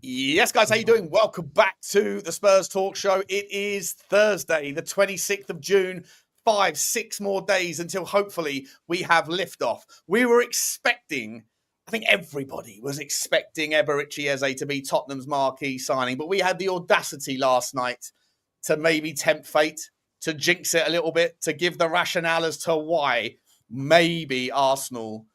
Yes, guys, how you doing? Welcome back to the Spurs Talk Show. It is Thursday, the 26th of June. 6 more days until hopefully we have liftoff. We were expecting, I think everybody was expecting Eberechi Eze to be Tottenham's marquee signing, but we had the audacity last night to maybe tempt fate, to jinx it a little bit, to give the rationale as to why maybe Arsenal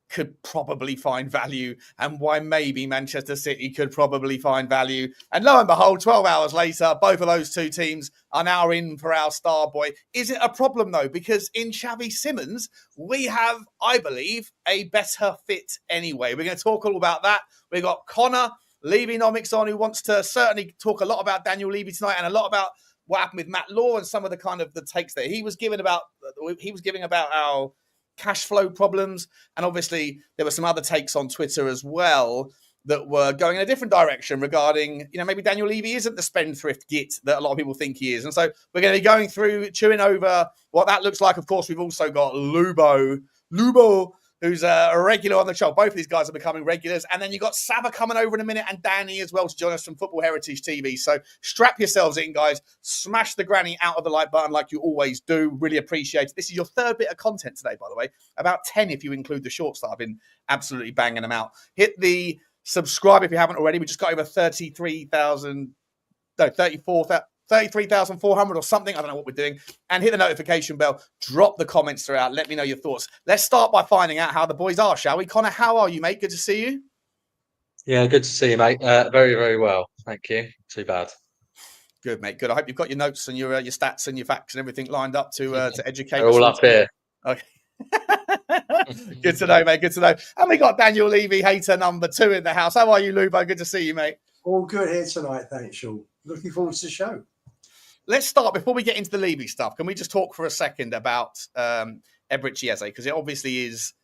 could probably find value and why maybe Manchester City could probably find value. And lo and behold, 12 hours later, both of those two teams are now in for our star boy. Is it a problem, though? Because in Xavi Simons, we have, I believe, a better fit anyway. We're going to talk all about that. We've got Connor Levy-nomics on, who wants to certainly talk a lot about Daniel Levy tonight and a lot about what happened with Matt Law and some of the kind of the takes that he was giving about our cash flow problems. And obviously there were some other takes on Twitter as well that were going in a different direction regarding, maybe Daniel Levy isn't the spendthrift git that a lot of people think he is. And so we're going to be going through, chewing over what that looks like. Of course, we've also got Lubo, who's a regular on the show. Both of these guys are becoming regulars. And then you've got Sava coming over in a minute and Danny as well to join us from Football Heritage TV. So strap yourselves in, guys. Smash the granny out of the like button like you always do. Really appreciate it. This is your third bit of content today, by the way. About 10 if you include the shorts that I've been absolutely banging them out. Hit the subscribe if you haven't already. We just got over 33,400 or something. I don't know what we're doing. And hit the notification bell. Drop the comments throughout. Let me know your thoughts. Let's start by finding out how the boys are, shall we? Connor, how are you, mate? Good to see you. Yeah, good to see you, mate. Very, very well. Thank you. Too bad. Good, mate. Good. I hope you've got your notes and your stats and your facts and everything lined up to educate They're us. all up here. Okay. Good to know, mate. Good to know. And we got Daniel Levy, hater number 2 in the house. How are you, Lubo? Good to see you, mate. All good here tonight, thanks, Sean. Looking forward to the show. Let's start, before we get into the Levy stuff, can we just talk for a second about Eberechi Eze? Because it obviously is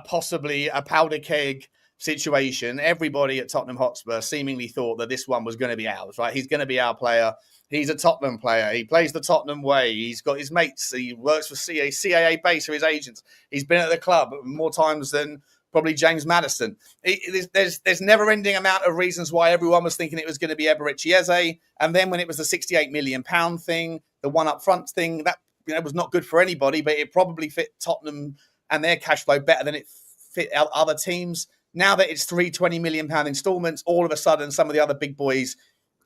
possibly a powder keg situation. Everybody at Tottenham Hotspur seemingly thought that this one was going to be ours, right? He's going to be our player. He's a Tottenham player. He plays the Tottenham way. He's got his mates. He works for CAA base for his agents. He's been at the club more times than probably James Maddison. There's never-ending amount of reasons why everyone was thinking it was going to be Eberechi Eze. And then when it was the £68 million thing, the one up front thing, that was not good for anybody, but it probably fit Tottenham and their cash flow better than it fit other teams. Now that it's £320 million installments, all of a sudden some of the other big boys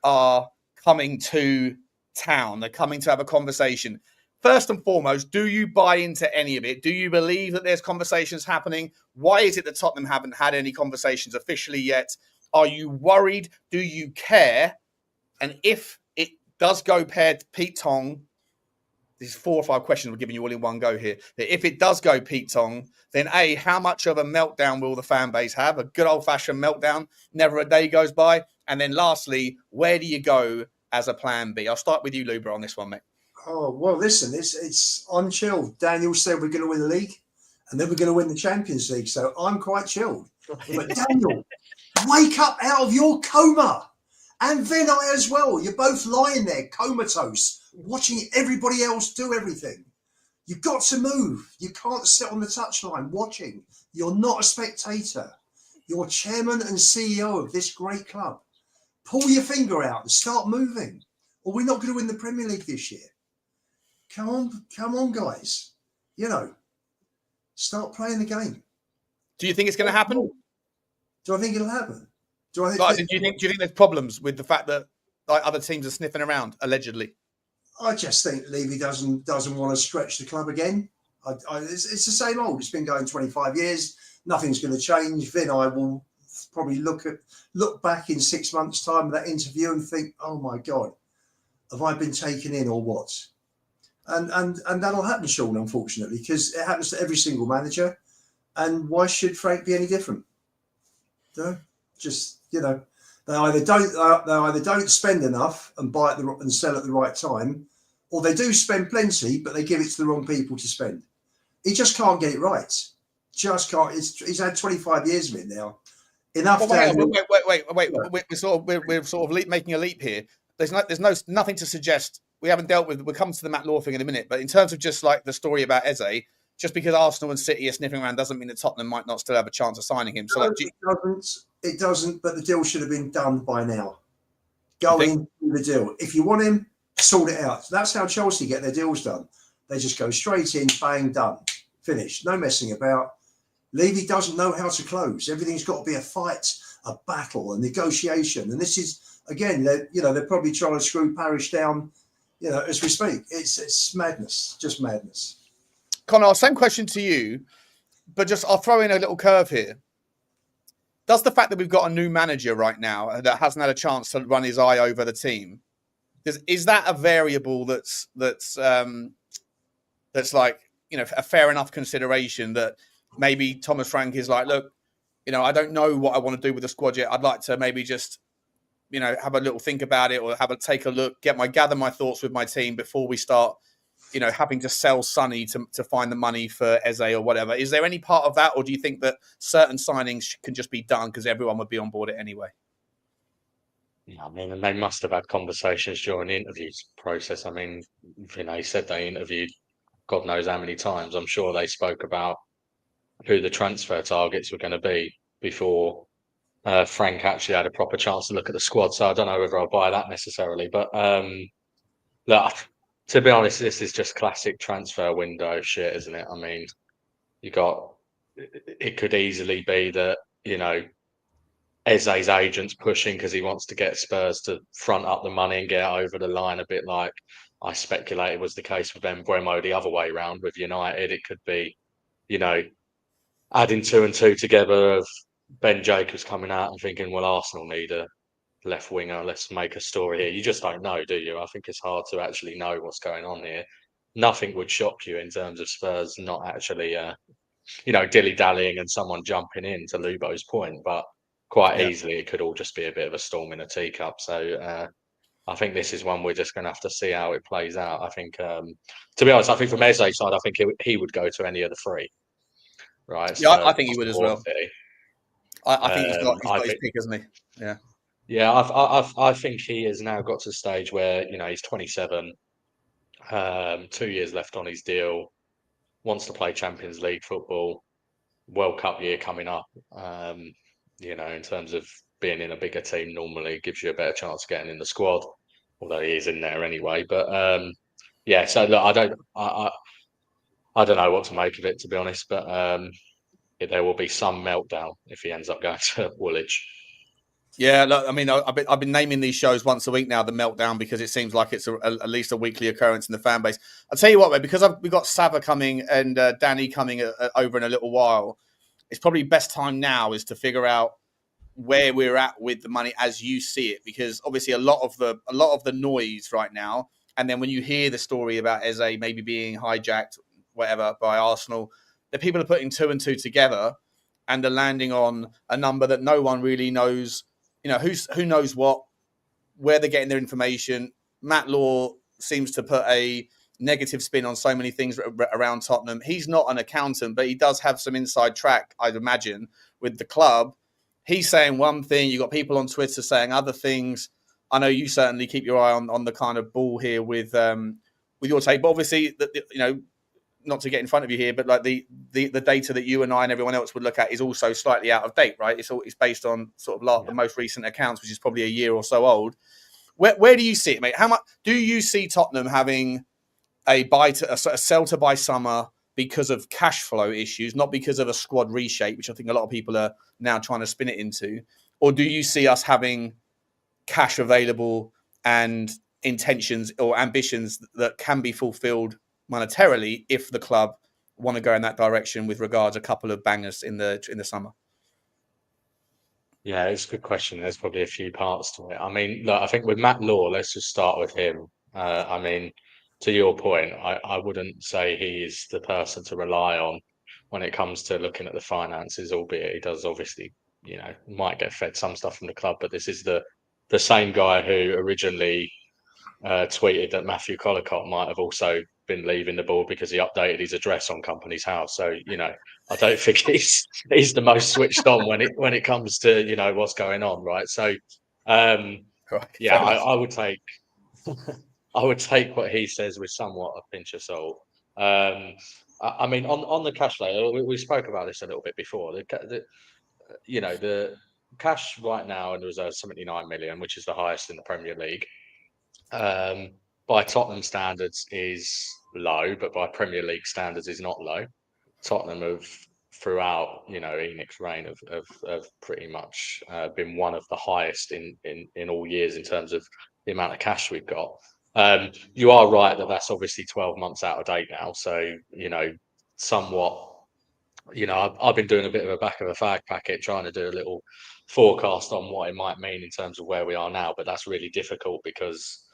are coming to town. They're coming to have a conversation. First and foremost, do you buy into any of it? Do you believe that there's conversations happening? Why is it that Tottenham haven't had any conversations officially yet? Are you worried? Do you care? And if it does go paired Pete Tong, these 4 or 5 questions we're giving you all in one go here. If it does go Pete Tong, then A, how much of a meltdown will the fan base have? A good old-fashioned meltdown. Never a day goes by. And then lastly, where do you go as a plan B? I'll start with you, Luba, on this one, mate. Oh, well, listen, I'm chilled. Daniel said we're going to win the league and then we're going to win the Champions League. So I'm quite chilled. But Daniel, wake up out of your coma. And Vinay as well. You're both lying there, comatose, watching everybody else do everything. You've got to move. You can't sit on the touchline watching. You're not a spectator. You're chairman and CEO of this great club. Pull your finger out and start moving, or we're not going to win the Premier League this year. Come on, guys. Start playing the game. Do you think it's going to happen? Do I think it'll happen? Do you think there's problems with the fact that other teams are sniffing around, allegedly? I just think Levy doesn't want to stretch the club again. It's the same old. It's been going 25 years. Nothing's going to change. Vinay will probably look back in 6 months' time at that interview and think, "Oh my God, have I been taken in or what?" And that'll happen, Sean, unfortunately, because it happens to every single manager. And why should Frank be any different? They either don't spend enough and buy and sell at the right time, or they do spend plenty, but they give it to the wrong people to spend. He just can't get it right. Just can't. He's had 25 years of it now. Enough. Wait. We're sort of making a leap here. There's nothing to suggest. We haven't dealt with. We'll come to the Matt Law thing in a minute. But in terms of just like the story about Eze, just because Arsenal and City are sniffing around doesn't mean that Tottenham might not still have a chance of signing him. So, No, like, it doesn't. But the deal should have been done by now. Go in, do the deal. If you want him, sort it out. That's how Chelsea get their deals done. They just go straight in, bang, done, finished. No messing about. Levy doesn't know how to close. Everything's got to be a fight, a battle, a negotiation. And this is, again, they're probably trying to screw Parish down, as we speak. It's madness, just madness. Connor, same question to you, but just I'll throw in a little curve here. Does the fact that we've got a new manager right now that hasn't had a chance to run his eye over the team, is that a variable that's like, a fair enough consideration that maybe Thomas Frank is like, look, I don't know what I want to do with the squad yet. I'd like to maybe just, have a little think about it or take a look, gather my thoughts with my team before we start, having to sell Sonny to find the money for Eze or whatever. Is there any part of that, or do you think that certain signings can just be done because everyone would be on board it anyway? Yeah, I mean, and they must have had conversations during the interviews process. I mean, he said they interviewed God knows how many times. I'm sure they spoke about who the transfer targets were going to be before Frank actually had a proper chance to look at the squad. So I don't know whether I'll buy that necessarily. But look, to be honest, this is just classic transfer window shit, isn't it? I mean, it could easily be that, Eze's agent's pushing because he wants to get Spurs to front up the money and get over the line, a bit like I speculated was the case with Bremo the other way round with United. It could be, adding 2 and 2 together of Ben Jacobs coming out and thinking, well, Arsenal need a left winger. Let's make a story here. You just don't know, do you? I think it's hard to actually know what's going on here. Nothing would shock you in terms of Spurs not actually, dilly-dallying and someone jumping in, to Lubo's point. But quite easily, it could all just be a bit of a storm in a teacup. So I think this is one we're just going to have to see how it plays out. I think, to be honest, I think from Eze's side, I think he would go to any of the three. Right? Yeah, I think he would as well. I think he's got his pick, hasn't he? Yeah. Yeah, I think he has now got to the stage where, he's 27, 2 years left on his deal, wants to play Champions League football, World Cup year coming up. In terms of being in a bigger team, normally gives you a better chance of getting in the squad, although he is in there anyway. But so look, I don't know what to make of it, to be honest. But there will be some meltdown if he ends up going to Woolwich. Yeah, look, I mean, I've been naming these shows once a week now, the meltdown, because it seems like it's at least a weekly occurrence in the fan base. I'll tell you what, mate, because we've got Sava coming and Danny coming over in a little while, it's probably best time now is to figure out where we're at with the money as you see it, because obviously a lot of the noise right now, and then when you hear the story about Eze maybe being hijacked, whatever, by Arsenal, the people are putting 2 and 2 together and they're landing on a number that no one really knows. Who knows where they're getting their information. Matt Law seems to put a negative spin on so many things around Tottenham. He's not an accountant, but he does have some inside track, I'd imagine, with the club. He's saying one thing. You've got people on Twitter saying other things. I know you certainly keep your eye on the kind of ball here with your take. But obviously, not to get in front of you here, but like the data that you and I and everyone else would look at is also slightly out of date, right? It's based on sort of the most recent accounts, which is probably a year or so old. Where do you see it, mate? How much do you see Tottenham having a sell to buy summer because of cash flow issues, not because of a squad reshape, which I think a lot of people are now trying to spin it into? Or do you see us having cash available and intentions or ambitions that can be fulfilled monetarily if the club want to go in that direction with regards a couple of bangers in the summer? Yeah, it's a good question. There's probably a few parts to it. I mean, look, I think with Matt Law, let's just start with him. I mean, to your point, I wouldn't say he is the person to rely on when it comes to looking at the finances, albeit he does obviously, might get fed some stuff from the club, but this is the same guy who originally tweeted that Matthew Collicott might have also been leaving the board because he updated his address on Company's House. So, I don't think he's the most switched on when it comes to, what's going on, right? So, I would take I would take what he says with somewhat a pinch of salt. I I mean, on the cash flow, we spoke about this a little bit before. The cash right now in the reserve 79 million, which is the highest in the Premier League. By Tottenham standards is low, but by Premier League standards is not low. Tottenham have throughout, ENIC's reign have pretty much been one of the highest in all years in terms of the amount of cash we've got. You are right that that's obviously 12 months out of date now. So, somewhat, I've been doing a bit of a back of a fag packet, trying to do a little forecast on what it might mean in terms of where we are now. But that's really difficult because,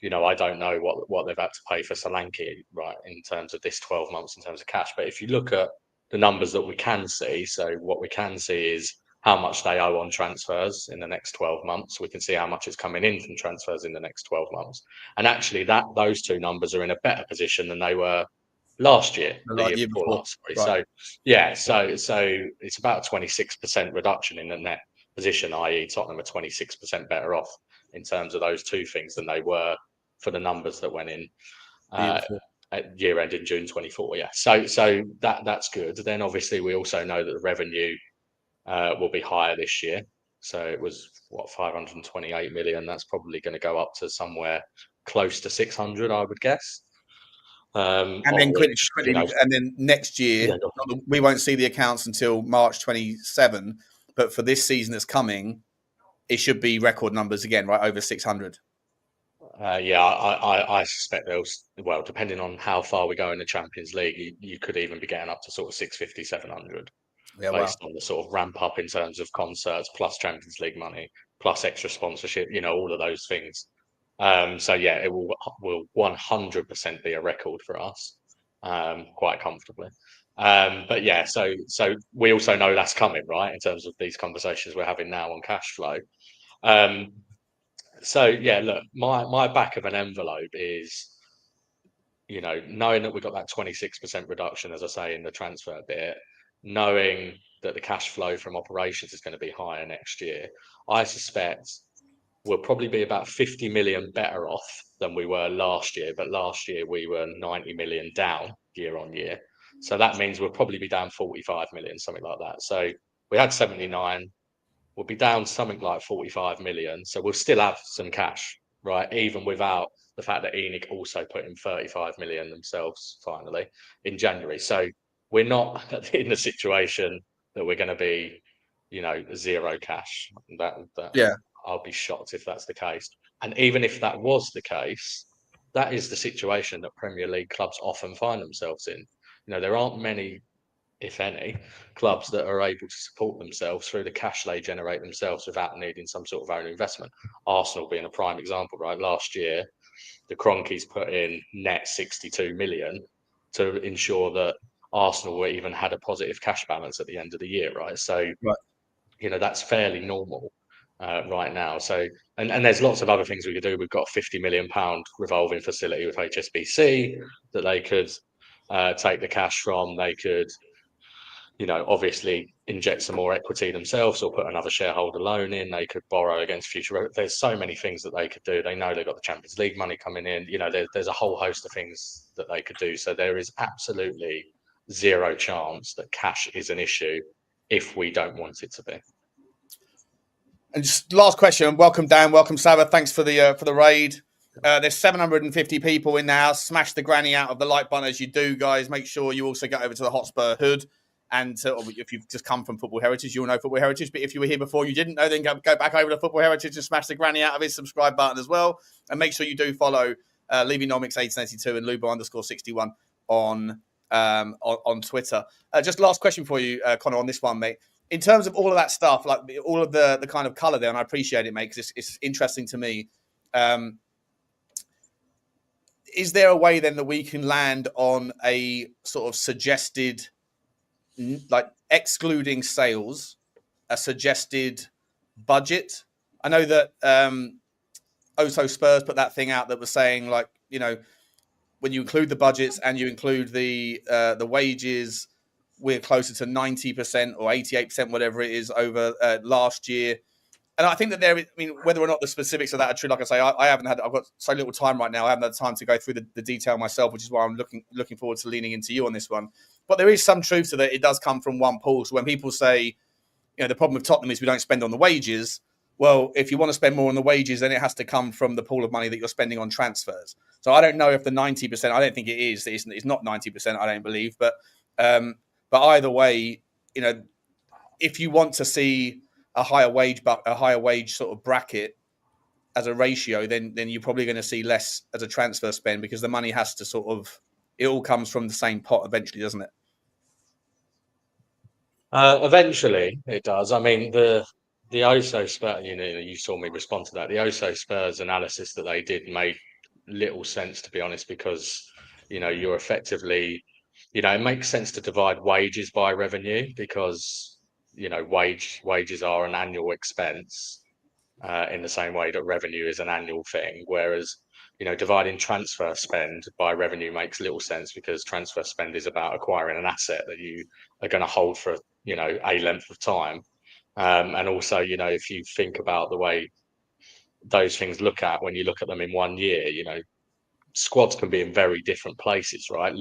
I don't know what they've had to pay for Solanke, right, in terms of this 12 months in terms of cash. But if you look at the numbers that we can see, so what we can see is how much they owe on transfers in the next 12 months. We can see how much is coming in from transfers in the next 12 months. And actually those two numbers are in a better position than they were last year, the year before last. Sorry. Right. So it's about a 26% reduction in the net position, i.e. Tottenham are 26% better off in terms of those two things than they were for the numbers that went in at year end in June 24. Yeah. So that's good. Then obviously we also know that the revenue will be higher this year. So it was 528 million. That's probably going to go up to somewhere close to 600, I would guess. And then next year, we won't see the accounts until March 27. But for this season that's coming, it should be record numbers again, right? Over 600. I suspect depending on how far we go in the Champions League, you could even be getting up to sort of 650, 700 based on the sort of ramp up in terms of concerts, plus Champions League money, plus extra sponsorship, all of those things. It will 100% be a record for us, quite comfortably. So we also know that's coming, right? In terms of these conversations we're having now on cash flow. Look, my back of an envelope is, knowing that we've got that 26% reduction, as I say, in the transfer bit, knowing that the cash flow from operations is going to be higher next year, I suspect we'll probably be about 50 million better off than we were last year. But last year we were 90 million down year on year. So that means we'll probably be down 45 million, something like that. So we had 79. We'll be down something like 45 million. So we'll still have some cash, right? Even without the fact that ENIC also put in 35 million themselves finally in January. So we're not in the situation that we're going to be, zero cash. I'll be shocked if that's the case. And even if that was the case, that is the situation that Premier League clubs often find themselves in. There aren't many, if any, clubs that are able to support themselves through the cash they generate themselves without needing some sort of own investment. Arsenal being a prime example, right? Last year, the Cronkies put in net 62 million to ensure that Arsenal even had a positive cash balance at the end of the year, right? So, that's fairly normal right now. So, and there's lots of other things we could do. We've got a £50 million revolving facility with HSBC that they could take the cash from. They could, obviously inject some more equity themselves or put another shareholder loan in. They could borrow against future. There's so many things that they could do. They know they've got the Champions League money coming in. There's a whole host of things that they could do. So there is absolutely zero chance that cash is an issue if we don't want it to be. And just last question. Welcome, Dan. Welcome, Saba. Thanks for the raid. There's 750 people in the house. Smash the granny out of the like button as you do, guys. Make sure you also get over to the Hotspur Hood. And if you've just come from Football Heritage, you'll know Football Heritage. But if you were here before you didn't know, then go back over to Football Heritage and smash the granny out of his subscribe button as well. And make sure you do follow Levynomics1882 and Lubo_61 on Twitter. Just last question for you, Connor, on this one, mate. In terms of all of that stuff, like all of the kind of colour there, and I appreciate it, mate, because it's interesting to me. Is there a way then that we can land on a sort of suggested, like excluding sales, a suggested budget? I know that Oso Spurs put that thing out that was saying, like, when you include the budgets and you include the wages, we're closer to 90% or 88%, whatever it is, over last year. And I think that there, I mean, whether or not the specifics of that are true, like I say, I've got so little time right now. I haven't had time to go through the detail myself, which is why I'm looking forward to leaning into you on this one. But there is some truth to that. It does come from one pool. So when people say, the problem with Tottenham is we don't spend on the wages. Well, if you want to spend more on the wages, then it has to come from the pool of money that you're spending on transfers. So I don't know if the 90%, I don't think it is. It's not 90%, I don't believe. But either way, if you want to see a higher wage sort of bracket as a ratio, then you're probably going to see less as a transfer spend, because the money has to it all comes from the same pot eventually, doesn't it? Eventually, it does. I mean, the Oso Spurs, you saw me respond to that. The Oso Spurs analysis that they did made little sense, to be honest, because you're effectively, it makes sense to divide wages by revenue, because wages are an annual expense in the same way that revenue is an annual thing. Whereas, dividing transfer spend by revenue makes little sense, because transfer spend is about acquiring an asset that you are going to hold for, a length of time. And also, if you think about the way those things look at when you look at them in 1 year, squads can be in very different places, right?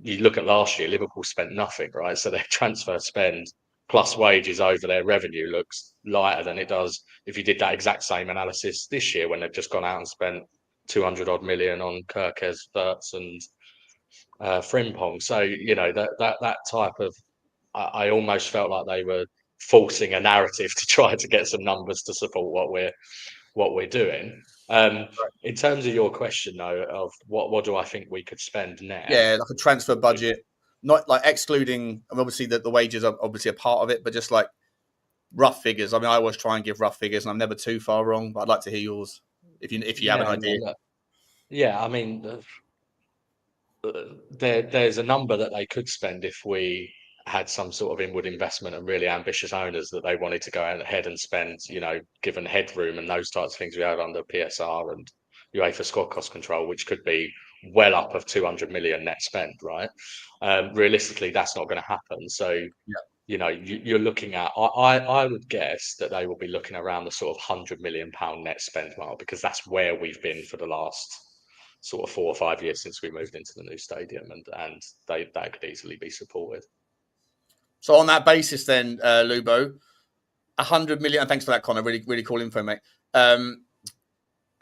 You look at last year, Liverpool spent nothing, right? So their transfer spend plus wages over their revenue looks lighter than it does if you did that exact same analysis this year, when they've just gone out and spent 200 odd million on Kirkes, Verts and Frimpong. So, that type of, I almost felt like they were forcing a narrative to try to get some numbers to support what we're doing. In terms of your question, though, of what do I think we could spend net? Yeah, like a transfer budget, not like excluding. I mean, obviously the wages are obviously a part of it, but just like rough figures. I mean, I always try and give rough figures, and I'm never too far wrong. But I'd like to hear yours if you have an idea. I mean, there's a number that they could spend if we had some sort of inward investment and really ambitious owners that they wanted to go ahead and spend, given headroom and those types of things we had under PSR and UEFA squad cost control, which could be well up of 200 million net spend, right? Realistically, that's not going to happen. So, you're looking at, I would guess that they will be looking around the sort of £100 million net spend mark, because that's where we've been for the last sort of 4 or 5 years since we moved into the new stadium, and that could easily be supported. So on that basis, then, Lubo, 100 million. And thanks for that, Connor. Really, really cool info, mate. Then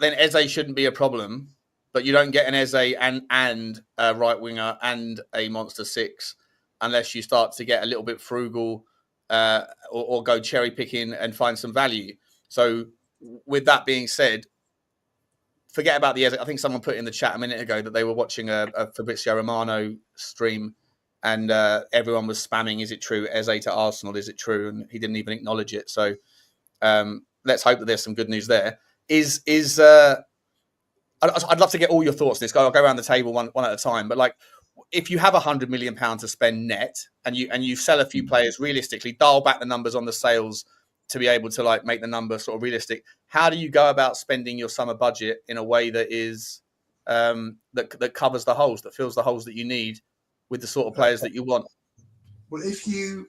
Eze shouldn't be a problem, but you don't get an Eze and a right winger and a monster six unless you start to get a little bit frugal or go cherry picking and find some value. So with that being said, forget about the Eze. I think someone put in the chat a minute ago that they were watching a Fabrizio Romano stream, and everyone was spamming, is it true? Eze to Arsenal, is it true? And he didn't even acknowledge it. So let's hope that there's some good news there. I'd love to get all your thoughts on this. I'll go around the table one at a time. But like, if you have £100 million to spend net, and you sell a few players, realistically, dial back the numbers on the sales to be able to like make the number sort of realistic. How do you go about spending your summer budget in a way that is that covers the holes, that fills the holes that you need with the sort of players that you want? Well, if we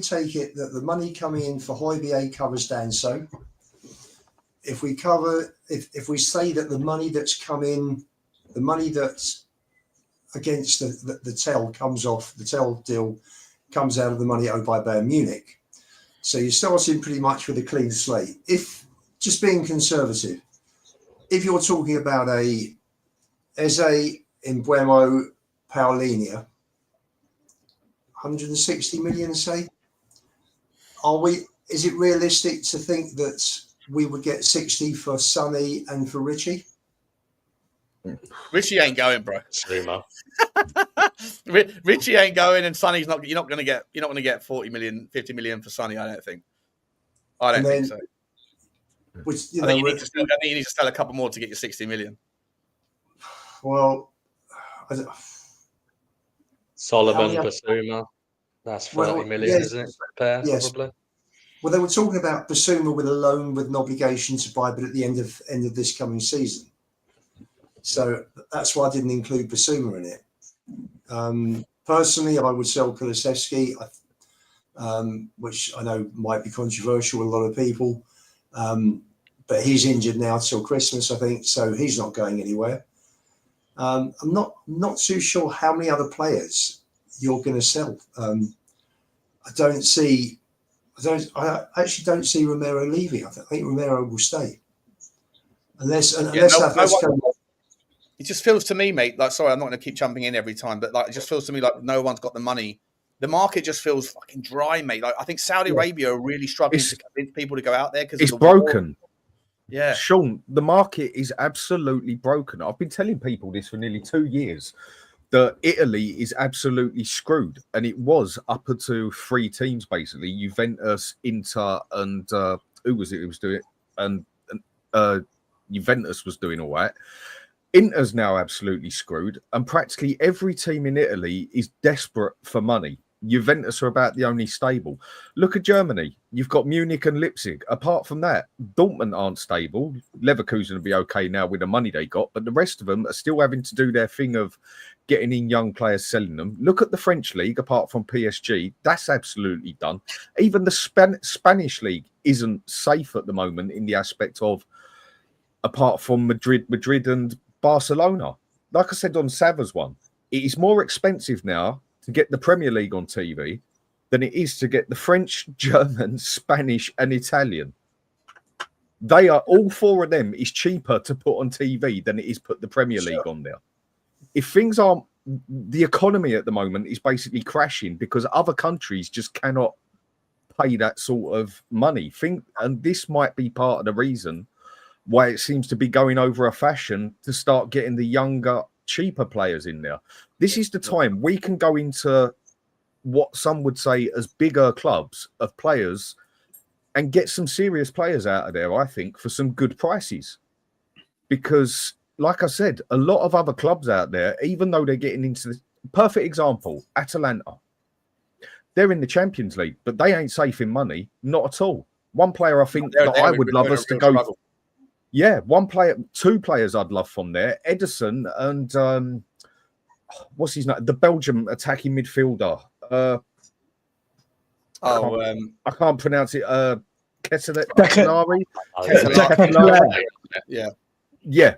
take it that the money coming in for Højbjerg covers Danso, if we say that the money that's come in, the money that's against the Tell comes off, the Tell deal comes out of the money owed by Bayern Munich. So you're starting pretty much with a clean slate. If, just being conservative, if you're talking about a Eze, Mbeumo, Paulinho, 160 million, say, is it realistic to think that we would get 60 for Sonny and for Richie? Richie ain't going, bro. Richie ain't going, and Sonny's not. You're not going to get 40 million, 50 million for Sonny. I don't think so. Which, I think you need to sell a couple more to get your 60 million. Well, Solomon, Bissouma, that's 30 million, isn't it? Yes. Probably. Well, they were talking about Bissouma with a loan with an obligation to buy, but at the end of this coming season. So that's why I didn't include Bissouma in it. Personally, I would sell Kulusevski. which I know might be controversial with a lot of people. But he's injured now till Christmas, I think, so he's not going anywhere. I'm not too sure how many other players you're going to sell. I actually don't see Romero leaving. I think Romero will stay, unless it just feels to me, mate. Like, sorry, I'm not going to keep jumping in every time, but like, it just feels to me like no one's got the money. The market just feels fucking dry, mate. Like, I think Saudi Arabia are really struggling to convince people to go out there because it's broken. War. Yeah, Sean, the market is absolutely broken. I've been telling people this for nearly 2 years. That Italy is absolutely screwed, and it was up to 3 teams basically: Juventus, Inter, and who was it who was doing it? And Juventus was doing all right. Inter's now absolutely screwed, and practically every team in Italy is desperate for money. Juventus are about the only stable. Look at Germany. You've got Munich and Leipzig. Apart from that, Dortmund aren't stable. Leverkusen will be okay now with the money they got, but the rest of them are still having to do their thing of getting in young players, selling them. Look at the French league, apart from PSG. That's absolutely done. Even the Spanish league isn't safe at the moment in the aspect of, apart from Madrid and Barcelona. Like I said on Sava's one, it is more expensive now to get the Premier League on TV than it is to get the French, German, Spanish, and Italian. They are, all 4 of them is cheaper to put on TV than it is put the Premier League on there. If things aren't, the economy at the moment is basically crashing because other countries just cannot pay that sort of money. And this might be part of the reason why it seems to be going over a fashion to start getting the younger, cheaper players in there. This is the time we can go into what some would say as bigger clubs of players and get some serious players out of there, I think, for some good prices. Because, like I said, a lot of other clubs out there, even though they're getting into the perfect example, Atalanta, they're in the Champions League, but they ain't safe in money, not at all. One player I think that I would love us to go. Struggle. Yeah, 2 players I'd love from there. Edison and what's his name? The Belgium attacking midfielder. I can't pronounce it. Kesselari. Yeah.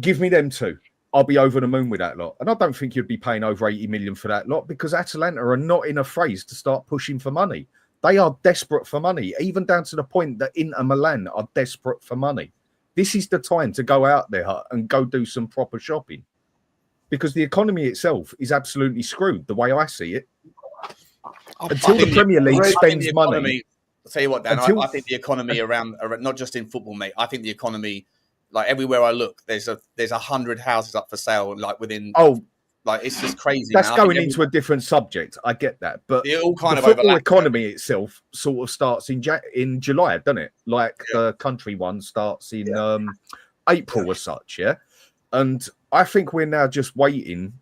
Give me them 2. I'll be over the moon with that lot. And I don't think you'd be paying over 80 million for that lot because Atalanta are not in a phase to start pushing for money. They are desperate for money, even down to the point that Inter Milan are desperate for money. This is the time to go out there and go do some proper shopping because the economy itself is absolutely screwed the way I see it. Until the Premier League spends money. I'll tell you what, Dan, I think the economy around, not just in football, mate, I think the economy, like everywhere I look, there's 100 houses up for sale, like within... Like, it's just crazy. That's going into a different subject. I get that. But all kind the of football economy itself sort of starts in July, doesn't it? Like the country one starts in April as such, yeah? And I think we're now just waiting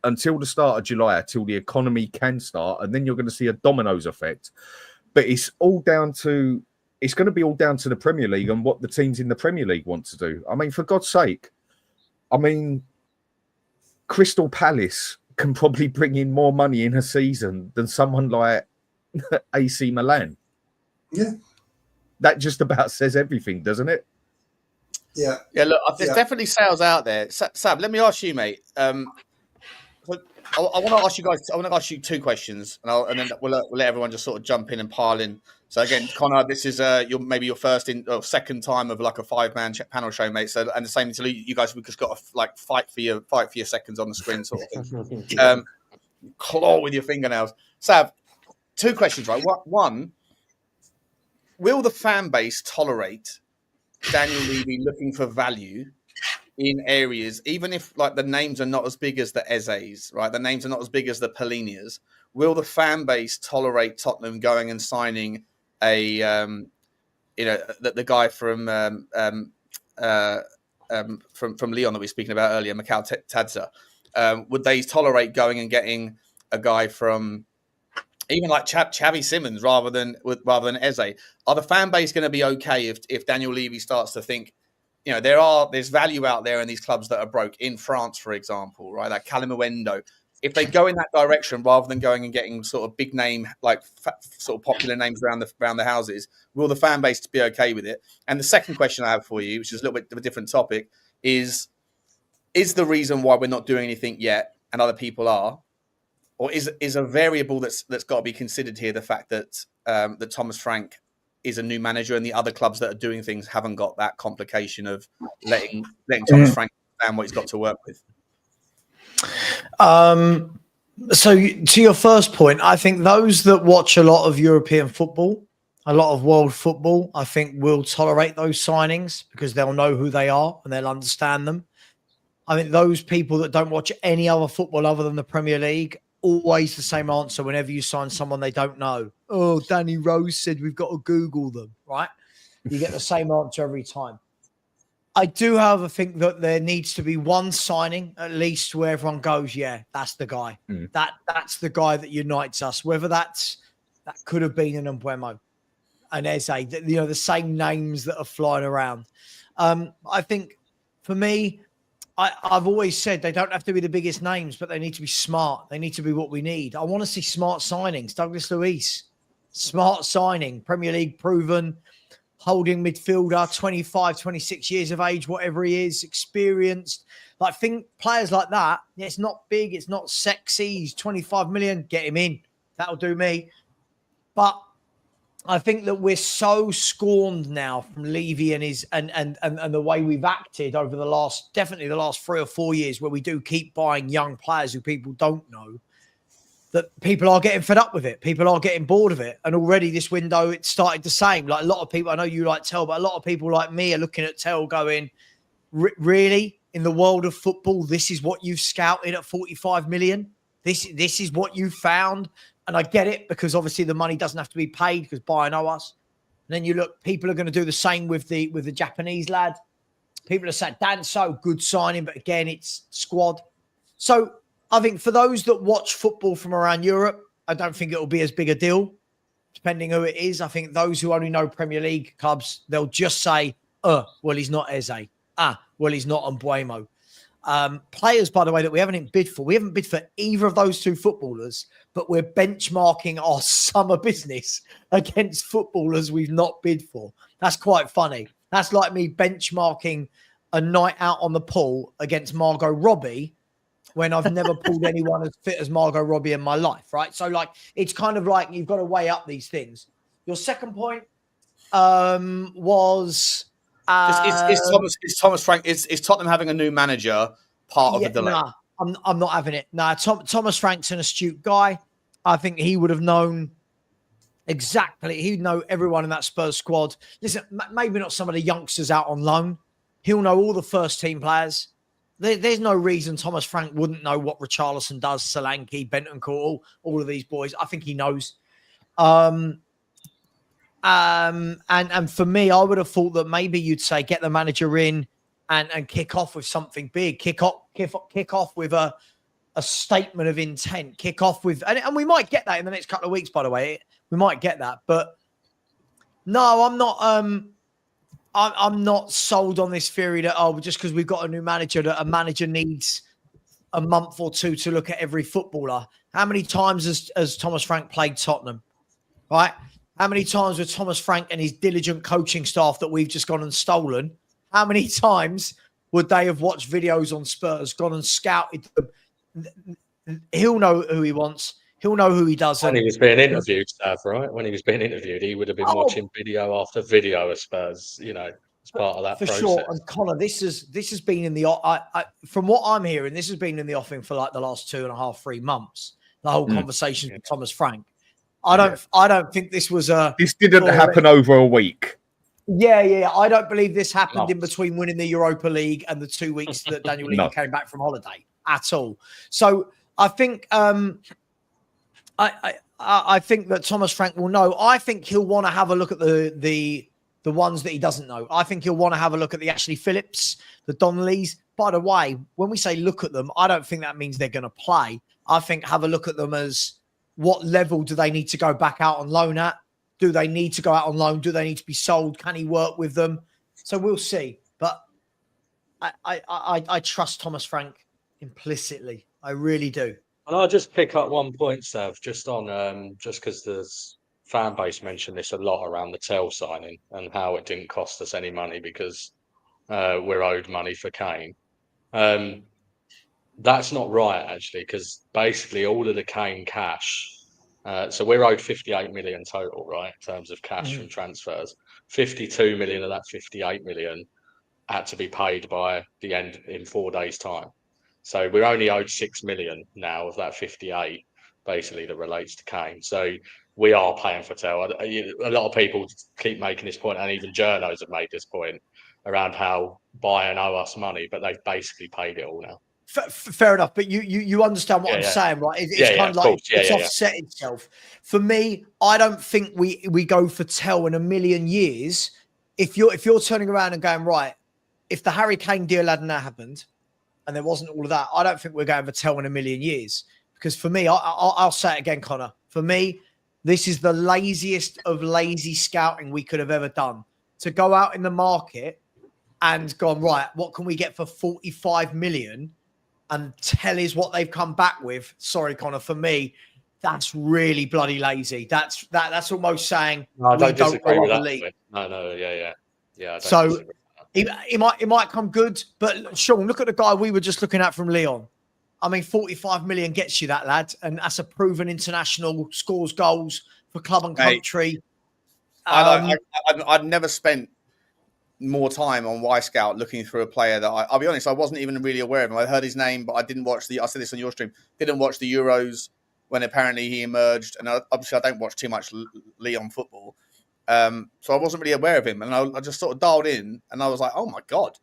until the start of July, till the economy can start, and then you're going to see a dominoes effect. But it's going to be all down to the Premier League and what the teams in the Premier League want to do. I mean, for God's sake, Crystal Palace can probably bring in more money in a season than someone like AC Milan. Yeah. That just about says everything, doesn't it? Yeah. Yeah, look, there's definitely sales out there. Sab, let me ask you, mate. I want to ask you guys, I want to ask you 2 questions, and then we'll let everyone just sort of jump in and pile in. So again, Connor, this is maybe your first or second time of like a 5-man panel show, mate. So, and the same to you guys, we just got to fight for your seconds on the screen, sort of thing. Claw with your fingernails. Sab, 2 questions, right? One, will the fan base tolerate Daniel Levy looking for value in areas, even if like the names are not as big as the Ezes, right? The names are not as big as the Polinias. Will the fan base tolerate Tottenham going and signing the guy from Lyon that we were speaking about earlier, Mikel Tadza? Would they tolerate going and getting a guy from even like Xavi Simons rather than Eze? Are the fan base going to be okay if Daniel Levy starts to think, you know, there's value out there in these clubs that are broke in France, for example, right? Like Calimuendo. if they go in that direction rather than going and getting sort of big name, like sort of popular names around the houses, will the fan base be okay with it? And the second question I have for you, which is a little bit of a different topic, is the reason why we're not doing anything yet and other people are, or is a variable that's got to be considered here the fact that that Thomas Frank is a new manager and the other clubs that are doing things haven't got that complication of letting Thomas Frank understand what he's got to work with? So to your first point, I think those that watch a lot of European football, a lot of world football, I think will tolerate those signings because they'll know who they are and they'll understand them. I think those people that don't watch any other football other than the Premier League, always the same answer whenever you sign someone they don't know. Oh, Danny Rose said we've got to Google them, right? You get the same answer every time. I do, however, think that there needs to be one signing at least where everyone goes, yeah, that's the guy. That's the guy that unites us. Whether that could have been an Mbeumo, an Eze, the same names that are flying around. I think for me, I've always said they don't have to be the biggest names, but they need to be smart. They need to be what we need. I want to see smart signings. Douglas Luiz, smart signing, Premier League proven, holding midfielder, 25, 26 years of age, whatever he is, experienced. Like, think players like that, it's not big, it's not sexy, he's 25 million, get him in. That'll do me. But I think that we're so scorned now from Levy and his and the way we've acted over definitely the last 3 or 4 years, where we do keep buying young players who people don't know, that people are getting fed up with it. People are getting bored of it. And already this window, it started the same. Like, a lot of people, I know you like Tell, but a lot of people like me are looking at Tell going, really? In the world of football, this is what you've scouted at 45 million? This is what you found? And I get it, because obviously the money doesn't have to be paid because Bayern know us. And then you look, people are going to do the same with the Japanese lad. People are saying, Danso, good signing, but again, it's squad. So I think for those that watch football from around Europe, I don't think it'll be as big a deal, depending who it is. I think those who only know Premier League clubs, they'll just say, well, he's not Eze. Well, he's not Mbeumo. Players, by the way, that we haven't bid for. We haven't bid for either of those two footballers, but we're benchmarking our summer business against footballers we've not bid for. That's quite funny. That's like me benchmarking a night out on the pool against Margot Robbie when I've never pulled anyone as fit as Margot Robbie in my life, right? So, like, it's kind of like you've got to weigh up these things. Your second point was... Is Thomas Frank, is Tottenham having a new manager part of the delay? Nah, I'm not having it. Nah, Thomas Frank's an astute guy. I think he would have known exactly. He'd know everyone in that Spurs squad. Listen, maybe not some of the youngsters out on loan. He'll know all the first team players. There's no reason Thomas Frank wouldn't know what Richarlison does, Solanke, Bentancur, all of these boys. I think he knows. And for me, I would have thought that maybe you'd say get the manager in and kick off with something big. Kick off with a statement of intent. Kick off with, and we might get that in the next couple of weeks. By the way, we might get that. But no, I'm not. I'm not sold on this theory that just because we've got a new manager, that a manager needs a month or two to look at every footballer. How many times has Thomas Frank played Tottenham? Right. How many times with Thomas Frank and his diligent coaching staff that we've just gone and stolen? How many times would they have watched videos on Spurs, gone and scouted them? He'll know who he wants. He'll know who he doesn't. When he was being interviewed, Stav, right? When he was being interviewed, he would have been watching video after video of Spurs, as part of that process. For sure. And Connor, this has been in the from what I'm hearing, this has been in the offing for like the last 2.5, 3 months. The whole conversation with Thomas Frank. I don't think this was This didn't happen over a week. Yeah. I don't believe this happened in between winning the Europa League and the 2 weeks that Daniel Levy came back from holiday at all. So I think I think that Thomas Frank will know. I think he'll want to have a look at the ones that he doesn't know. I think he'll want to have a look at the Ashley Phillips, the Donnellys. By the way, when we say look at them, I don't think that means they're going to play. I think have a look at them as what level do they need to go back out on loan at? Do they need to go out on loan? Do they need to be sold? Can he work with them? So we'll see. But I trust Thomas Frank implicitly. I really do. And I'll just pick up one point, Sav, just on just because the fan base mentioned this a lot around the Tell signing and how it didn't cost us any money because we're owed money for Kane. That's not right, actually, because basically all of the Kane cash. So we're owed 58 million total, right, in terms of cash from transfers. 52 million of that 58 million had to be paid by the end in 4 days' time. So we're only owed 6 million now of that 58, basically, that relates to Kane. So we are paying for Tell. A lot of people keep making this point, and even journos have made this point around how Bayern owe us money, but they've basically paid it all now. Fair enough, but you understand what I'm saying, right? It's kind of like it's offset itself. For me, I don't think we go for Tell in a million years. If you're turning around and going, right, if the Harry Kane deal hadn't happened and there wasn't all of that, I don't think we're going for Tell in a million years. Because for me, I'll say it again, Connor. For me, this is the laziest of lazy scouting we could have ever done. To go out in the market and go, right, what can we get for 45 million? And Tell is what they've come back with. Sorry, Connor, for me, that's really bloody lazy. That's almost saying no, I don't disagree with the that. league. No, yeah. I don't so it might come good, but Sean, look at the guy we were just looking at from Lyon. I mean, 45 million gets you that, lad, and that's a proven international, scores goals for club and country. I'd never spent more time on Y-Scout looking through a player that I'll be honest, I wasn't even really aware of him. I heard his name, but I didn't watch I said this on your stream, didn't watch the Euros when apparently he emerged. And obviously I don't watch too much Lyon football. So I wasn't really aware of him. And I just sort of dialed in and I was like, oh my God,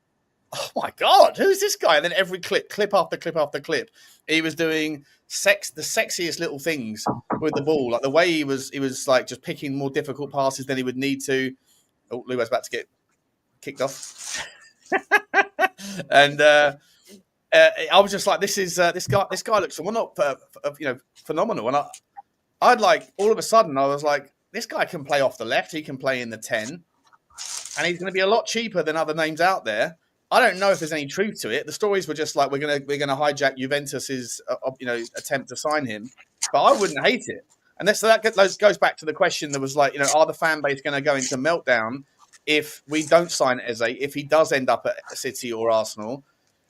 who's this guy? And then every clip after clip after clip, he was doing the sexiest little things with the ball. Like the way he was like just picking more difficult passes than he would need to. Oh, Lua's about to get kicked off. And I was just like, this guy looks not phenomenal. And I'd like all of a sudden I was like, this guy can play off the left, he can play in the 10, and he's going to be a lot cheaper than other names out there. I don't know if there's any truth to it. The stories were just like, we're gonna hijack Juventus's attempt to sign him, but I wouldn't hate it. And that goes back to the question that was like, are the fan base going to go into meltdown if we don't sign Eze, if he does end up at City or Arsenal,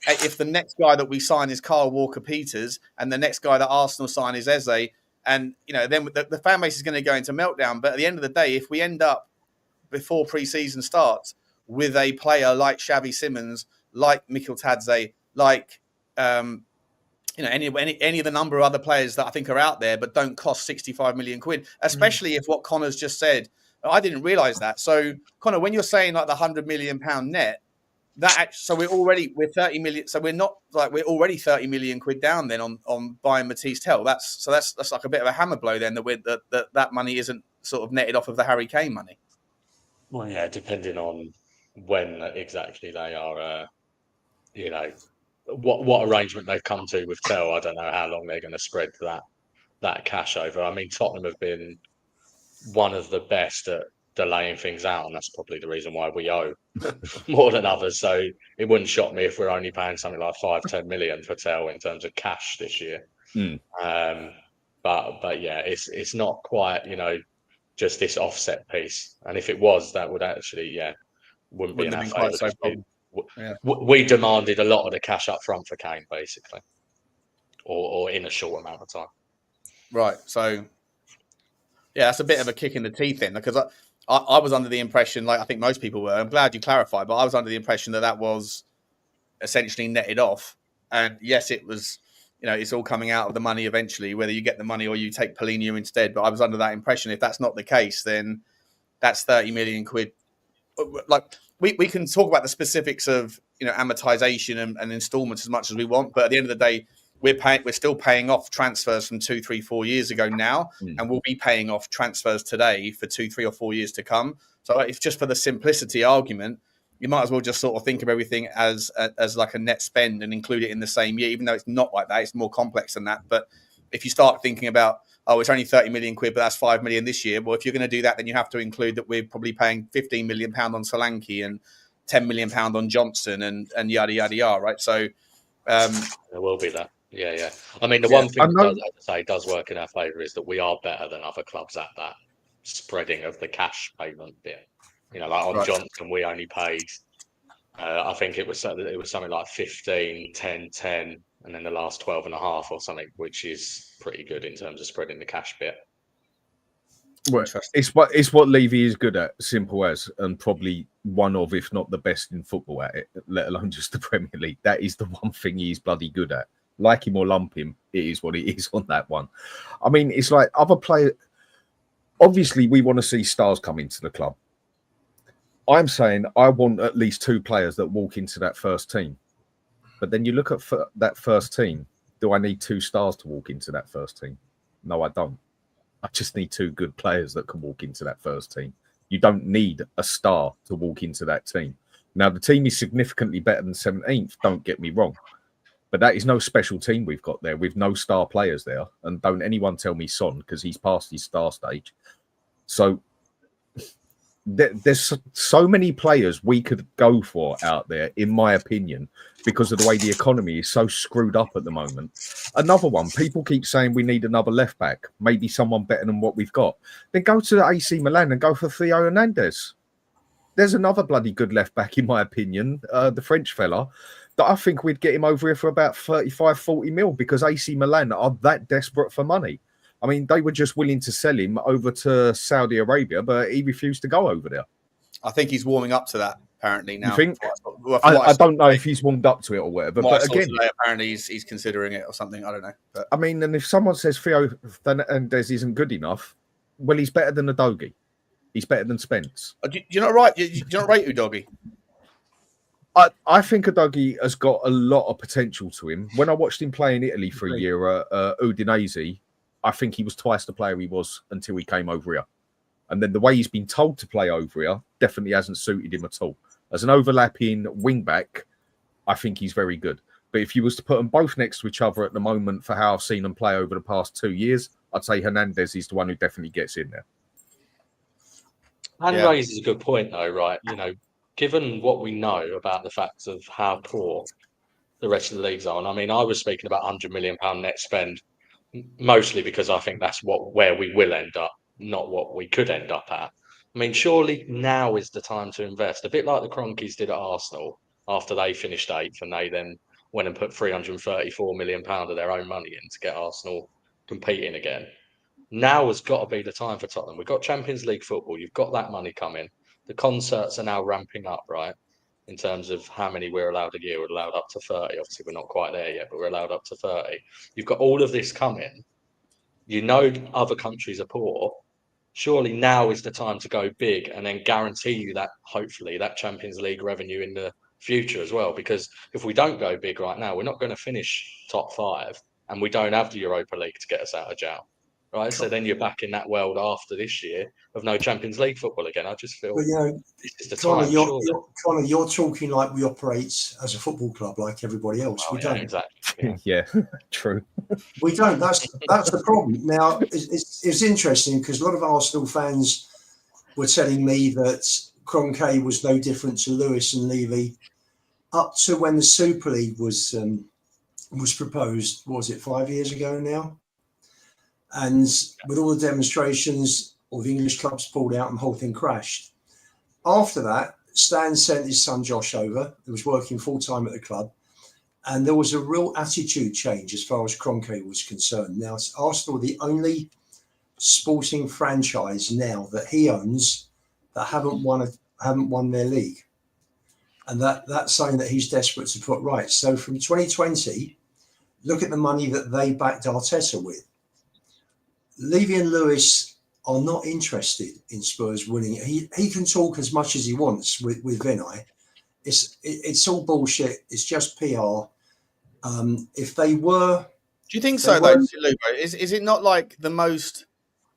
if the next guy that we sign is Kyle Walker-Peters and the next guy that Arsenal sign is Eze, and then the fan base is going to go into meltdown. But at the end of the day, if we end up before pre-season starts with a player like Xavi Simons, like Mikkel, like any of the number of other players that I think are out there but don't cost 65 million quid, especially if what Connor's just said, I didn't realise that. So, Connor, when you're saying like the £100 million net, we're 30 million. So we're already 30 million quid down then on buying Matisse Tell. That's like a bit of a hammer blow then that money isn't sort of netted off of the Harry Kane money. Well, yeah, depending on when exactly they are, what arrangement they've come to with Tell. I don't know how long they're going to spread that cash over. I mean, Tottenham have been one of the best at delaying things out, and that's probably the reason why we owe more than others. So it wouldn't shock me if we're only paying something like 5-10 million for Tell in terms of cash this year. But yeah, it's not quite just this offset piece. And if it was, that would actually wouldn't be in our favour. We demanded a lot of the cash up front for Kane, basically, or in a short amount of time. Right. So yeah, that's a bit of a kick in the teeth then, because I was under the impression, like I think most people were, I'm glad you clarified, but I was under the impression that was essentially netted off. And yes, it was, it's all coming out of the money eventually, whether you get the money or you take Paulinho instead. But I was under that impression. If that's not the case, then that's 30 million quid. Like we can talk about the specifics of, amortization and installments as much as we want. But at the end of the day, we're still paying off transfers from 2, 3, 4 years ago now, and we'll be paying off transfers today for 2, 3, or 4 years to come. So if just for the simplicity argument, you might as well just sort of think of everything as like a net spend and include it in the same year, even though it's not like that. It's more complex than that. But if you start thinking about, it's only 30 million quid, but that's 5 million this year. Well, if you're going to do that, then you have to include that we're probably paying 15 million pound on Solanke and 10 million pound on Johnson and yada, yada, yada, right? So there will be that. Yeah. I mean, the Yeah. one thing I that know. does, as I say, does work in our favour is that we are better than other clubs at that spreading of the cash payment bit. You know, like on Right. Johnson, we only paid, I think it was something like 15, 10, 10, and then the last 12 and a half or something, which is pretty good in terms of spreading the cash bit. Well, it's what Levy is good at, simple as, and probably one of, if not the best in football at it, let alone just the Premier League. That is the one thing he's bloody good at. Like him or lump him, it is what it is on that one. I mean, it's like other players. Obviously, we want to see stars come into the club. I'm saying I want at least 2 players that walk into that first team. But then you look at that first team. Do I need 2 stars to walk into that first team? No, I don't. I just need 2 good players that can walk into that first team. You don't need a star to walk into that team. Now, the team is significantly better than 17th, don't get me wrong. But that is no special team we've got there with no star players there. And don't anyone tell me Son, because he's past his star stage. So there's so many players we could go for out there, in my opinion, because of the way the economy is so screwed up at the moment. Another one, people keep saying we need another left back, maybe someone better than what we've got. Then go to AC Milan and go for Theo Hernandez. There's another bloody good left back, in my opinion, the French fella, that I think we'd get him over here for about 35, 40 mil because AC Milan are that desperate for money. I mean, they were just willing to sell him over to Saudi Arabia, but he refused to go over there. I think he's warming up to that apparently now. You think? Well, I don't know if he's warmed up to it or whatever. But again, today, apparently he's considering it or something. I don't know. But I mean, and if someone says Theo Hernandez isn't good enough, well, he's better than Udogie. He's better than Spence. you're not right. You're not right, Udogie. I think Udogie has got a lot of potential to him. When I watched him play in Italy for a year at Udinese, I think he was twice the player he was until he came over here. And then the way he's been told to play over here definitely hasn't suited him at all. As an overlapping wing-back, I think he's very good. But if you was to put them both next to each other at the moment for how I've seen them play over the past 2 years, I'd say Hernandez is the one who definitely gets in there. And raises a good point, though, right? You know, given what we know about the fact of how poor the rest of the leagues are, and I mean, I was speaking about £100 million net spend, mostly because I think that's where we will end up, not what we could end up at. I mean, surely now is the time to invest, a bit like the Cronkies did at Arsenal after they finished 8th and they then went and put £334 million of their own money in to get Arsenal competing again. Now has got to be the time for Tottenham. We've got Champions League football. You've got that money coming. The concerts are now ramping up, right? In terms of how many we're allowed a year. We're allowed up to 30. Obviously, we're not quite there yet, but we're allowed up to 30. You've got all of this coming. You know other countries are poor. Surely now is the time to go big and then guarantee you that, hopefully, that Champions League revenue in the future as well. Because if we don't go big right now, we're not going to finish top 5 and we don't have the Europa League to get us out of jail. Right, so then you're back in that world after this year of no Champions League football again. I just feel this is the time. Connor, you're talking like we operate as a football club, like everybody else. We don't. Exactly. Yeah, true. We don't. That's the problem. Now, it's interesting because a lot of Arsenal fans were telling me that Kroenke was no different to Lewis and Levy up to when the Super League was proposed. What was it, 5 years ago now? And with all the demonstrations, all the English clubs pulled out and the whole thing crashed. After that, Stan sent his son Josh over, who was working full-time at the club. And there was a real attitude change as far as Kroenke was concerned. Now, Arsenal are the only sporting franchise now that he owns that haven't won their league. And that's something that he's desperate to put right. So from 2020, look at the money that they backed Arteta with. Levy and Lewis are not interested in Spurs winning. He can talk as much as he wants with Vinay. It's all bullshit. It's just PR. If they were, do you think so though, Lubo? Is it not like the most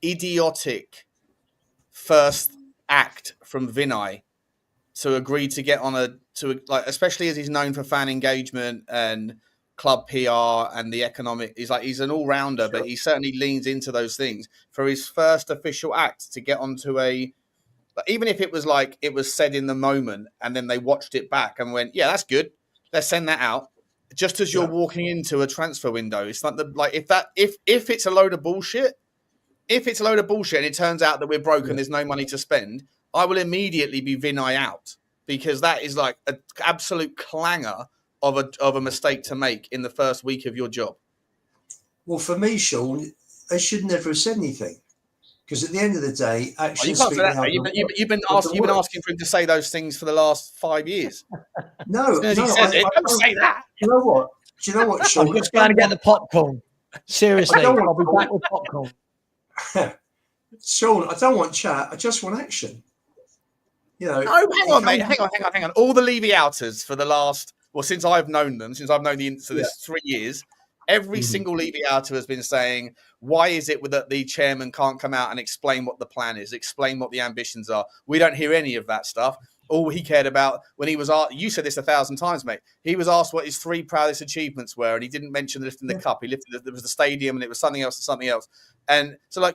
idiotic first act from Vinay to agree to get on especially as he's known for fan engagement and club PR and the economic, he's an all-rounder, sure. But he certainly leans into those things for his first official act to get onto even if it was like it was said in the moment and then they watched it back and went, yeah, that's good, let's send that out. just as you're walking into a transfer window. It's like if it's a load of bullshit, and it turns out that we're broke and there's no money to spend, I will immediately be Vinay out, because that is like an absolute clanger of a mistake to make in the first week of your job. Well, for me, Sean, they should never have said anything, because at the end of the day, actually, you can't say that. You've been asking for him to say those things for the last 5 years. No, As soon as he says it, don't say that. Do you know what, Sean? I'm just going to get the popcorn. Seriously, I'll be back with popcorn. Sean, I don't want chat. I just want action. You know. No, hang on, mate. Hang on. All the Levy outers for the last, since I've known them, since I've known this 3 years, every single Levy outer has been saying, why is it that the chairman can't come out and explain what the plan is, explain what the ambitions are? We don't hear any of that stuff. All he cared about when he was asked, you said this 1,000 times, mate. He was asked what his 3 proudest achievements were, and he didn't mention lifting the cup. He lifted there was the stadium, and it was something else and something else. And so,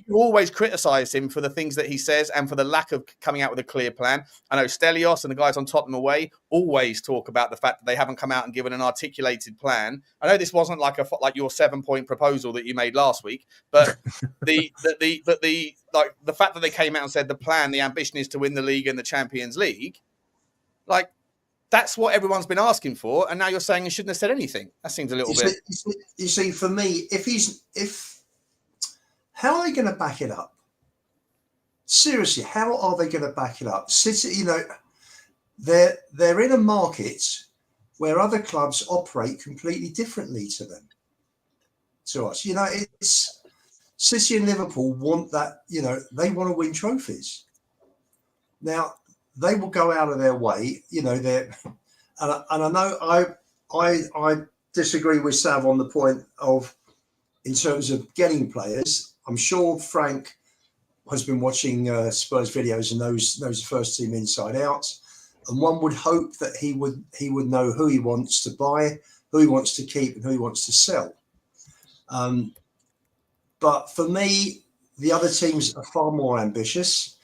you always criticize him for the things that he says and for the lack of coming out with a clear plan. I know Stelios and the guys on Tottenham away always talk about the fact that they haven't come out and given an articulated plan. I know this wasn't like your 7-point proposal that you made last week, but the fact that they came out and said the ambition is to win the league and the Champions League, like, that's what everyone's been asking for. And now you're saying he shouldn't have said anything. That seems a little bit. You see, for me, how are they going to back it up? Seriously, how are they going to back it up? City, they're in a market where other clubs operate completely differently to us. It's City and Liverpool want that. They want to win trophies. Now they will go out of their way. And I know I disagree with Sav on the point of, in terms of getting players. I'm sure Frank has been watching Spurs videos and knows the first team inside out, and one would hope that he would know who he wants to buy, who he wants to keep, and who he wants to sell. But for me, the other teams are far more ambitious.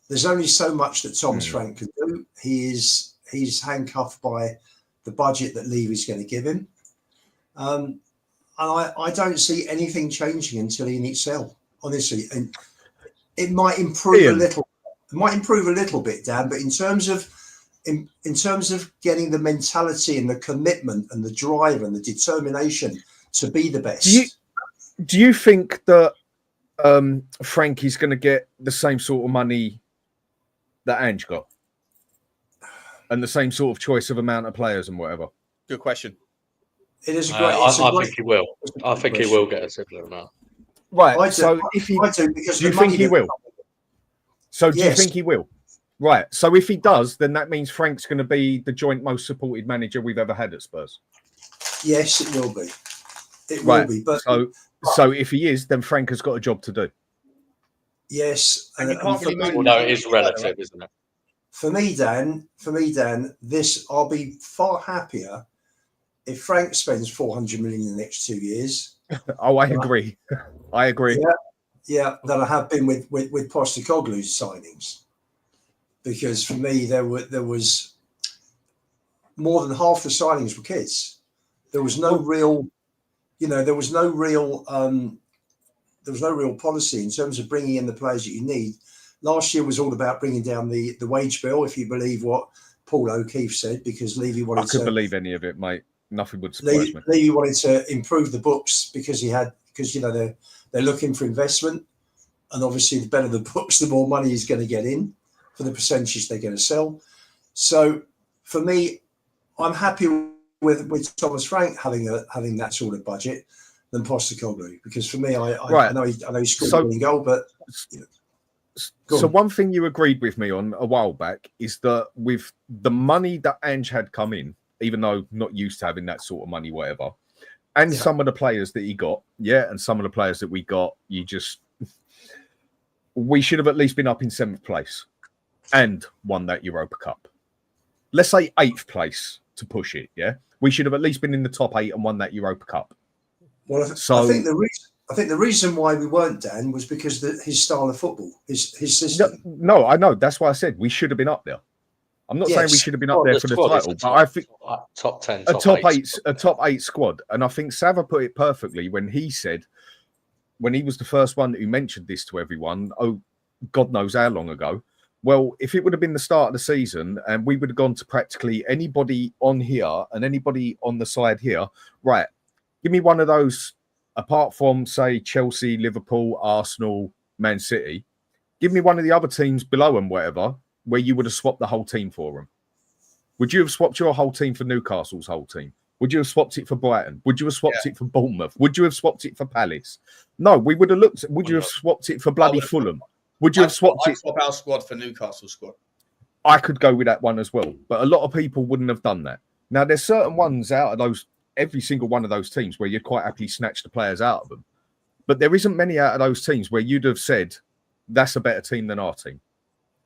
There's only so much that Thomas Frank can do. He's handcuffed by the budget that Levy's going to give him. And I don't see anything changing until he needs sell, honestly. And it might improve a little. It might improve a little bit, Dan. But in terms of getting the mentality and the commitment and the drive and the determination to be the best. Do you think that Frankie's going to get the same sort of money that Ange got, and the same sort of choice of amount of players and whatever? Good question. It is a great. I think he will. I think he will get a similar amount. Right. So if he, do you think he will? So do you think he will? Right. So if he does, then that means Frank's going to be the joint most supported manager we've ever had at Spurs. Yes, it will be. It will be. But so if he is, then Frank has got a job to do. Yes. And you can't really it is relative, isn't it? For me, Dan, I'll be far happier if Frank spends 400 million in the next 2 years. Oh, I agree. I agree. Yeah, than I have been with Postecoglou's signings, because for me there was more than half the signings were kids. There was no real, there was no real policy in terms of bringing in the players that you need. Last year was all about bringing down the wage bill, if you believe what Paul O'Keefe said, because Levy wanted to. I couldn't believe any of it, mate. Nothing would surprise me. Levy wanted to improve the books because they're looking for investment, and obviously the better the books, the more money he's going to get in for the percentage they're going to sell. So for me, I'm happy with Thomas Frank having that sort of budget than Postecoglou, because for me, I know he scored a winning goal, but. So one thing you agreed with me on a while back is that with the money that Ange had come in, even though not used to having that sort of money, whatever, and some of the players that he got, and some of the players that we got, we should have at least been up in 7th place and won that Europa Cup. Let's say 8th place to push it, we should have at least been in the top 8 and won that Europa Cup. Well, I think the reason why we weren't, Dan, was because his style of football, his system. No, I know. That's why I said we should have been up there. I'm not saying we should have been up Well, there for the squad is title, a but I think top 10, a top top eight squad. And I think Sava put it perfectly when he said, when he was the first one who mentioned this to everyone, oh, God knows how long ago. Well, if it would have been the start of the season and we would have gone to practically anybody on here and anybody on the side here, right, give me one of those, apart from, say, Chelsea, Liverpool, Arsenal, Man City, give me one of the other teams below them, whatever, where you would have swapped the whole team for them. Would you have swapped your whole team for Newcastle's whole team? Would you have swapped it for Brighton? Would you have swapped it for Bournemouth? Would you have swapped it for Palace? No, we would have looked. Would you have swapped it for bloody Fulham? Would you have swapped it? I'd swap our squad for Newcastle's squad. I could go with that one as well, but a lot of people wouldn't have done that. Now, there's certain ones out of those, every single one of those teams where you'd quite happily snatch the players out of them. But there isn't many out of those teams where you'd have said, that's a better team than our team.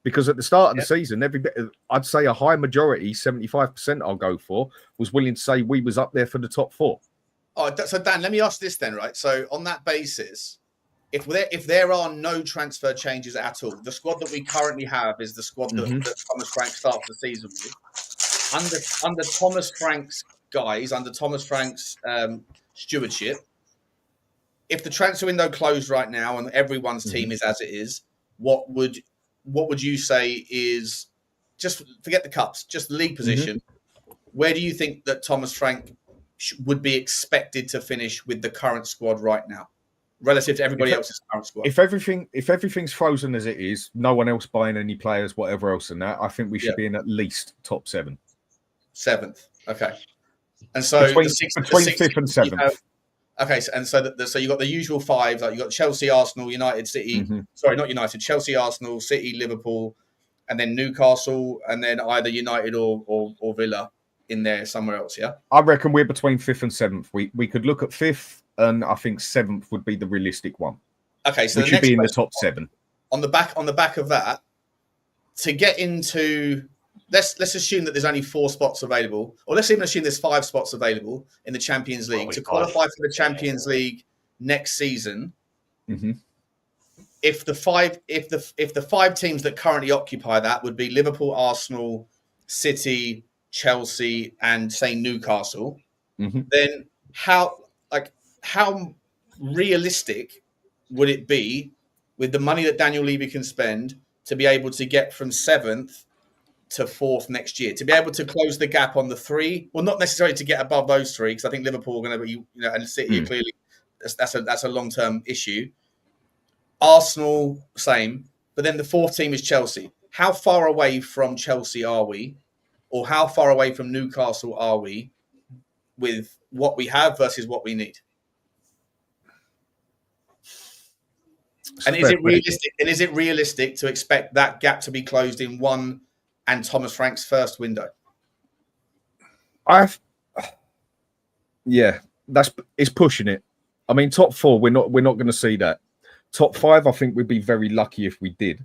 Because at the start of the season, I'd say a high majority, 75% I'll go for, was willing to say we was up there for the top 4. Oh, so Dan, let me ask this then, right? So on that basis, if there are no transfer changes at all, the squad that we currently have is the squad that Thomas Frank starts the season with. Under Thomas Frank's guys, under Thomas Frank's stewardship, if the transfer window closed right now and everyone's team is as it is, what would you say is, just forget the cups, just the league position, where do you think that Thomas Frank would be expected to finish with the current squad right now, relative to everybody else's current squad? If everything's frozen as it is, no one else buying any players, whatever else than that, I think we should be in at least top 7. 7th, okay. And so between 5th and 7th. Okay, so you got the usual 5, like you got Chelsea, Arsenal, United, City. Sorry, not United. Chelsea, Arsenal, City, Liverpool, and then Newcastle, and then either United or Villa in there somewhere else. Yeah, I reckon we're between 5th and 7th. We could look at 5th, and I think 7th would be the realistic one. Okay, so we should be in the top 7. On the back of that, to get into. Let's assume that there's only 4 spots available, or let's even assume there's 5 spots available in the Champions League to qualify for the Champions League next season. If the 5 teams that currently occupy that would be Liverpool, Arsenal, City, Chelsea, and say Newcastle, then how realistic would it be with the money that Daniel Levy can spend to be able to get from 7th to 4th next year, to be able to close the gap on the 3? Well, not necessarily to get above those 3, because I think Liverpool are going to be, and City are clearly that's a long-term issue. Arsenal, same, but then the 4th team is Chelsea. How far away from Chelsea are we, or how far away from Newcastle are we with what we have versus what we need? And is it realistic? And is it realistic to expect that gap to be closed in one and Thomas Frank's first window? It's pushing it. I mean, top 4, we're not going to see that. Top 5, I think we'd be very lucky if we did.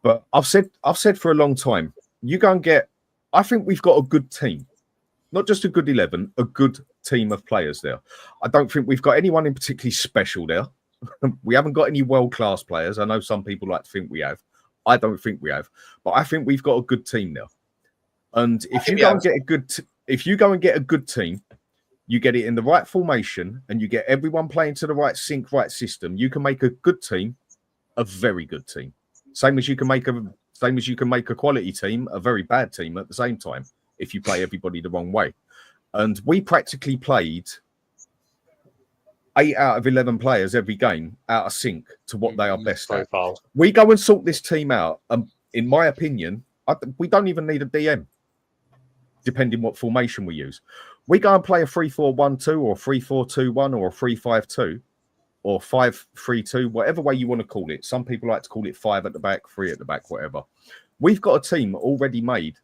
But I've said for a long time, you go and get. I think we've got a good team, not just a good 11, a good team of players there. I don't think we've got anyone in particularly special there. We haven't got any world-class players. I know some people like to think we have. I don't think we have, but I think we've got a good team now. And if you go and get a good team, you get it in the right formation, and you get everyone playing to the right sync, right system. You can make a good team a very good team. Same as you can make a quality team a very bad team at the same time if you play everybody the wrong way. And we practically played 8 out of 11 players every game out of sync to what they are best at. We go and sort this team out. In my opinion, we don't even need a DM, depending what formation we use. We go and play a 3-4-1-2 or 3-4-2-1 or a 3-5-2 or 5-3-2, whatever way you want to call it. Some people like to call it 5 at the back, 3 at the back, whatever. We've got a team already made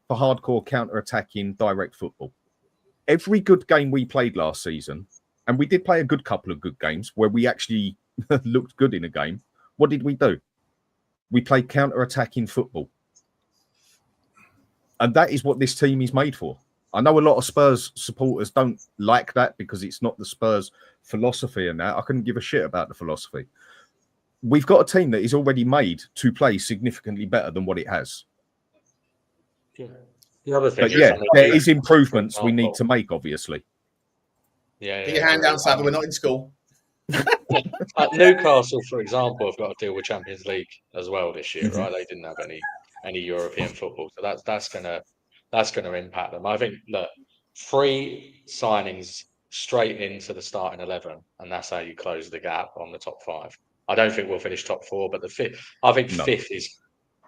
for hardcore counter-attacking direct football. Every good game we played last season, and we did play a good couple of good games where we actually looked good in a game. What did we do? We played counter-attacking football. And that is what this team is made for. I know a lot of Spurs supporters don't like that because it's not the Spurs philosophy and that. I couldn't give a shit about the philosophy. We've got a team that is already made to play significantly better than what it has. The other thing But is, yeah, I mean, there is improvements we need example. to make, obviously. Yeah, Put your hand down, Sava. We're not in school. Newcastle, for example, have got to deal with Champions League as well this year, Mhm. right? They didn't have any European football, so that's gonna impact them. I think that 3 signings straight into the starting 11, and that's how you close the gap on the top 5. I don't think we'll finish top 4, but the fifth, I think No. fifth is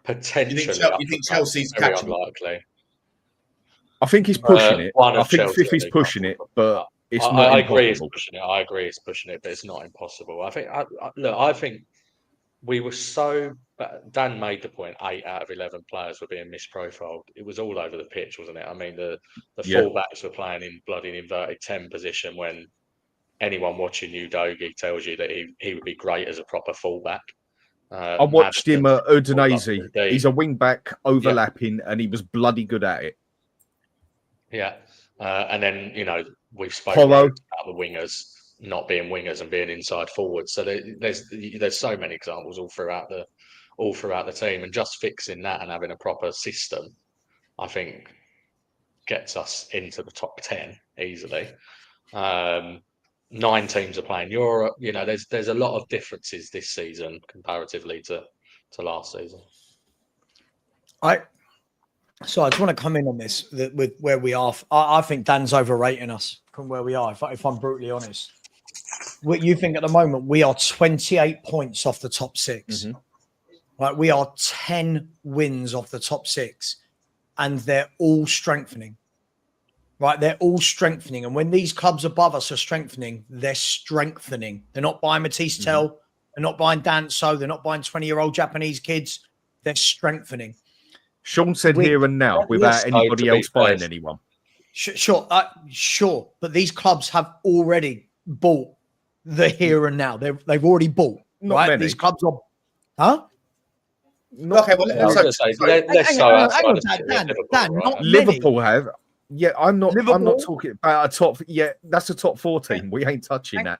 potentially You think Chelsea's very catchable? unlikely. I think he's pushing it. One I of think Chelsea fifth or is pushing it, Newcastle, but it's not I agree it's impossible. pushing it. I agree it's pushing it, but it's not impossible. I think look, I think we were so. Dan made the point: 8 out of 11 players were being misprofiled. It was all over the pitch, wasn't it? I mean, the Yeah. fullbacks were playing in bloody inverted 10 position when anyone watching Udogie tells you that he would be great as a proper fullback. I watched him at Udinese. Madison, He's a wing back overlapping, and he was bloody good at it. Yeah, and then we've spoken Porro. about the wingers not being wingers and being inside forwards. So there's so many examples all throughout the team, and just fixing that and having a proper system, I think, gets us into the top 10 easily. 9 teams are playing Europe. There's a lot of differences this season comparatively to last season. So I just want to come in on this with where we are. I think Dan's overrating us from where we are, if I'm brutally honest. What you think at the moment, we are 28 points off the top 6. Mhm. Right, we are 10 wins off the top 6, and they're all strengthening. Right, they're all strengthening. And when these clubs above us are strengthening, they're strengthening. They're not buying Matisse Tell. They're not buying Danso. They're not buying 20-year-old Japanese kids. They're strengthening. Sean said here and now, without anybody else buying anyone. Sure. But these clubs have already bought the here and now. They've already bought. Not right? many. These clubs are, huh? Okay, well, let's Hang on, Dan, not Liverpool have. Yeah, I'm not Liverpool? talking about a top. Yeah, that's a top 4 team. We ain't touching that.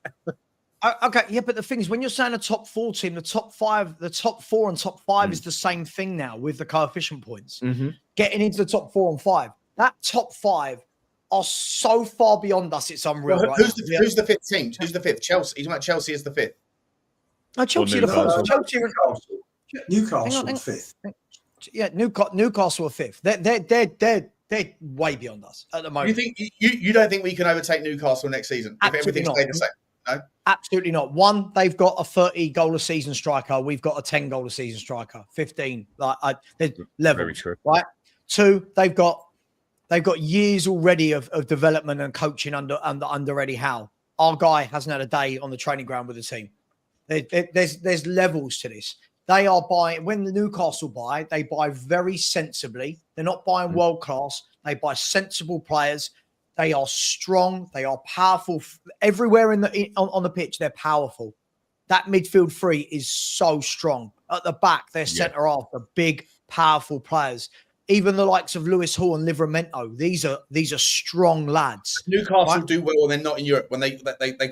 Okay, yeah, but the thing is, when you're saying a top 4 team, the top 4 and top 5 is the same thing now with the coefficient points. Getting into the top 4 and 5, that top 5 are so far beyond us. It's unreal. Well, who's the 5th team? Who's the 5th? Chelsea. He's about Chelsea as the 5th. No, Chelsea are the Newcastle. 4th. Newcastle 5th. Yeah, Newcastle are 5th. They're way beyond us at the moment. You don't think we can overtake Newcastle next season if everything stayed the same? No? Absolutely not. One, they've got a 30 goal a season striker. We've got a 10 goal a season striker. 15. They're levels, Very true. right? 2, they've got years already of development and coaching under Eddie Howe. Our guy hasn't had a day on the training ground with the team. There's levels to this. They are buying, when the Newcastle buy, they buy very sensibly. They're not buying world class. They buy sensible players. They are strong. They are powerful. Everywhere on the pitch, they're powerful. That midfield 3 is so strong. At the back, their centre half are big, powerful players. Even the likes of Lewis Hall and Livramento, these are strong lads. Newcastle do well when they're not in Europe. When they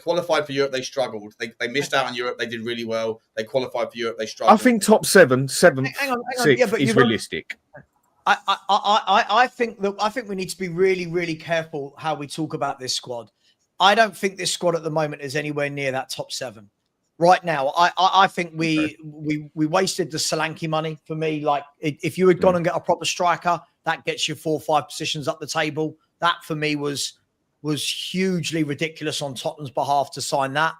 qualified for Europe, they struggled. They missed out on Europe. They did really well. They qualified for Europe. They struggled. I think top 7, 7th, Hang on. 6th Yeah, but is realistic. I think we need to be really, really careful how we talk about this squad. I don't think this squad at the moment is anywhere near that top 7. Right now, I think we wasted the Solanke money. For me, like if you had gone and got a proper striker, that gets you 4 or 5 positions up the table. That for me was hugely ridiculous on Tottenham's behalf to sign that.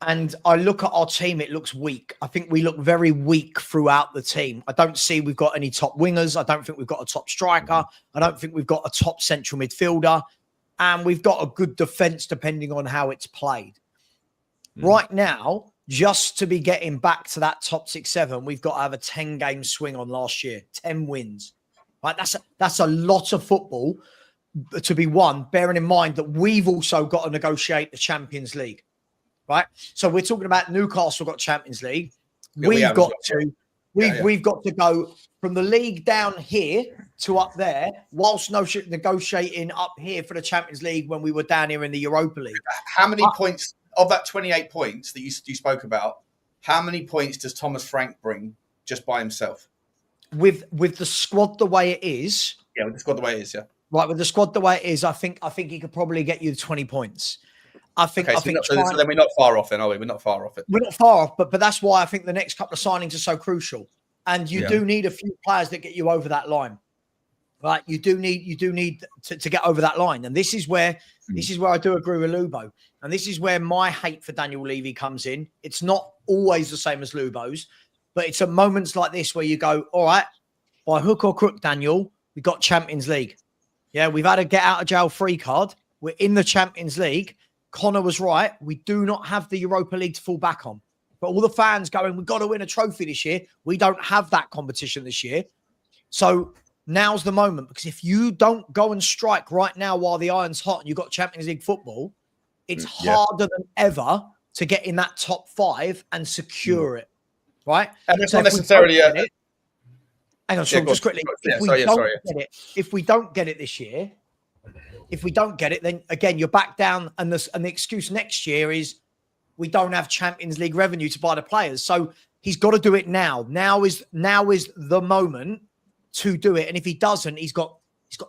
And I look at our team, it looks weak. I think we look very weak throughout the team. I don't see we've got any top wingers. I don't think we've got a top striker. I don't think we've got a top central midfielder. And we've got a good defence depending on how it's played. Right now, just to be getting back to that top 6, 7, we've got to have a 10-game swing on last year, 10 wins. Right, that's a lot of football to be won, bearing in mind that we've also got to negotiate the Champions League. Right? So we're talking about Newcastle got Champions League. We've got to go from the league down here to up there, whilst negotiating up here for the Champions League when we were down here in the Europa League. How many points of that 28 points that you spoke about? How many points does Thomas Frank bring just by himself? with the squad the way it is. Yeah, with the squad the way it is, yeah. Right, with the squad the way it is, I think he could probably get you 20 points. I think So then we're not far off then, are we? We're not far off it. We're not far off, but that's why I think the next couple of signings are so crucial. And you do need a few players that get you over that line. Right? You do need to get over that line. And this is where I do agree with Lubo. And this is where my hate for Daniel Levy comes in. It's not always the same as Lubo's, but it's at moments like this where you go, all right, by hook or crook, Daniel, we got Champions League. Yeah, we've had a get out of jail free card. We're in the Champions League. Connor was right. We do not have the Europa League to fall back on. But all the fans going, we've got to win a trophy this year. We don't have that competition this year. So now's the moment, because if you don't go and strike right now while the iron's hot and you've got Champions League football, it's harder than ever to get in that top 5 and secure it. Right? And it's not necessarily hang on, Sean, just quickly. If we don't get it this year, then again, you're back down, and the excuse next year is we don't have Champions League revenue to buy the players. So he's got to do it now. Now is the moment to do it. And if he doesn't, he's got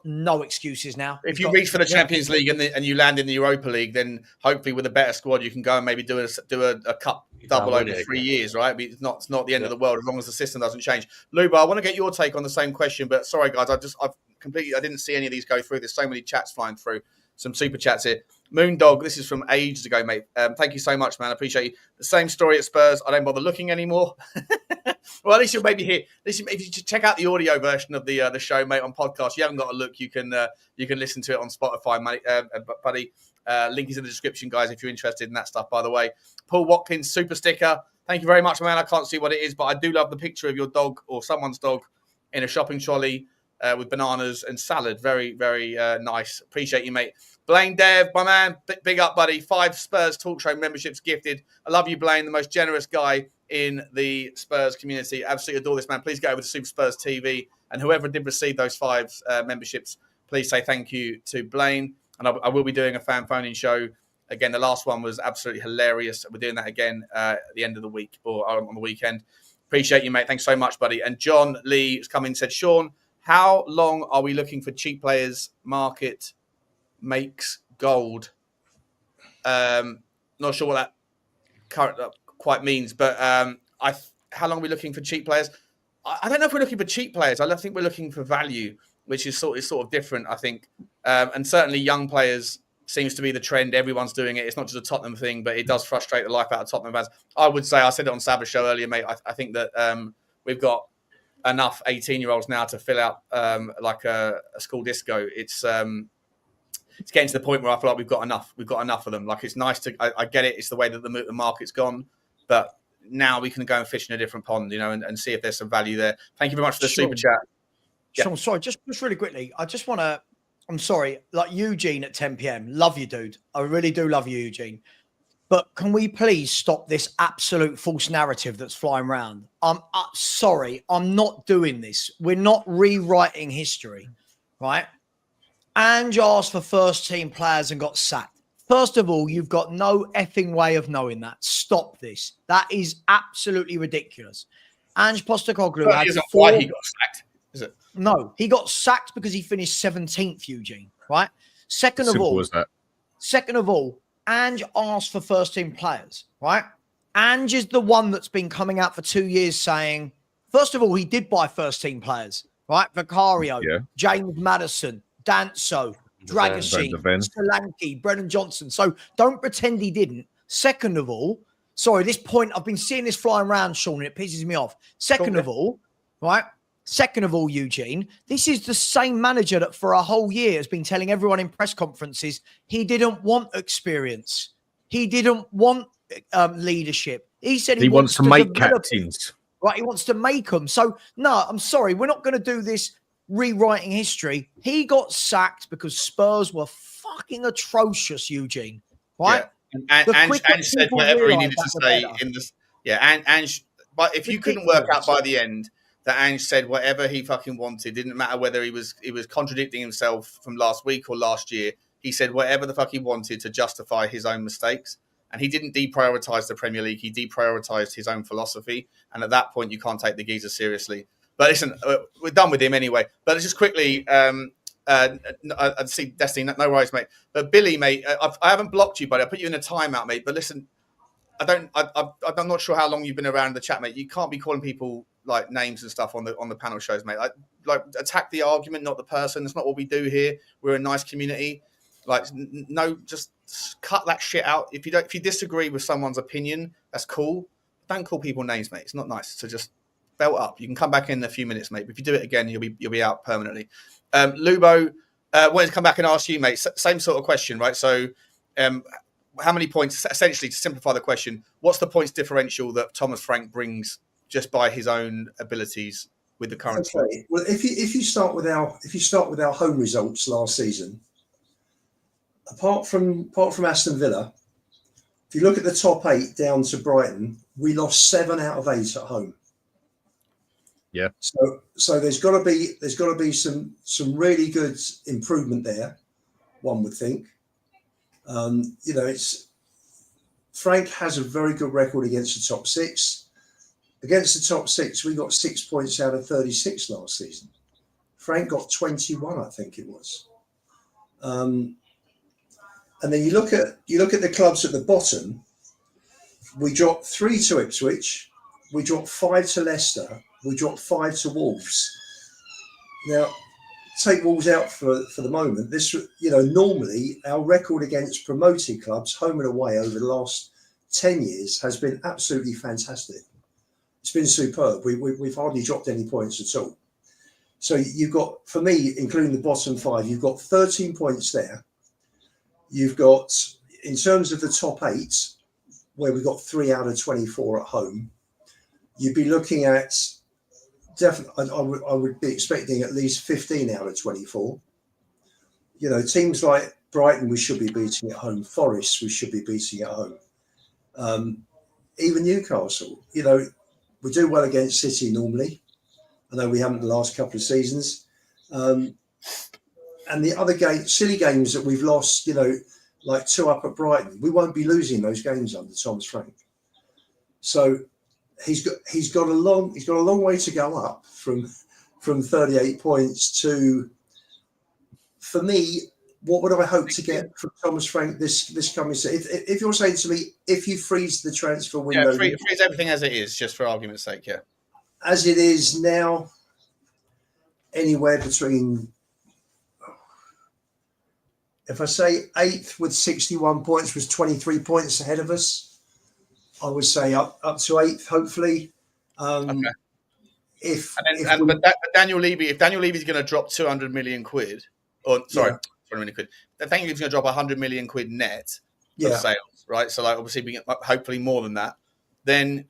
no excuses now. If you reach for the Champions League and you land in the Europa League, then hopefully with a better squad, you can go and maybe do a cup double over 3 years, right? I mean, it's not the end of the world as long as the system doesn't change. Luba, I want to get your take on the same question, but sorry guys, I didn't see any of these go through. There's so many chats flying through. Some super chats here. Moondog, this is from ages ago, mate. Thank you so much, man. I appreciate you. The same story at Spurs. I don't bother looking anymore. Well, at least you'll maybe hear. If you check out the audio version of the show, mate, on podcast, you haven't got to look. You can listen to it on Spotify, mate, buddy. Link is in the description, guys, if you're interested in that stuff. By the way, Paul Watkins, super sticker. Thank you very much, man. I can't see what it is, but I do love the picture of your dog or someone's dog in a shopping trolley with bananas and salad. Very, very nice. Appreciate you, mate. Blaine Dev, my man, big up, buddy. 5 Spurs Talk Show memberships gifted. I love you, Blaine, the most generous guy in the Spurs community. Absolutely adore this man. Please go over to Super Spurs TV, and whoever did receive those 5 memberships, please say thank you to Blaine. And I will be doing a fan phoning show. Again, the last one was absolutely hilarious. We're doing that again at the end of the week or on the weekend. Appreciate you, mate. Thanks so much, buddy. And John Lee has come in and said, Sean, how long are we looking for cheap players? Market makes gold. Not sure what that quite means, but how long are we looking for cheap players? I don't know if we're looking for cheap players. I think we're looking for value, which is sort of different, I think. And certainly young players seems to be the trend. Everyone's doing it. It's not just a Tottenham thing, but it does frustrate the life out of Tottenham fans. I would say, I said it on Sabbath show earlier, mate, I think that we've got enough 18-year-olds now to fill out like a school disco. It's getting to the point where I feel like we've got enough. We've got enough of them. Like, it's nice to. I get it. It's the way that the market's gone, but now we can go and fish in a different pond, and see if there's some value there. Thank you very much for the super chat. Sean, sorry, just really quickly. I just want to. I'm sorry, like Eugene at 10 p.m. Love you, dude. I really do love you, Eugene. But can we please stop this absolute false narrative that's flying around? I'm sorry. I'm not doing this. We're not rewriting history, right? Ange asked for first team players and got sacked. First of all, you've got no effing way of knowing that. Stop this. That is absolutely ridiculous. Ange Postecoglou had why he got sacked, is it? No, he got sacked because he finished 17th, Eugene, right? Second of all, Ange asked for first team players, right? Ange is the one that's been coming out for 2 years saying, first of all, he did buy first team players, right? Vicario, James Maddison, Danso, Dragossi, Solanke, Brennan Johnson. So don't pretend he didn't. Second of all, sorry, this point, I've been seeing this flying around, Sean, and it pisses me off. Second of all, Eugene, this is the same manager that for a whole year has been telling everyone in press conferences he didn't want experience. He didn't want leadership. He said he wants to make captains. Right, he wants to make them. So, no, I'm sorry, we're not going to do this rewriting history. He got sacked because Spurs were fucking atrocious, Eugene. Right? Yeah. And said whatever he needed to say in this. Yeah, and but if you couldn't work out by the end that Ange said whatever he fucking wanted, didn't matter whether he was contradicting himself from last week or last year. He said whatever the fuck he wanted to justify his own mistakes. And he didn't deprioritize the Premier League. He deprioritized his own philosophy. And at that point, you can't take the geezer seriously. But listen, we're done with him anyway. But just quickly, I see Destiny. No worries, mate. But Billy, mate, I haven't blocked you, buddy. I put you in a timeout, mate. But listen, I'm not sure how long you've been around the chat, mate. You can't be calling people like names and stuff on the panel shows, mate. Like attack the argument, not the person. That's not what we do here. We're a nice community. Like, no, just cut that shit out. If you disagree with someone's opinion, that's cool. Don't call people names, mate. It's not nice. So just belt up. You can come back in a few minutes, mate. But if you do it again, you'll be out permanently. Lubo, wanted to come back and ask you, mate. Same sort of question, right? So, how many points? Essentially, to simplify the question, what's the points differential that Thomas Frank brings just by his own abilities with the current squad? Well, if you start with our home results last season. Apart from Aston Villa, if you look at the top 8 down to Brighton, we lost 7 out of 8 at home. Yeah. So there's got to be some really good improvement there. One would think. It's Frank has a very good record against the top 6. Against the top 6, we got 6 points out of 36 last season. Frank got 21, I think it was. And then you look at the clubs at the bottom. We dropped 3 to Ipswich, we dropped 5 to Leicester, we dropped 5 to Wolves. Now, take Wolves out for the moment. This, normally our record against promoted clubs, home and away, over the last 10 years has been absolutely fantastic. It's been superb. We've hardly dropped any points at all. So you've got, for me, including the bottom 5, you've got 13 points there. You've got, in terms of the top 8, where we got 3 out of 24 at home, you'd be looking at definitely. I would be expecting at least 15 out of 24. Teams like Brighton, we should be beating at home. Forest, we should be beating at home. Even Newcastle, we do well against City normally. I know we haven't the last couple of seasons. And the other silly games that we've lost, like 2 up at Brighton, we won't be losing those games under Thomas Frank. So he's got a long way to go up from 38 points to. For me, what would I hope to get from Thomas Frank this coming season? If you're saying to me, if you freeze the transfer window, freeze everything as it is, just for argument's sake, yeah. As it is now, anywhere between. If I say 8th with 61 points was 23 points ahead of us, I would say up to 8th, hopefully. Okay. But Daniel Levy, if Daniel Levy's going to drop 200 million quid, or sorry, 200 million quid, if Daniel Levy's going to drop 100 million quid net of sales, right? So like obviously we get hopefully more than that, then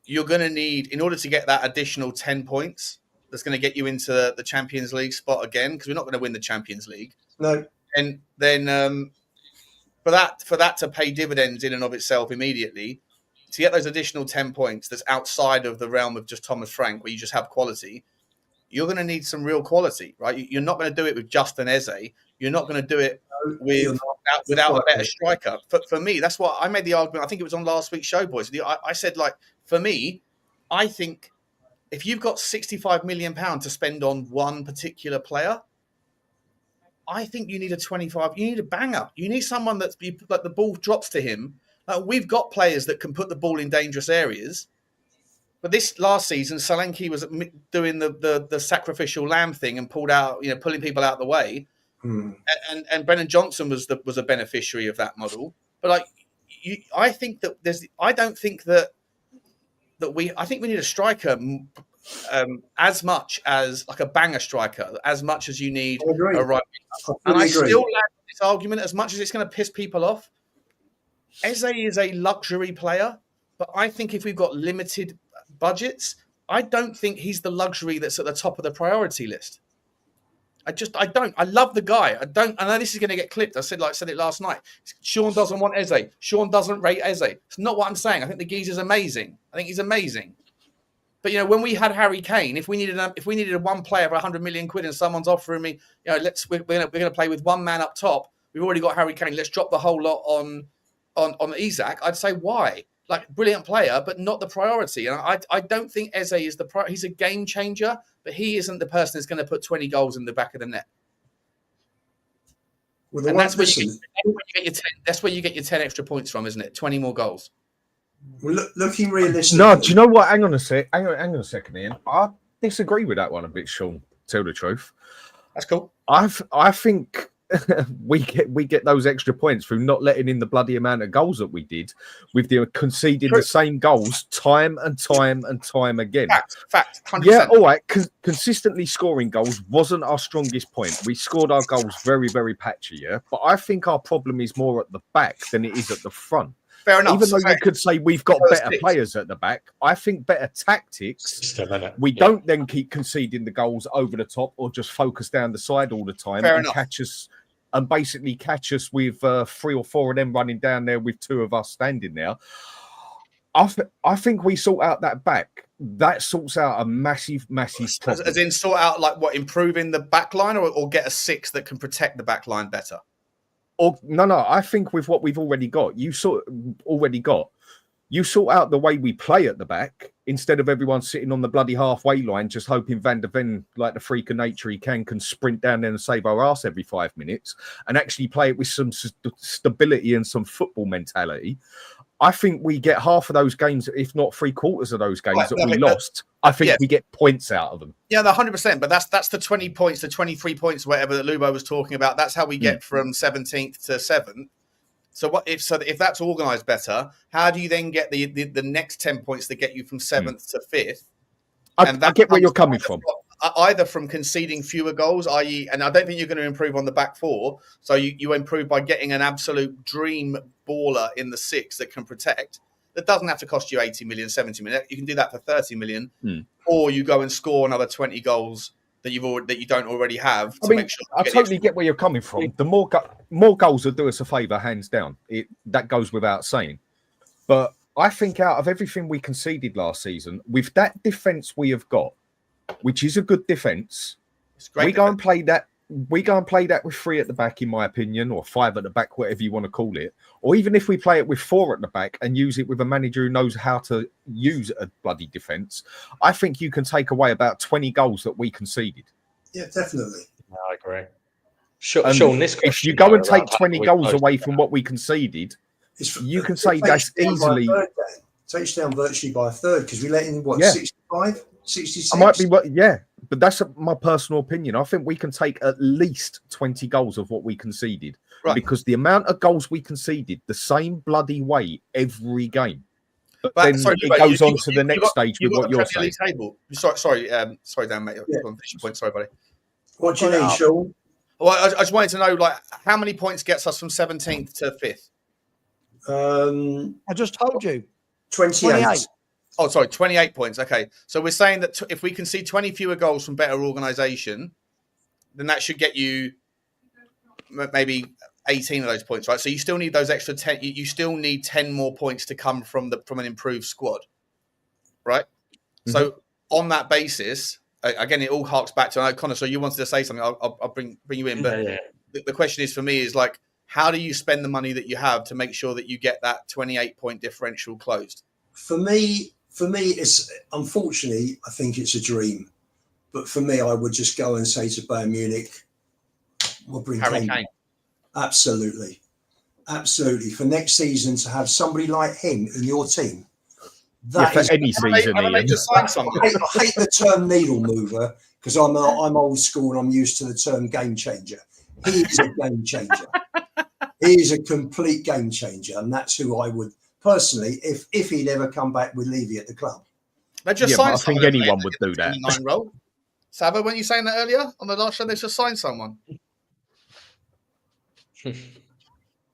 you're going to need, in order to get that additional 10 points, that's going to get you into the Champions League spot again, because we're not going to win the Champions League. No. And then for that to pay dividends in and of itself immediately, to get those additional 10 points that's outside of the realm of just Thomas Frank, where you just have quality, you're going to need some real quality, right? You're not going to do it with just an Eze. You're not going to do it without a better striker. For me, that's what I made the argument. I think it was on last week's show, boys. I said, like, for me, I think if you've got £65 million to spend on one particular player, I think you need you need a banger. You need someone like the ball drops to him. We've got players that can put the ball in dangerous areas. But this last season, Solanke was doing the sacrificial lamb thing and pulling people out of the way. And Brennan Johnson was a beneficiary of that model. But I think that I think we need a striker as much as like a banger striker, as much as you need a right. And I still land this argument, as much as it's going to piss people off. Eze is a luxury player, but I think if we've got limited budgets, I don't think he's the luxury that's at the top of the priority list. I don't. I love the guy. I know this is going to get clipped. I said it last night. Sean doesn't want Eze. Sean doesn't rate Eze. It's not what I'm saying. I think the geezer's amazing. I think he's amazing. But when we had Harry Kane, if we needed a one player for 100 million quid, and someone's offering me, we're going to play with one man up top. We've already got Harry Kane. Let's drop the whole lot on Isak. I'd say why? like brilliant player, but not the priority. And I don't think Eze is the priority. He's a game changer, but he isn't the person that's going to put 20 goals in the back of the net. Well, And that's where you get your 10 extra points from, isn't it? 20 more goals. Well, looking realistic. No, do you know what? Hang on a second, Ian. I disagree with that one a bit, Sean. Tell the truth. That's cool. I think we get those extra points through not letting in the bloody amount of goals that we did, with the conceding the same goals time and time again. Fact. 100%. Yeah, all right. Consistently scoring goals wasn't our strongest point. We scored our goals very, very patchy, yeah. But I think our problem is more at the back than it is at the front. Fair enough. Even though you could say we've got better players at the back, I think better tactics. We don't then keep conceding the goals over the top or just focus down the side all the time and basically catch us with 3 or 4 of them running down there with 2 of us standing there. I think we sort out that back. That sorts out a massive problem. As in sort out like what, improving the back line or get a 6 that can protect the back line better? Or no. I think with what we've already got, you sort out the way we play at the back instead of everyone sitting on the bloody halfway line just hoping Van der Ven, like the freak of nature he can sprint down there and save our ass every 5 minutes, and actually play it with some stability and some football mentality. I think we get half of those games, if not 3/4 of those games that we lost. I think we get points out of them. Yeah, 100%. But that's the 20 points, the 23 points, whatever that Lubo was talking about. That's how we get from 17th to 7th. So if that's organised better, how do you then get the next 10 points that get you from 7th to 5th? I get where you're coming from. Either from conceding fewer goals, i.e., and I don't think you're going to improve on the back 4. So you improve by getting an absolute dream baller in the 6 that can protect. That doesn't have to cost you 80 million, 70 million. You can do that for 30 million, or you go and score another 20 goals that you don't already have. Make sure I totally get where you're coming from. The more goals will do us a favour, hands down. That goes without saying. But I think out of everything we conceded last season, with that defence we have got, which is a good defence, we go and play that with 3 at the back, in my opinion, or 5 at the back, whatever you want to call it. Or even if we play it with 4 at the back and use it with a manager who knows how to use a bloody defence, I think you can take away about 20 goals that we conceded. Yeah, definitely. I agree. Sean, if you go and take 20 goals away from what we conceded, you can say that's easily... Takes down virtually by a third, because we let in, 65? 66? I might be, but that's my personal opinion. I think we can take at least 20 goals of what we conceded, because the amount of goals we conceded the same bloody way every game. But then it goes on to the next stage with what you're saying. Table. Sorry, Dan, mate. Point. Sorry, buddy. What do you need, Sean? Well, I just wanted to know, like, how many points gets us from 17th to 5th? I just told you. 28. Oh, sorry, 28 points. Okay. So we're saying that if we can see 20 fewer goals from better organisation, then that should get you maybe 18 of those points, right? So you still need those extra 10. You still need 10 more points to come from an improved squad, right? Mm-hmm. So on that basis, again, it all harks back to, Connor, so you wanted to say something. I'll bring you in. But the question is, for me, is like, how do you spend the money that you have to make sure that you get that 28-point differential closed? For me, it's, unfortunately, I think it's a dream. But for me, I would just go and say to Bayern Munich, we'll bring Kane. Absolutely. For next season, to have somebody like him in your team. That is any season. I hate the term needle mover, because I'm old school and I'm used to the term game changer. He is a game changer. He is a complete game changer, and that's who I would personally, if he'd ever come back with Levy at the club. I think anyone would do that. Sava, weren't you saying that earlier on the last show? They just signed someone.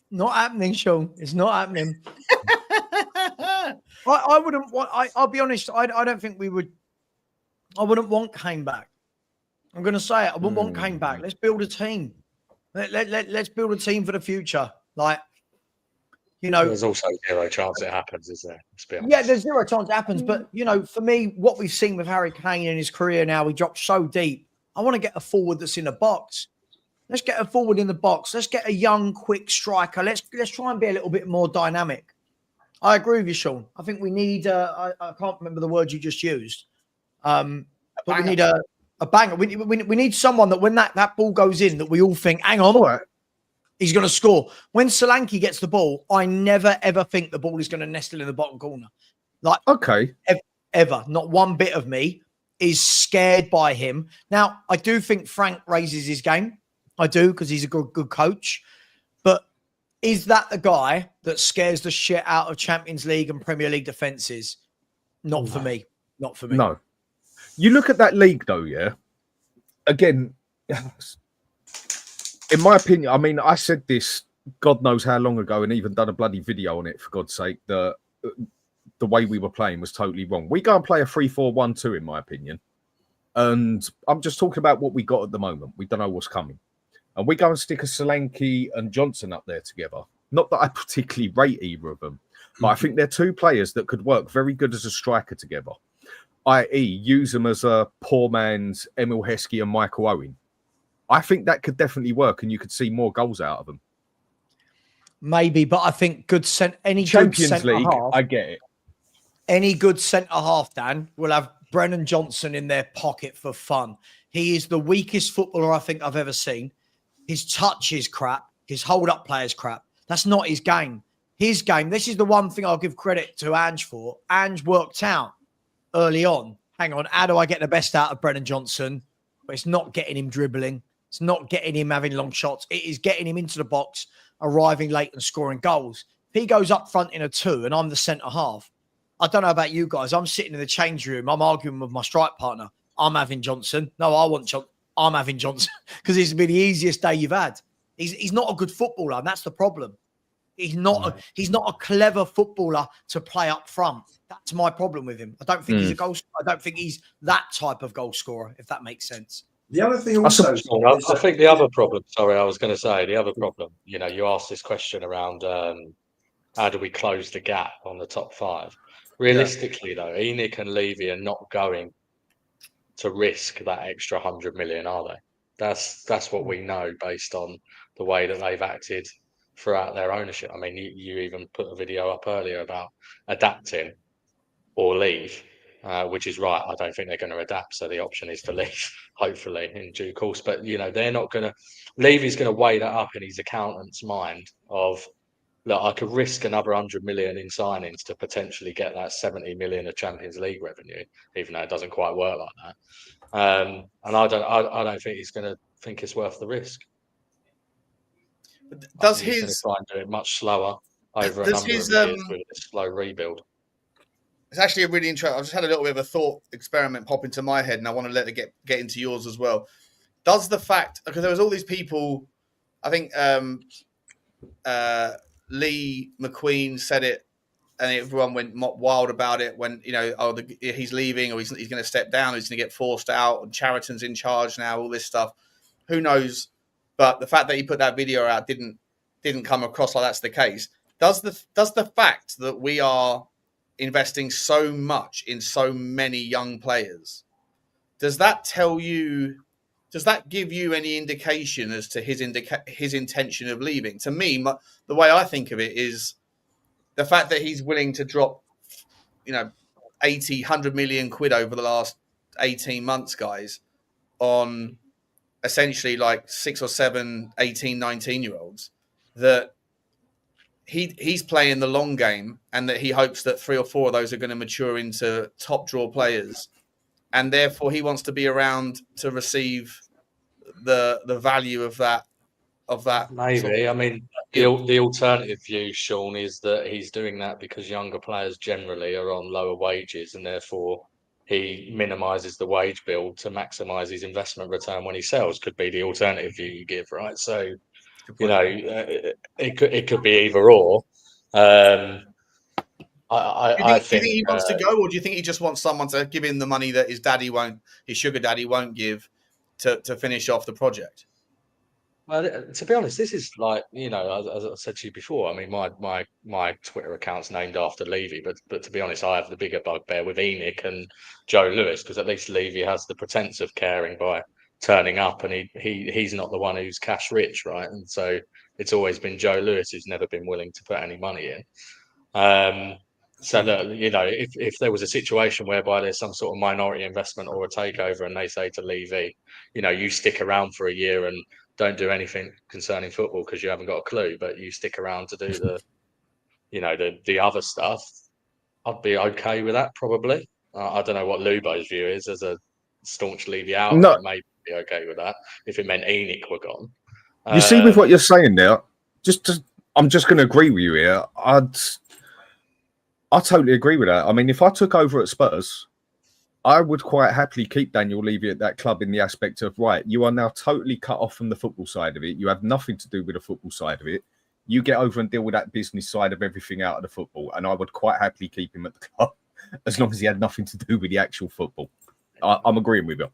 Not happening, Sean. It's not happening. I wouldn't want. I'll be honest. I don't think we would. I wouldn't want Kane back. I'm going to say it. I wouldn't want Kane back. Let's build a team. Let's build a team for the future. Like, you know, there's also zero chance it happens, is there? Yeah, there's zero chance it happens. But you know, for me, what we've seen with Harry Kane in his career now, he dropped so deep. I want to get a forward that's in the box. Let's get a forward in the box. Let's get a young, quick striker. Let's try and be a little bit more dynamic. I agree with you, Sean. I think we need. I can't remember the word you just used. But we need a banger. We need someone that when that ball goes in, that we all think, hang on, All right. he's going to score. When Solanke gets the ball, I never ever think the ball is going to nestle in the bottom corner. Like, Okay. Ever. Not one bit of me is scared by him. Now, I do think Frank raises his game. I do, because he's a good coach. But is that the guy that scares the shit out of Champions League and Premier League defences? Not for me. Not for me. No. You look at that league, though, yeah? Again, in my opinion, I mean, I said this God knows how long ago and even done a bloody video on it, for God's sake, that the way we were playing was totally wrong. We go and play a 3-4-1-2, in my opinion. And I'm just talking about what we got at the moment. We don't know what's coming. And we go and stick a Solanke and Johnson up there together. Not that I particularly rate either of them, but I think they're two players that could work very good as a striker together, i.e. use them as a poor man's Emil Heskey and Michael Owen. I think that could definitely work and you could see more goals out of them. Maybe, but I think any Champions good League, half, I get it. Any good centre-half, Dan, will have Brennan Johnson in their pocket for fun. He is the weakest footballer I think I've ever seen. His touch is crap. His hold-up play is crap. That's not his game. His game, this is the one thing I'll give credit to Ange for. Ange worked out early on, hang on, how do I get the best out of Brennan Johnson? But it's not getting him dribbling. It's not getting him having long shots. It is getting him into the box, arriving late and scoring goals. If he goes up front in a 2 and I'm the centre-half, I don't know about you guys. I'm sitting in the change room. I'm arguing with my strike partner. I'm having Johnson. No, I want Johnson. I'm having Johnson because it's been the easiest day you've had. He's not a good footballer, and that's the problem. He's not a clever footballer to play up front. That's my problem with him. I don't think he's a goal scorer. I don't think he's that type of goal scorer, if that makes sense. The other thing also, I think the other problem, sorry, I was going to say the other problem, you know, you asked this question around how do we close the gap on the top 5? Realistically, though, ENIC and Levy are not going to risk that extra 100 million, are they? That's what we know based on the way that they've acted throughout their ownership. I mean, you even put a video up earlier about adapting or leave, which is right. I don't think they're going to adapt, so the option is to leave, hopefully, in due course. But, you know, they're not going to... Levy's going to weigh that up in his accountant's mind of, look, I could risk another 100 million in signings to potentially get that 70 million of Champions League revenue, even though it doesn't quite work like that. And I don't think he's going to think it's worth the risk. Does he's going to try and do it much slower over a number of years with a slow rebuild? It's actually a really interesting. I just had a little bit of a thought experiment pop into my head, and I want to let it get into yours as well. Does the fact, because there was all these people, I think Lee McQueen said it, and everyone went wild about it when, you know, he's leaving, or he's going to step down, or he's going to get forced out, and Chariton's in charge now, all this stuff. Who knows? But the fact that he put that video out didn't come across like that's the case. Does the fact that we are investing so much in so many young players, does that give you any indication as to his intention of leaving? To me, the way I think of it is the fact that he's willing to drop, you know, 80, 100 million quid over the last 18 months, guys, on essentially like 6 or 7, 18, 19-year-olds, that he's playing the long game, and that he hopes that 3 or 4 of those are going to mature into top draw players. And therefore he wants to be around to receive the value of that. Maybe. I mean, the alternative view, Sean, is that he's doing that because younger players generally are on lower wages, and therefore he minimises the wage bill to maximise his investment return when he sells. Could be the alternative view you give, right? So, you know, it could be either or. I think. Do you think he wants to go, or do you think he just wants someone to give him the money that his sugar daddy won't give to finish off the project? Well, to be honest, this is like, you know, as I said to you before, I mean, my Twitter account's named after Levy, but to be honest, I have the bigger bugbear with ENIC and Joe Lewis, because at least Levy has the pretense of caring by turning up, and he's not the one who's cash rich, right? And so it's always been Joe Lewis who's never been willing to put any money in. So look, if there was a situation whereby there's some sort of minority investment or a takeover, and they say to Levy, you stick around for a year and don't do anything concerning football because you haven't got a clue, but you stick around to do the other stuff, I'd be okay with that probably. I don't know what Lubo's view is as a staunch Levy out. No, It may be okay with that if it meant Enoch were gone. you see, with what you're saying there, I'm just going to agree with you here. I totally agree with that. I mean, if I took over at Spurs, I would quite happily keep Daniel Levy at that club in the aspect of, right, you are now totally cut off from the football side of it. You have nothing to do with the football side of it. You get over and deal with that business side of everything out of the football. And I would quite happily keep him at the club as long as he had nothing to do with the actual football. I'm agreeing with you.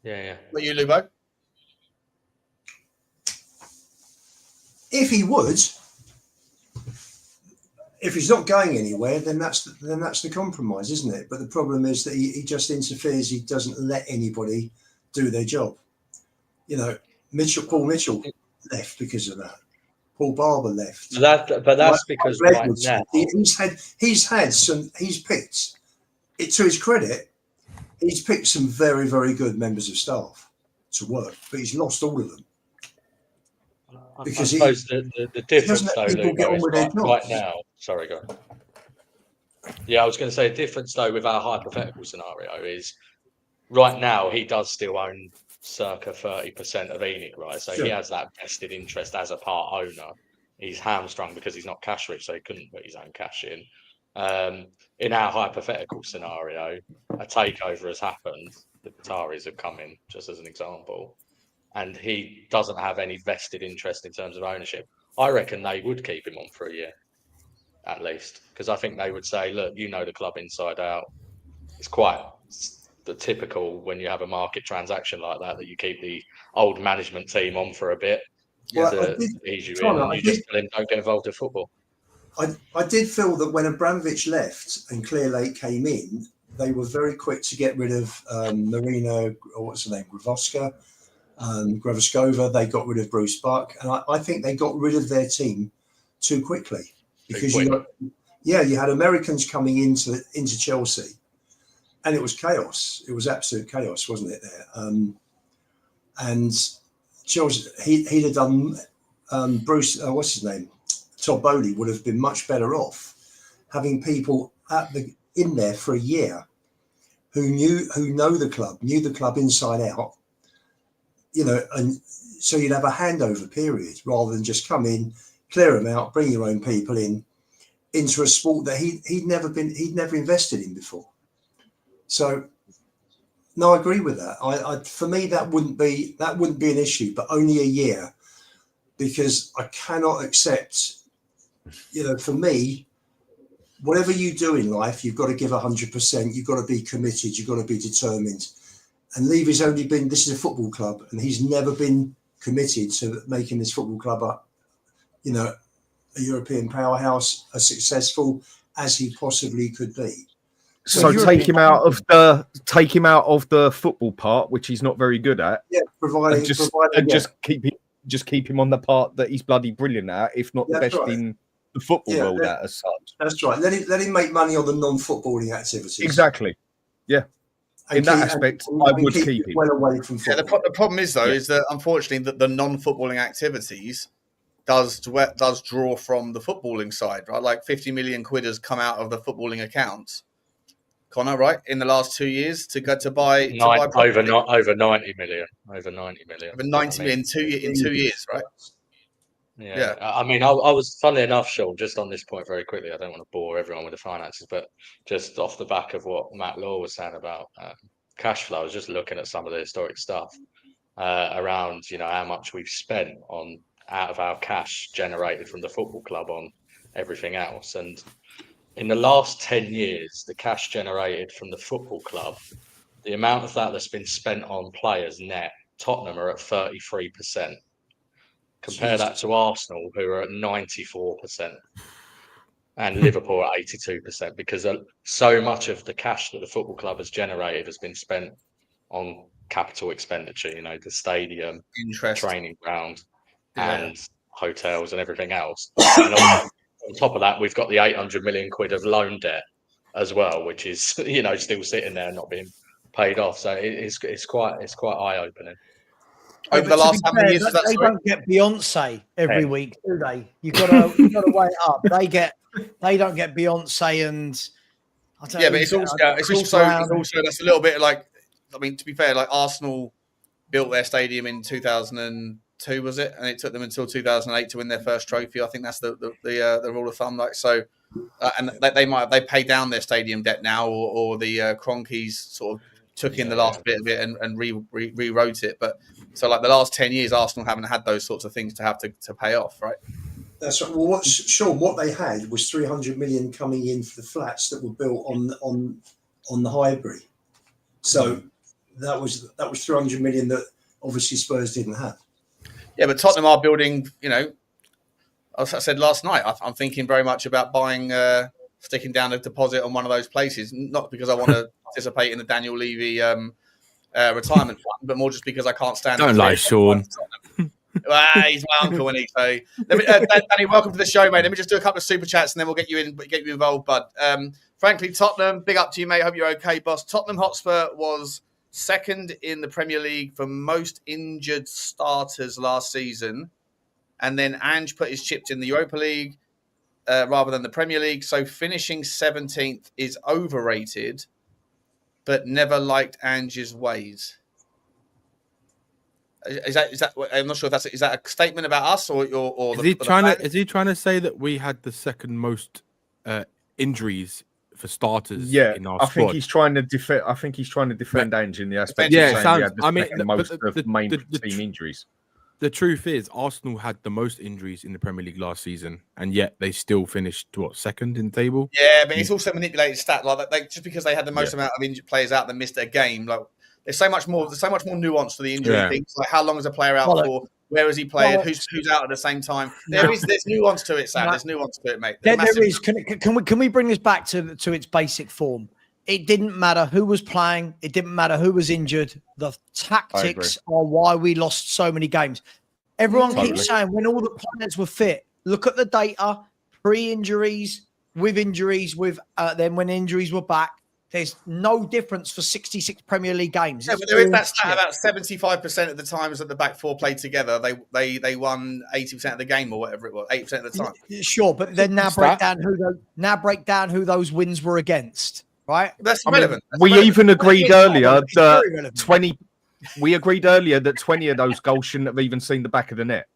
Yeah. What you, Lubo? If he would, if he's not going anywhere, then that's the compromise, isn't it? But the problem is that he just interferes. He doesn't let anybody do their job. Paul Mitchell left because of that. Paul Barber left. But that's because right now he's picked it, to his credit, he's picked some very, very good members of staff to work, but he's lost all of them. Because I suppose the difference though, Lubo, is right now. Sorry, go on. Yeah, I was going to say the difference though with our hypothetical scenario is right now he does still own circa 30% of Enoch, right? So Sure. He has that vested interest as a part owner. He's hamstrung because he's not cash rich, so he couldn't put his own cash in. In our hypothetical scenario, a takeover has happened. The Qataris have come in, just as an example, and he doesn't have any vested interest in terms of ownership. I reckon they would keep him on for a year, at least, because I think they would say, look, the club inside out. It's quite the typical when you have a market transaction like that you keep the old management team on for a bit to ease you in, and you just tell him don't get involved in football. I did feel that when Abramovich left and Clearlake came in, they were very quick to get rid of Marina, or what's her name, Gravoskova. They got rid of Bruce Buck, and I think they got rid of their team too quickly because you had Americans coming into Chelsea, and it was chaos. It was absolute chaos, wasn't it? There, and Chelsea, he'd have done Bruce. What's his name? Todd Bowley would have been much better off having people in there for a year who know the club inside out, and so you'd have a handover period rather than just come in, clear them out, bring your own people into a sport that he'd never invested in before. So no, I agree with that. For me, that wouldn't be an issue, but only a year, because I cannot accept. For me, whatever you do in life, you've got to give 100%. You've got to be committed. You've got to be determined. And Levy's this is a football club, and he's never been committed to making this football club a European powerhouse, as successful as he possibly could be. So take him out of the football part, which he's not very good at. Yeah, just keep him on the part that he's bloody brilliant at, if not the best in the football world at as such. That's right. Let him make money on the non-footballing activities. Exactly. Yeah. In that aspect, I would keep him well away from football. The problem is is that unfortunately the non-footballing activities does draw from the footballing side, right? Like 50 million quid has come out of the footballing accounts, Connor, right? In the last 2 years to buy over 90 million. Over 90 million. Over 90 million in 2 years, right? Yeah. I mean, I was, funnily enough, Sean, just on this point very quickly, I don't want to bore everyone with the finances, but just off the back of what Matt Law was saying about cash flow, I was just looking at some of the historic stuff around, how much we've spent out of our cash generated from the football club on everything else. And in the last 10 years, the cash generated from the football club, the amount of that's been spent on players net, Tottenham are at 33%. Compare that to Arsenal, who are at 94%, and Liverpool at 82%, because so much of the cash that the football club has generated has been spent on capital expenditure, the stadium, training ground, and hotels and everything else. And on top of that, we've got the 800 million quid of loan debt as well, which is still sitting there not being paid off. So it's quite eye opening. Over the last how many years is that? They don't get Beyonce every 10. week, do they? You gotta weigh it up. They don't get Beyonce and But it's also that's a little bit like, I mean, to be fair, like Arsenal built their stadium in 2002, was it? And it took them until 2008 to win their first trophy. I think that's the rule of thumb. Like so, and they pay down their stadium debt now, or the Cronkies sort of took in the last bit of it and rewrote it. But so like the last 10 years, Arsenal haven't had those sorts of things to have to pay off, right? That's right. Well, what they had was 300 million coming in for the flats that were built on the Highbury. So that was 300 million that obviously Spurs didn't have. Yeah, but Tottenham are building. As I said last night, I'm thinking very much about buying, sticking down a deposit on one of those places. Not because I want to participate in the Daniel Levy retirement fund, but more just because I can't stand. Don't lie, Sean. He's my uncle, and Danny, welcome to the show, mate. Let me just do a couple of super chats, and then we'll get you involved, bud. Frankly, Tottenham, big up to you, mate. Hope you're okay, boss. Tottenham Hotspur was second in the Premier League for most injured starters last season, and then Ange put his chips in the Europa League rather than the Premier League. So finishing 17th is overrated, but never liked Ange's ways. Is that? I'm not sure if is that a statement about us or is he trying to say that we had the second most injuries for starters? Yeah, in our I squad? think he's trying to defend. I think he's trying to defend Ange in the aspect. Yeah, of saying most of the main team injuries. The truth is, Arsenal had the most injuries in the Premier League last season, and yet they still finished second in the table. Yeah, but it's also manipulated stat. Like just because they had the most amount of injured players out that missed a game, like. There's so much more nuance to the injury things. Like how long is a player out for? Where has he played? Who's out at the same time? There's nuance to it, Sam. There's nuance to it, mate. There is. Can we bring this back to its basic form? It didn't matter who was playing. It didn't matter who was injured. The tactics are why we lost so many games. Everyone keeps saying when all the players were fit. Look at the data, pre-injuries, with injuries, then when injuries were back. There's no difference for 66 Premier League games. Yeah, but there is that stat about 75% of the times that the back four played together, they won 80% of the game or whatever it was, 8% of the time. Sure, but then now break down who those wins were against, right? That's relevant. We even agreed earlier that 20. We agreed earlier that 20 of those goals shouldn't have even seen the back of the net.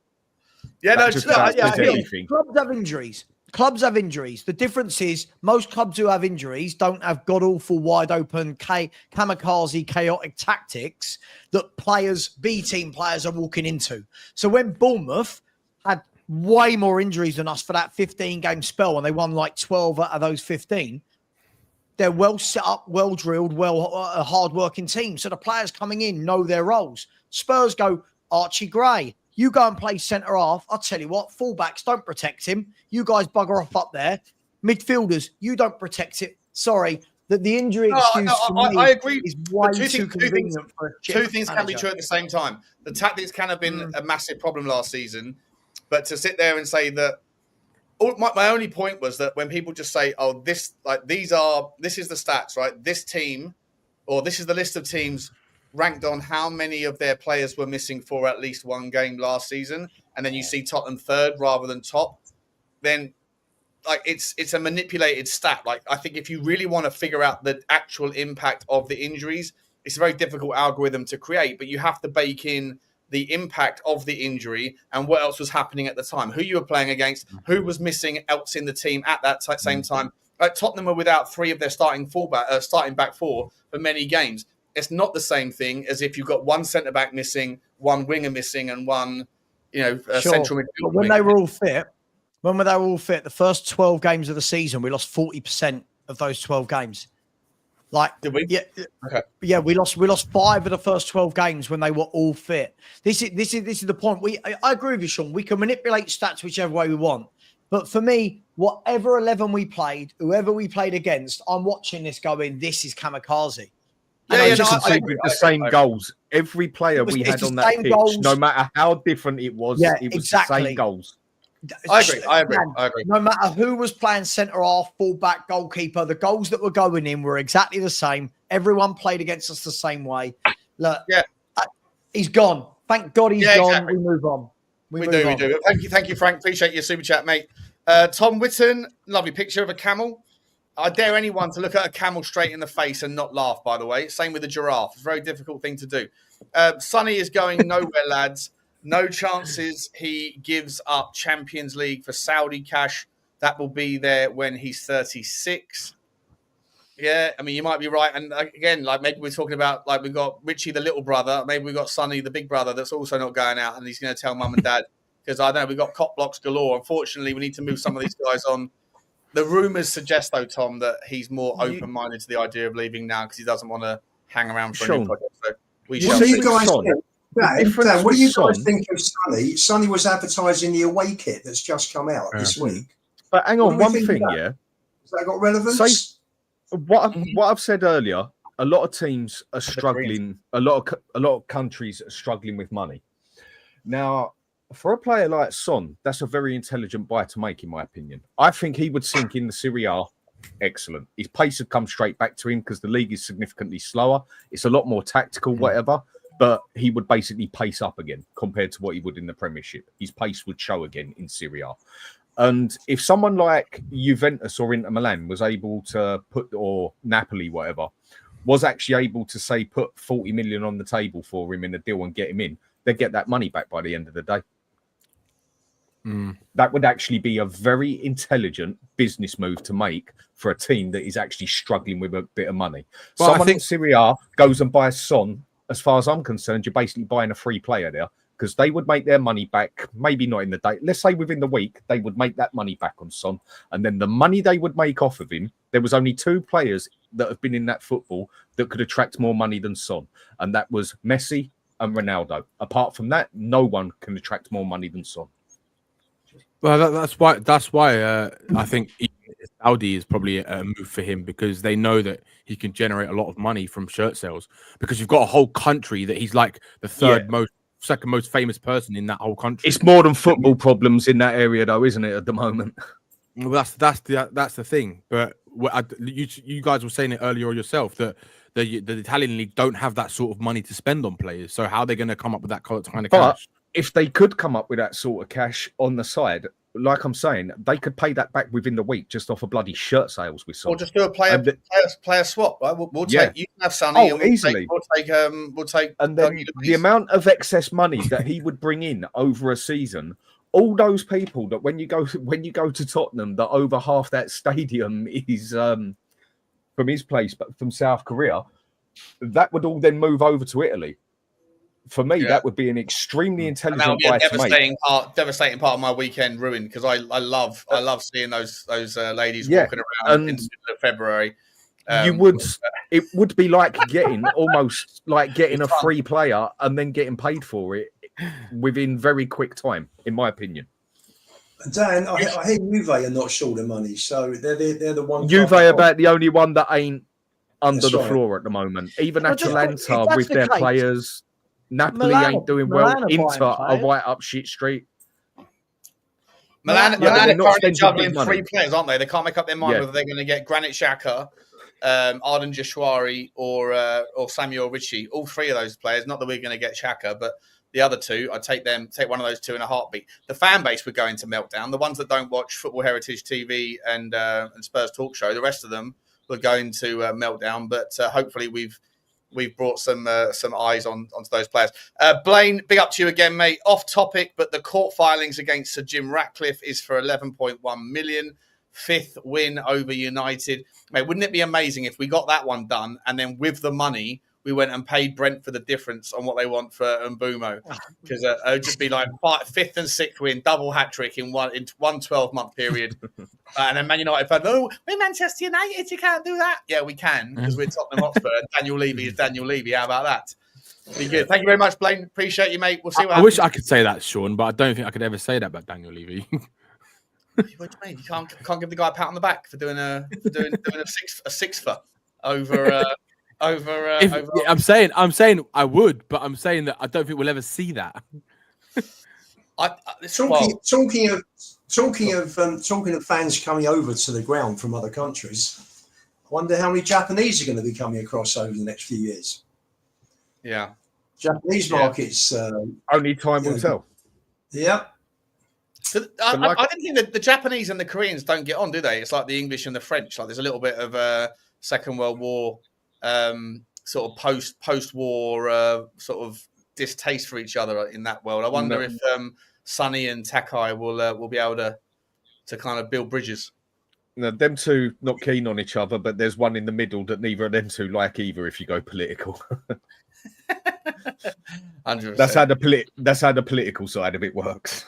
Yeah, clubs have injuries. Clubs have injuries. The difference is most clubs who have injuries don't have god-awful, wide-open, kamikaze, chaotic tactics that B-team players are walking into. So when Bournemouth had way more injuries than us for that 15-game spell and they won like 12 out of those 15, they're well set up, well drilled, a hard-working team. So the players coming in know their roles. Spurs go, Archie Gray. You go and play centre-half. I'll tell you what, fullbacks, don't protect him. You guys bugger off up there. Midfielders, you don't protect it. Sorry, the injury excuse for me I agree. is way too convenient for a two things can be true at the same time. The tactics can have been a massive problem last season, but to sit there and say that, my only point was that when people just say, "Oh, this is the stats, right? This team, or this is the list of teams." Ranked on how many of their players were missing for at least one game last season, and then you see Tottenham third rather than top, then like it's a manipulated stat. Like I think if you really want to figure out the actual impact of the injuries, it's a very difficult algorithm to create, but you have to bake in the impact of the injury and what else was happening at the time, who you were playing against, who was missing else in the team at that same time. Like Tottenham were without three of their starting back four for many games. It's not the same thing as if you've got one centre-back missing, one winger missing, and one, central midfield. When they were all fit, the first 12 games of the season, we lost 40% of those 12 games. Like, did we? Yeah. Okay. Yeah, we lost 5 of the first 12 games when they were all fit. This is the point. I agree with you, Sean. We can manipulate stats whichever way we want. But for me, whatever 11 we played, whoever we played against, I'm watching this going, this is kamikaze. The same goals. Every player we had on that pitch, no matter how different it was the same goals. I agree. No matter who was playing centre half, fullback, goalkeeper, the goals that were going in were exactly the same. Everyone played against us the same way. Look, he's gone. Thank God he's gone. Exactly. We move on. We do. Thank you, Frank. Appreciate your super chat, mate. Tom Whitton, lovely picture of a camel. I dare anyone to look at a camel straight in the face and not laugh, by the way. Same with a giraffe. It's a very difficult thing to do. Sonny is going nowhere, lads. No chances he gives up Champions League for Saudi cash. That will be there when he's 36. Yeah, I mean, you might be right. And again, like maybe we're talking about, like we've got Richie, the little brother. Maybe we've got Sonny, the big brother, that's also not going out. And he's going to tell mum and dad. Because I know we've got cop blocks galore. Unfortunately, we need to move some of these guys on. The rumours suggest, though, Tom, that he's more open-minded to the idea of leaving now because he doesn't want to hang around for a new project. So we shall see. Dan, what do you guys think of Sonny? Sonny was advertising the away kit that's just come out this week. But hang on, one thing, yeah. Has that got relevance? What I've said earlier, a lot of teams are struggling. A lot of countries are struggling with money. Now, for a player like Son, that's a very intelligent buy to make, in my opinion. I think he would sink in the Serie A. Excellent. His pace would come straight back to him because the league is significantly slower. It's a lot more tactical, whatever. But he would basically pace up again compared to what he would in the Premiership. His pace would show again in Serie A. And if someone like Juventus or Inter Milan was able to put, or Napoli, whatever, was actually able to say put 40 million on the table for him in a deal and get him in, they'd get that money back by the end of the day. That would actually be a very intelligent business move to make for a team that is actually struggling with a bit of money. Well, someone in Serie A goes and buys Son. As far as I'm concerned, you're basically buying a free player there because they would make their money back, maybe not in the day. Let's say within the week, they would make that money back on Son. And then the money they would make off of him, there was only two players that have been in that football that could attract more money than Son. And that was Messi and Ronaldo. Apart from that, no one can attract more money than Son. Well, that's why I think Saudi is probably a move for him because they know that he can generate a lot of money from shirt sales because you've got a whole country that he's like the second most famous person in that whole country. It's more than football problems in that area, though, isn't it? At the moment. Well, that's the thing. But you guys were saying it earlier yourself that the Italian league don't have that sort of money to spend on players. So how are they going to come up with that kind of cash? If they could come up with that sort of cash on the side, like I'm saying, they could pay that back within the week just off of bloody shirt sales with someone. Or just do a player swap, right? We'll take you can have Sonny and easily. We'll take and then the amount of excess money that he would bring in over a season, all those people that when you go to Tottenham, that over half that stadium is from his place, but from South Korea, that would all then move over to Italy. For me, that would be an extremely intelligent buy to make. Devastating part of my weekend ruined because I love seeing those ladies walking around in the middle of February. It would be like getting a free player and then getting paid for it within very quick time, in my opinion. Dan, I hear Juve are not short of money, so they're the one. Juve are about the only one that ain't under the floor at the the Even Atalanta with their players. Napoli ain't doing well. Inter are right up shit street. Milan are currently juggling three players, aren't they? They can't make up their mind whether they're going to get Granit Xhaka, Arden Jashwari, or Samuel Ritchie. All three of those players. Not that we're going to get Xhaka, but the other two, I'd take one of those two in a heartbeat. The fan base would go into meltdown. The ones that don't watch Football Heritage TV and Spurs Talk Show, the rest of them would go into meltdown. But hopefully we've brought some eyes onto those players. Blaine, big up to you again, mate. Off topic, but the court filings against Sir Jim Ratcliffe is for 11.1 million. 5th win over United. Mate, wouldn't it be amazing if we got that one done and then with the money we went and paid Brent for the difference on what they want for Mbumo? Because it would just be like 5th and 6th win, double hat-trick in one 12-month period. And then Man United fans, we're Manchester United, you can't do that. Yeah, we can, because we're Tottenham Hotspur. And Daniel Levy is Daniel Levy. How about that? Be good. Thank you very much, Blaine. Appreciate you, mate. We'll see what happens. I wish I could say that, Sean, but I don't think I could ever say that about Daniel Levy. What do you mean? You can't give the guy a pat on the back for doing a sixfer over. I'm saying I would, but I'm saying that I don't think we'll ever see that. Talking Talking of fans coming over to the ground from other countries, I wonder how many Japanese are going to be coming across over the next few years. Yeah. Japanese markets. Only time will tell. Yeah. So I didn't think that the Japanese and the Koreans don't get on, do they? It's like the English and the French. Like there's a little bit of a Second World War sort of post-war sort of distaste for each other in that world. I wonder if Sonny and Takai will be able to kind of build bridges. No, them two not keen on each other, but there's one in the middle that neither of them two like either. If you go political, 100%. That's how the political side of it works.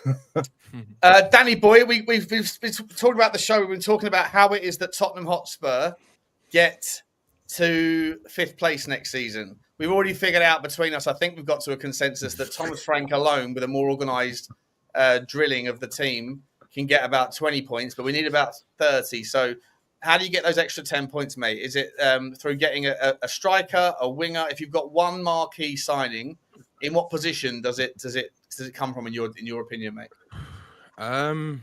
Danny boy, we've been talking about the show. We've been talking about how it is that Tottenham Hotspur get to 5th place next season. We've already figured out between us, I think we've got to a consensus that Thomas Frank alone, with a more organised drilling of the team, can get about 20 points, but we need about 30. So how do you get those extra 10 points, mate? Is it through getting a striker, a winger? If you've got one marquee signing, in what position does it come from in your opinion, mate? I'd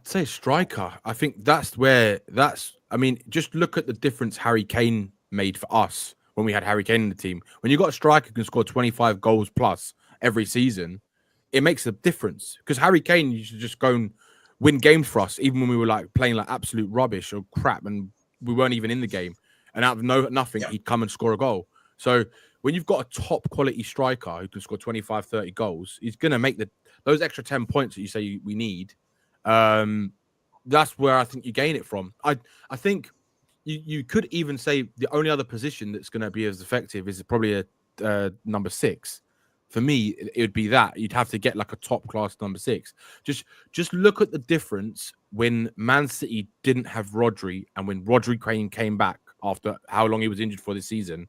say striker. I think I mean, just look at the difference Harry Kane made for us when we had Harry Kane in the team. When you got a striker who can score 25 goals plus every season, it makes a difference. Because Harry Kane used to just go and win games for us, even when we were like playing like absolute rubbish or crap and we weren't even in the game. And out of nothing, he'd come and score a goal. So when you've got a top quality striker who can score 25, 30 goals, he's going to make those extra 10 points that you say we need. That's where I think you gain it from. I think you could even say the only other position that's going to be as effective is probably a number 6. For me, it would be that. You'd have to get like a top-class number 6. Just look at the difference when Man City didn't have Rodri and when Rodri came back after how long he was injured for this season.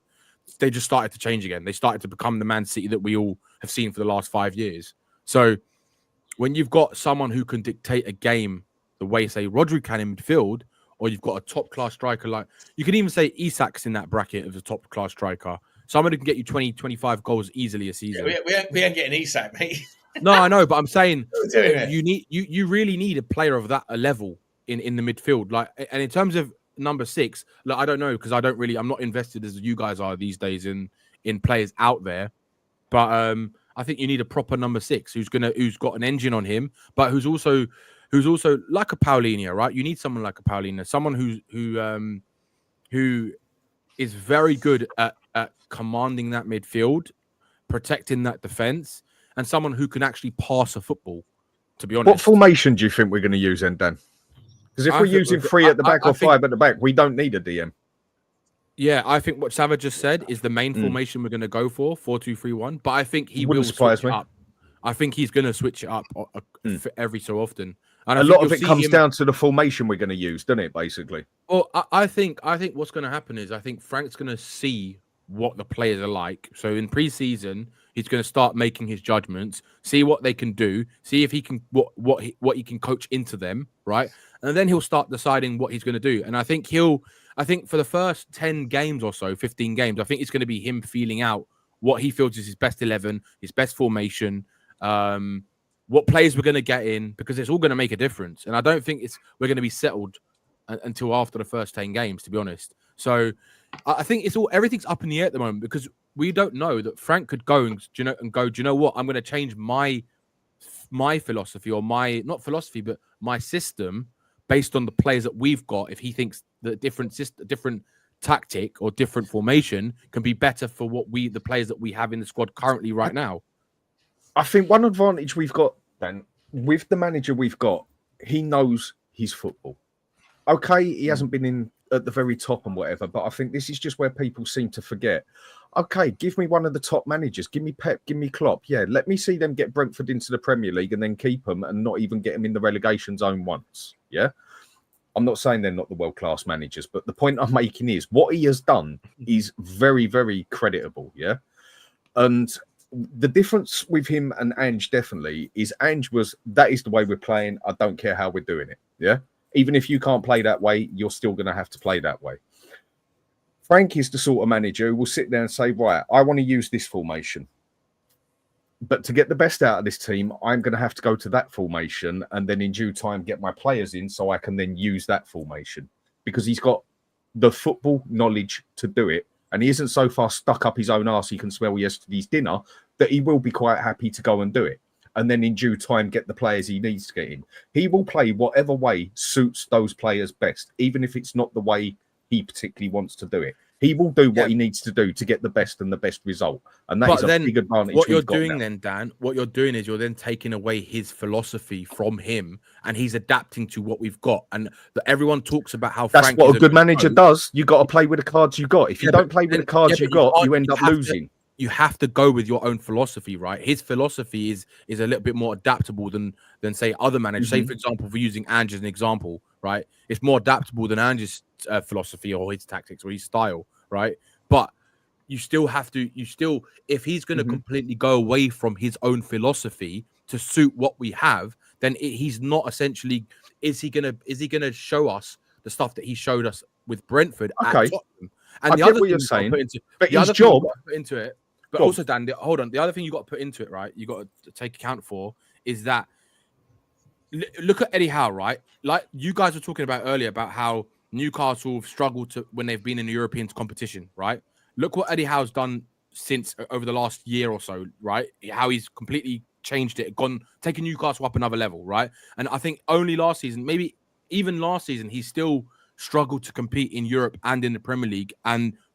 They just started to change again. They started to become the Man City that we all have seen for the last 5 years. So when you've got someone who can dictate a game the way, say, Rodri can in midfield, or you've got a top-class striker like... You can even say Isak's in that bracket of a top-class striker. Someone who can get you 20, 25 goals easily a season. Yeah, we ain't getting Isak, mate. No, I know, but I'm saying you really need a player of that level in the midfield. Like, and in terms of number 6, like, I don't know, because I'm not invested as you guys are these days in players out there. But I think you need a proper number 6 who's got an engine on him, but who's also like a Paulinho, right? You need someone like a Paulinho, someone who is very good at commanding that midfield, protecting that defense, and someone who can actually pass a football, to be honest. What formation do you think we're going to use then, Dan? Because if we're using 3 at the back or 5 at the back, we don't need a DM. Yeah, I think what Savage just said is the main formation we're going to go for, 4-2-3-1. But I think he will switch it up. I think he's going to switch it up every so often. And a lot of it comes down to the formation we're going to use, doesn't it, basically? Well, I think what's going to happen is I think Frank's going to see what the players are like. So in pre-season, he's going to start making his judgments, see what they can do, see if he can what he can coach into them, right? And then he'll start deciding what he's going to do. And I think for the first 10 games or so, 15 games, I think it's going to be him feeling out what he feels is his best 11, his best formation, what players we're going to get in, because it's all going to make a difference. And I don't think we're going to be settled until after the first 10 games, to be honest. So I think everything's up in the air at the moment because we don't know that Frank could go do you know what? I'm going to change my philosophy or not philosophy, but my system based on the players that we've got. If he thinks that different tactic or different formation can be better for the players that we have in the squad currently right now. I think one advantage we've got, Dan, with the manager we've got, he knows his football. Okay, he hasn't been in at the very top and whatever, but I think this is just where people seem to forget. Okay, give me one of the top managers. Give me Pep, give me Klopp. Yeah, let me see them get Brentford into the Premier League and then keep them and not even get them in the relegation zone once. Yeah? I'm not saying they're not the world-class managers, but the point I'm making is what he has done is very, very creditable, yeah? And the difference with him and Ange definitely is that is the way we're playing. I don't care how we're doing it, yeah? Even if you can't play that way, you're still going to have to play that way. Frank is the sort of manager who will sit there and say, right, I want to use this formation. But to get the best out of this team, I'm going to have to go to that formation and then in due time get my players in so I can then use that formation because he's got the football knowledge to do it. And he isn't so far stuck up his own arse he can smell yesterday's dinner that he will be quite happy to go and do it. And then in due time get the players he needs to get in. He will play whatever way suits those players best, even if it's not the way he particularly wants to do it. He will do what he needs to do to get the best and the best result. And that is a big advantage. What you're doing then, Dan, what you're doing is you're then taking away his philosophy from him and he's adapting to what we've got. And everyone talks about how that's what a good manager does. You got to play with the cards you got. If you don't play with the cards you got, you end up losing. You have to go with your own philosophy, right? His philosophy is a little bit more adaptable than say other managers. Say, for example, for using Ange as an example, right? It's more adaptable than Ange's philosophy or his tactics or his style, right? But you still have to. If he's going to completely go away from his own philosophy to suit what we have, then he's not essentially. Is he gonna show us the stuff that he showed us with Brentford at Tottenham? And the other thing you're saying, but his job into it. But also, Dan, hold on. The other thing you got to put into it, right? You got to take account for is that look at Eddie Howe, right? Like you guys were talking about earlier about how Newcastle have struggled to when they've been in the European competition, right? Look what Eddie Howe's done since over the last year or so, right? How he's completely changed it, taking Newcastle up another level, right? And I think only last season, maybe even last season, he still struggled to compete in Europe and in the Premier League.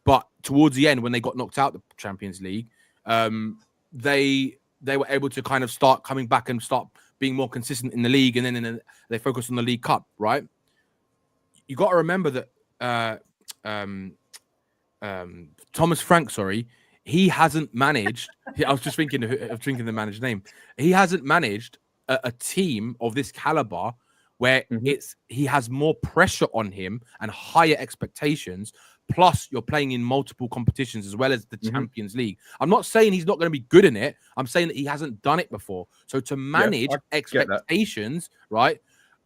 But towards the end, when they got knocked out the Champions League, they were able to kind of start coming back and start being more consistent in the league, and then they focused on the League Cup, right? You got to remember that Thomas Frank, he hasn't managed. I was just thinking the manager's name. He hasn't managed a team of this caliber where he has more pressure on him and higher expectations. Plus, you're playing in multiple competitions as well as the Champions League. I'm not saying he's not going to be good in it. I'm saying that he hasn't done it before. So to manage expectations, right?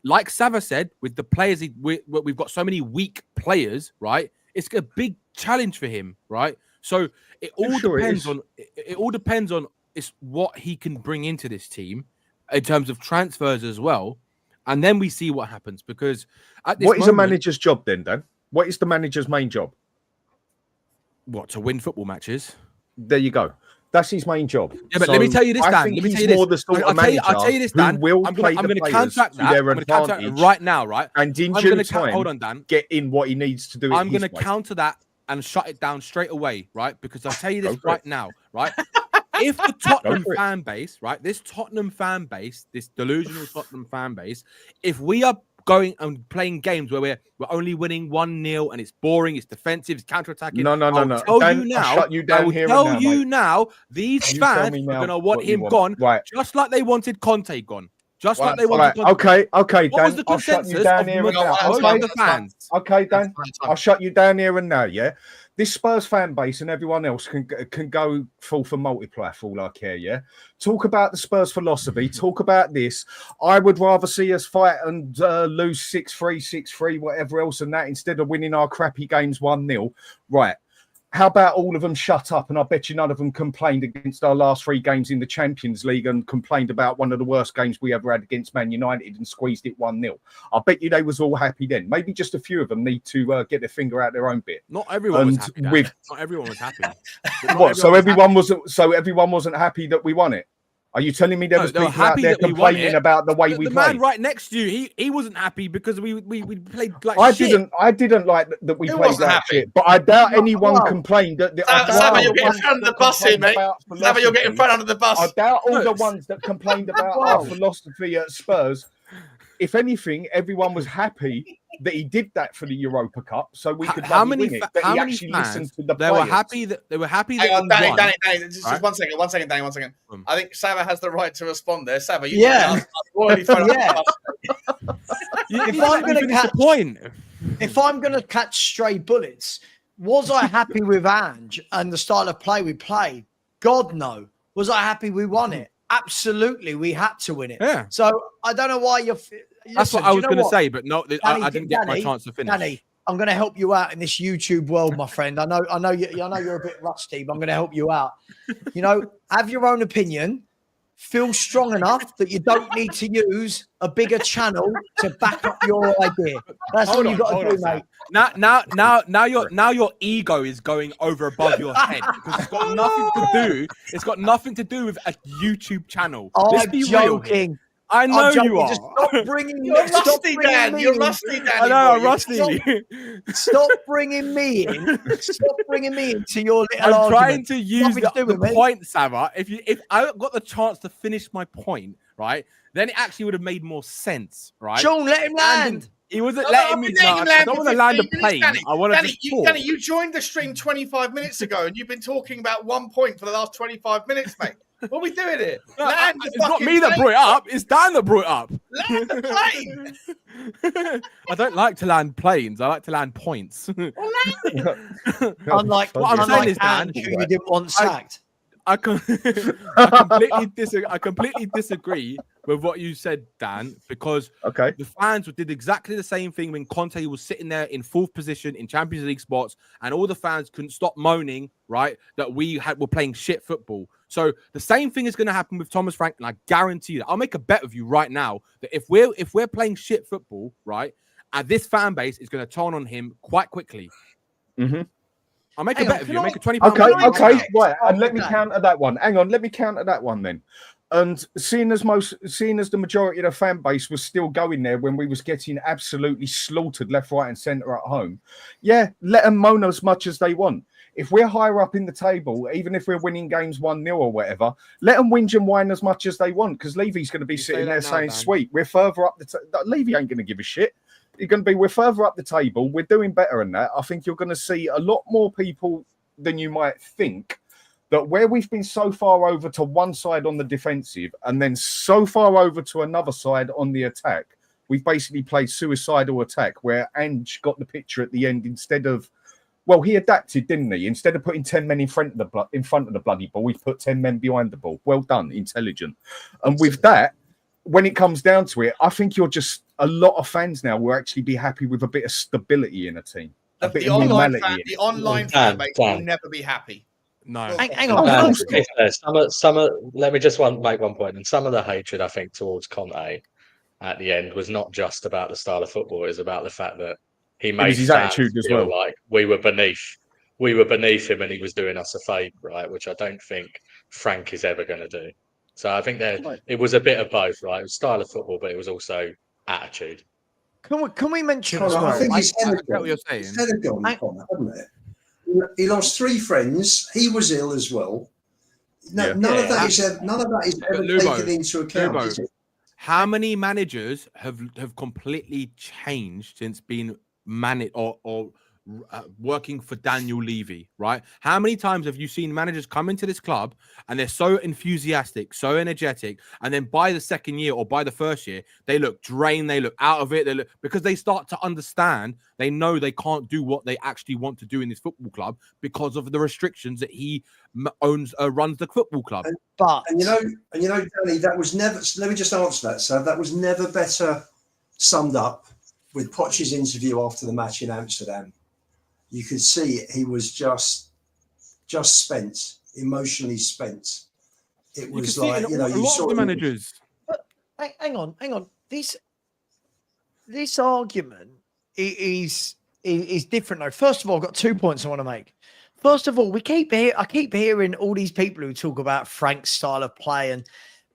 Like Sava said, with the players, we've got so many weak players, right? It's a big challenge for him, right? So it all depends on it's what he can bring into this team in terms of transfers as well. And then we see what happens because what is a manager's job then, Dan? What is the manager's main job? What, to win football matches? There you go. That's his main job. Yeah, but let me tell you this, Dan. Let me tell you this. I'll tell you this, Dan. I'm going to counteract that. I'm going to counteract it right now, right? And in due time, hold on, Dan. Get in what he needs to do. I'm going to counter that and shut it down straight away, right? Because I'll tell you this right now, right? If the Tottenham fan base, right, this Tottenham fan base, this delusional Tottenham fan base, if we are going and playing games where we're only winning 1-0 and it's boring, it's defensive, it's counter-attacking. No. I'll tell you now, these fans are going to want him gone, just like they wanted Conte gone. Just like they wanted Conte. Okay, Dan. What was the consensus of the fans? Okay, Dan. I'll shut you down here and now, yeah? This Spurs fan base and everyone else can go full for multiply for all I care, yeah? Talk about the Spurs philosophy. Talk about this. I would rather see us fight and lose 6-3, 6-3, whatever else than that, instead of winning our crappy games 1-0. Right. How about all of them shut up? And I bet you none of them complained against our last 3 games in the Champions League and complained about one of the worst games we ever had against Man United and squeezed it 1-0. I bet you they was all happy then. Maybe just a few of them need to get their finger out their own bit. Not everyone was happy. Not everyone was happy. What? So everyone wasn't happy that we won it? Are you telling me there was people out there complaining about the way we played? The man right next to you, he wasn't happy because we played like shit. I didn't like that we played like shit, but I doubt anyone complained that. Sava, you're getting thrown under the bus here, mate. Sava, you're getting thrown under the bus. I doubt all the ones that complained about our philosophy at Spurs. If anything, everyone was happy that he did that for the Europa Cup, so we could win it. But he actually listened to the players. They were happy. Hang on, Danny, just right? one second, Danny, 1 second. I think Sava has the right to respond there. Sava, you If I'm going to catch stray bullets, was I happy with Ange and the style of play we played? God, no. Was I happy we won it? Absolutely, we had to win it. Yeah. So I don't know why you're. That's what I was going to say, but no, I didn't get my chance to finish. Danny, I'm going to help you out in this YouTube world, my friend. I know you're a bit rusty, but I'm going to help you out. You know, have your own opinion, feel strong enough that you don't need to use a bigger channel to back up your idea. That's all you've got to do, mate. Now your ego is going over above your head because it's got nothing to do. It's got nothing to do with a YouTube channel. Let's I'm be joking. real. I know you are. Just stop bringing You're stop rusty, bringing Dan. me You're in. rusty, Dan. I know, I'm rusty. Stop bringing me in. Stop bringing me into your little I'm argument. trying to use Nothing to do the with me. point, Sava. If I got the chance to finish my point, right, then it actually would have made more sense, right? Sean, let him land. He wasn't letting me. No, I don't want to land a plane. I want to just talk. Danny, you joined the stream 25 minutes ago, and you've been talking about 1 point for the last 25 minutes, mate. What are we doing here? Land the It's not fucking me that plane. brought it up. It's Dan that brought it up. Land the plane. I don't like to land planes. I like to land points. Unlike What I'm saying is, Dan, who you didn't want sacked. I completely disagree with what you said, Dan, because the fans did exactly the same thing when Conte was sitting there in fourth position in Champions League spots, and all the fans couldn't stop moaning, right, that were playing shit football. So the same thing is going to happen with Thomas Frank, and I guarantee you that. I'll make a bet with you right now that if we're playing shit football, right, and this fan base is going to turn on him quite quickly. Mm-hmm. I'll make a bet with you. I'll make a £20. Okay, right. And let me counter that one. Hang on, let me counter that one then. And seeing as the majority of the fan base was still going there when we was getting absolutely slaughtered left, right, and centre at home, yeah, let them moan as much as they want. If we're higher up in the table, even if we're winning games 1-0 or whatever, let them whinge and whine as much as they want, because Levy's going to be sitting there saying, "Sweet, we're further up the table." Levy ain't going to give a shit. You're going to be, we're further up the table. We're doing better than that. I think you're going to see a lot more people than you might think, that where we've been so far over to one side on the defensive and then so far over to another side on the attack, we've basically played suicidal attack where Ange got the picture at the end instead of, well, he adapted, didn't he? Instead of putting 10 men in front of the bloody ball, we've put 10 men behind the ball. Well done, intelligent. And with that, when it comes down to it, I think you're just a lot of fans now will actually be happy with a bit of stability in a team. The online fan base will never be happy. No. Hang on. Let me just make one point. And some of the hatred, I think, towards Conte at the end was not just about the style of football. It was about the fact that he made his attitude as well. Like we were beneath him and he was doing us a favour, right? Which I don't think Frank is ever going to do. So I think it was a bit of both, right? It was style of football, but it was also attitude. Can we mention as I well? think he's I get what you're saying. His head had gone, Connor, hadn't it? He lost 3 friends. He was ill as well. None of that is ever taken into account. Is it? How many managers have completely changed since being managed or working for Daniel Levy, right? How many times have you seen managers come into this club and they're so enthusiastic, so energetic, and then by the second year or by the first year, they look drained, they look out of it, because they start to understand, they know they can't do what they actually want to do in this football club because of the restrictions that he runs the football club. And you know, Danny, that was never. Let me just answer that. So that was never better summed up with Poch's interview after the match in Amsterdam. You could see he was just spent, emotionally spent. It was like, you saw the managers. But hang on. This argument is different though. First of all, I've got 2 points I want to make. First of all, I keep hearing all these people who talk about Frank's style of play, and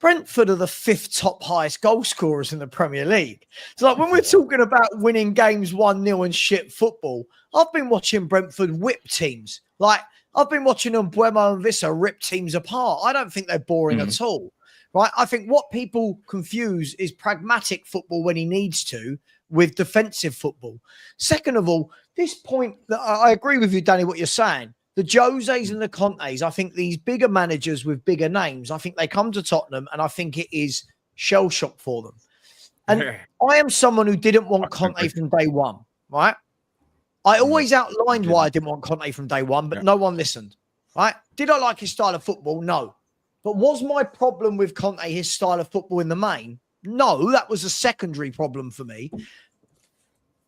Brentford are the 5th top highest goal scorers in the Premier League. So like when we're talking about winning games 1-0 and shit football, I've been watching Brentford whip teams. Like I've been watching them, Buemo and Vissa, rip teams apart. I don't think they're boring at all. Right? I think what people confuse is pragmatic football when he needs to with defensive football. Second of all, this point that I agree with you, Danny, what you're saying. The Joses and the Contes, I think these bigger managers with bigger names, I think they come to Tottenham and I think it is shell shock for them. And I am someone who didn't want Conte from day one, right? I always outlined why I didn't want Conte from day one, but no one listened, right? Did I like his style of football? No. But was my problem with Conte his style of football in the main? No, that was a secondary problem for me.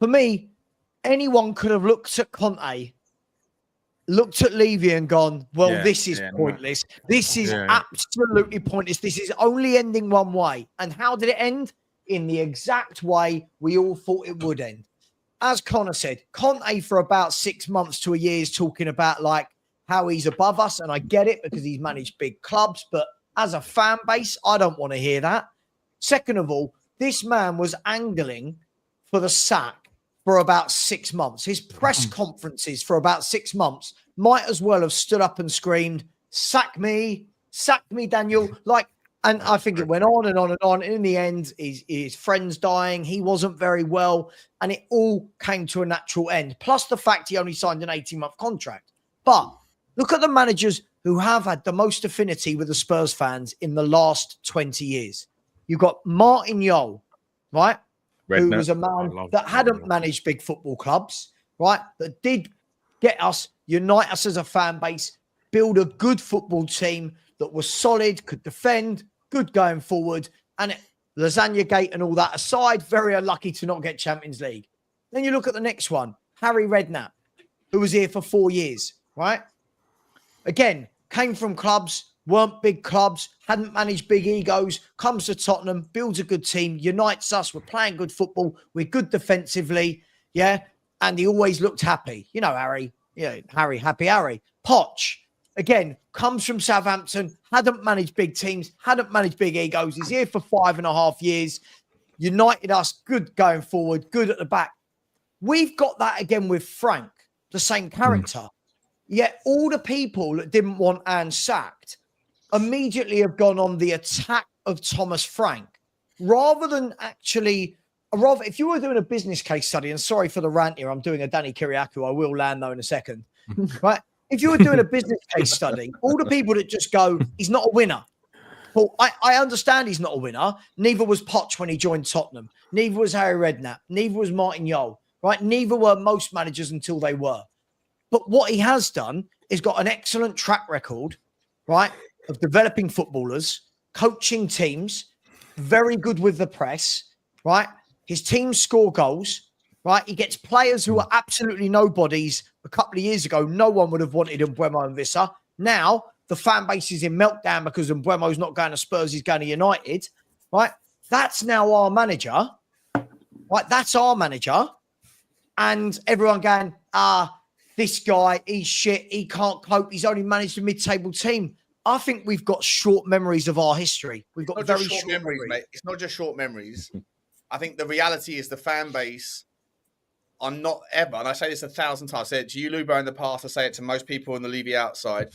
For me, anyone could have looked at Conte looked at Levy and gone, well, Yeah, this is yeah, no. pointless. This is Yeah. absolutely pointless. This is only ending one way. And how did it end? In the exact way we all thought it would end. As Connor said, Conte for about 6 months to a year is talking about like how he's above us. And I get it because he's managed big clubs. But as a fan base, I don't want to hear that. Second of all, this man was angling for the sack for about 6 months. His press conferences for about 6 months might as well have stood up and screamed, sack me, Daniel. Like, and I think it went on and on and on. In the end, his friend's dying. He wasn't very well. And it all came to a natural end. Plus the fact he only signed an 18-month contract. But look at the managers who have had the most affinity with the Spurs fans in the last 20 years. You've got Martin Jol, right? Who was a man that hadn't managed big football clubs, right? That did get us, unite us as a fan base, build a good football team that was solid, could defend, good going forward. And Lasagna Gate and all that aside, very unlucky to not get Champions League. Then you look at the next one, Harry Redknapp, who was here for 4 years, right? Again, came from clubs, weren't big clubs, hadn't managed big egos, comes to Tottenham, builds a good team, unites us, we're playing good football, we're good defensively, yeah? And he always looked happy. You know, Harry, happy Harry. Poch, again, comes from Southampton, hadn't managed big teams, hadn't managed big egos, he's here for 5.5 years, united us, good going forward, good at the back. We've got that again with Frank, the same character. Yet all the people that didn't want Anne sacked immediately have gone on the attack of Thomas Frank rather than actually, if you were doing a business case study, and sorry for the rant here, I'm doing a Danny Kiriakou, I will land though in a second, right? If you were doing a business case study, all the people that just go, he's not a winner. Well, I understand he's not a winner. Neither was Poch when he joined Tottenham. Neither was Harry Redknapp. Neither was Martin Jol, right? Neither were most managers until they were. But what he has done is got an excellent track record, right, of developing footballers, coaching teams, very good with the press, right? His teams score goals, right? He gets players who are absolutely nobodies. A couple of years ago, no one would have wanted Mbeumo and Vissa. Now, the fan base is in meltdown because Mbeumo's not going to Spurs, he's going to United, right? That's now our manager, right? That's our manager. And everyone going, this guy, he's shit, he can't cope, he's only managed a mid-table team. I think we've got short memories of our history. We've got very short memories, mate. It's not just short memories. I think the reality is the fan base are not ever, and I say this 1,000 times, I say it to you, Lubo, in the past, I say it to most people in the Levy outside,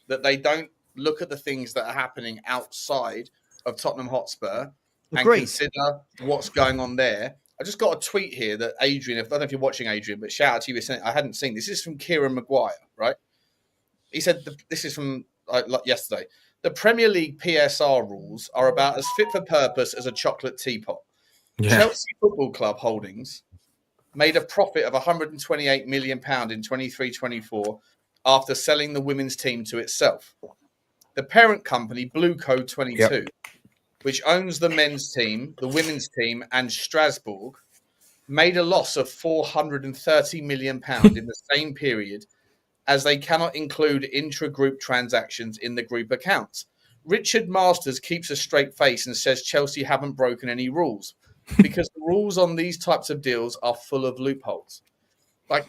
that they don't look at the things that are happening outside of Tottenham Hotspur and consider what's going on there. I just got a tweet here that Adrian, I don't know if you're watching Adrian, but shout out to you. I hadn't seen this. This is from Kieran Maguire, right? He said, this is from yesterday. The Premier League PSR rules are about as fit for purpose as a chocolate teapot. Yeah. Chelsea Football Club Holdings made a profit of £128 million in 23-24 after selling the women's team to itself. The parent company, Blue Code 22, which owns the men's team, the women's team, and Strasbourg, made a loss of £430 million in the same period, as they cannot include intra-group transactions in the group accounts. Richard Masters keeps a straight face and says Chelsea haven't broken any rules because the rules on these types of deals are full of loopholes. Like,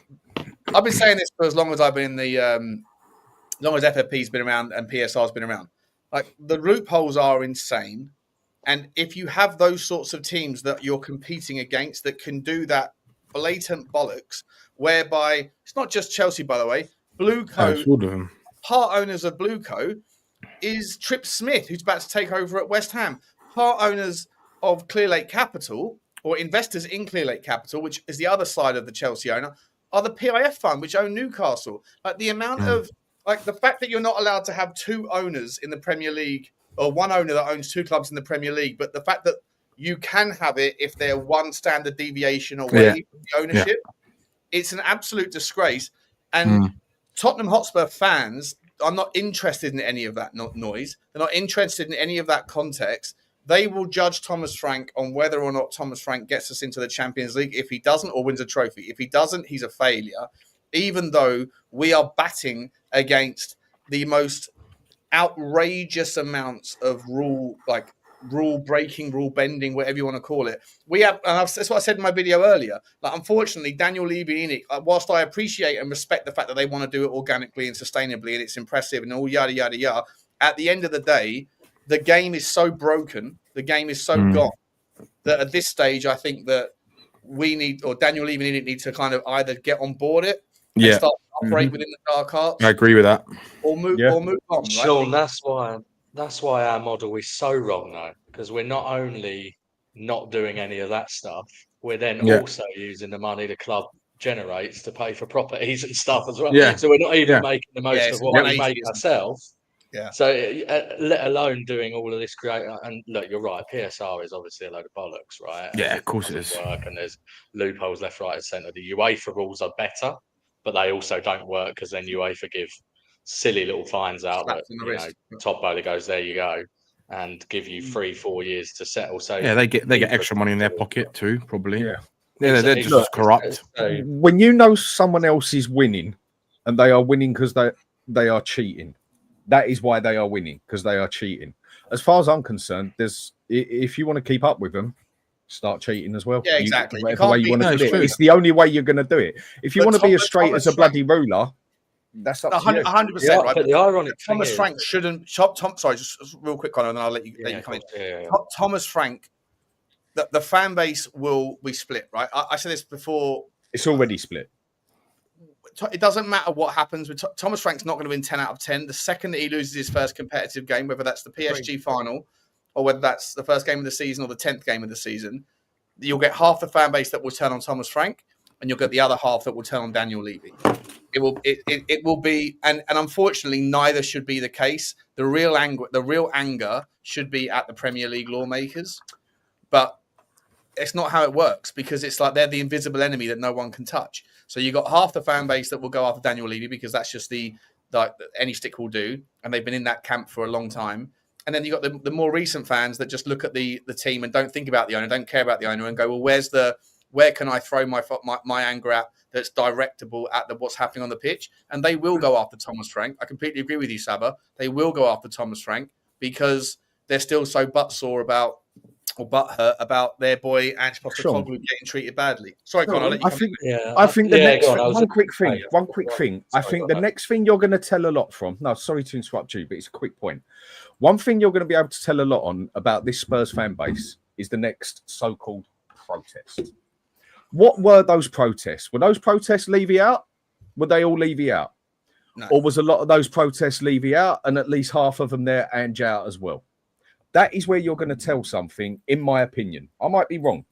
I've been saying this for as long as I've been in the, as long as FFP's been around and PSR's been around. Like, the loopholes are insane. And if you have those sorts of teams that you're competing against that can do that blatant bollocks, whereby it's not just Chelsea, by the way, Blueco, part owners of Blueco is Trip Smith, who's about to take over at West Ham. Part owners of Clearlake Capital, or investors in Clearlake Capital, which is the other side of the Chelsea owner, are the PIF fund, which own Newcastle. Like, the amount of, like, the fact that you're not allowed to have two owners in the Premier League, or one owner that owns two clubs in the Premier League, but the fact that you can have it if they're one standard deviation away from the ownership, it's an absolute disgrace. And Tottenham Hotspur fans are not interested in any of that noise. They're not interested in any of that context. They will judge Thomas Frank on whether or not Thomas Frank gets us into the Champions League. If he doesn't, or wins a trophy. If he doesn't, he's a failure. even though we are batting against the most outrageous amounts of rule breaking, rule bending, whatever you want to call it. We have, and that's what I said in my video earlier. Like, unfortunately, Daniel Levy in it, whilst I appreciate and respect the fact that they want to do it organically and sustainably, and it's impressive and all yada yada yada, at the end of the day, the game is so broken, the game is so gone, that at this stage, I think that we need, or Daniel Levy in it, needs to kind of either get on board it and start to operate within the dark arts. I agree with that. Or move on. Sean, that's why our model is so wrong, though, because we're not only not doing any of that stuff, we're then also using the money the club generates to pay for properties and stuff as well. Yeah. So we're not even making the most of what we make ourselves. Yeah. So let alone doing all of this creative. And look, you're right. PSR is obviously a load of bollocks, right? Yeah, of course it is. And there's loopholes left, right, and centre. The UEFA rules are better, but they also don't work because then UEFA give silly little fines out that top bowler goes, there you go, and give you 3-4 years to settle. So yeah, they get extra money in their pocket too, probably. Yeah, they're just corrupt. So, when you know someone else is winning, and they are winning because they are cheating, that is why they are winning, because they are cheating. As far as I'm concerned, if you want to keep up with them, start cheating as well. Yeah, exactly. Whatever way you want to do it. It's the only way you're going to do it. If you want to be as straight as a bloody ruler, that's up to you. 100%, right? But the ironic Thomas thing Frank shouldn't. Sorry, just real quick, Connor, and then I'll let you come in. Yeah. Thomas Frank, the fan base will be split, right? I said this before. It's already split. It doesn't matter what happens with Thomas Frank's not going to win 10 out of 10. The second that he loses his first competitive game, whether that's the PSG final or whether that's the first game of the season or the 10th game of the season, you'll get half the fan base that will turn on Thomas Frank, and you'll get the other half that will turn on Daniel Levy. It will be, and unfortunately, neither should be the case. The real anger should be at the Premier League lawmakers, but it's not how it works, because it's like they're the invisible enemy that no one can touch. So you got half the fan base that will go after Daniel Levy because that's just any stick will do, and they've been in that camp for a long time. And then you got the more recent fans that just look at the team and don't think about the owner, don't care about the owner, and go, well, where can I throw my anger at that's directable at what's happening on the pitch? And they will go after Thomas Frank. I completely agree with you, Saba. They will go after Thomas Frank because they're still so butthurt about their boy Ange Postecoglou getting treated badly. Sorry, Con, I'll let you I think the next one quick thing. I think the next thing you're going to tell a lot from. No, sorry to interrupt you, but it's a quick point. One thing you're going to be able to tell a lot on about this Spurs fan base is the next so-called protest. What were those protests? Were those protests Levy out? Would they all Levy out? No. Or was a lot of those protests Levy out and at least half of them there Ange out as well? That is where you're going to tell something, in my opinion. I might be wrong.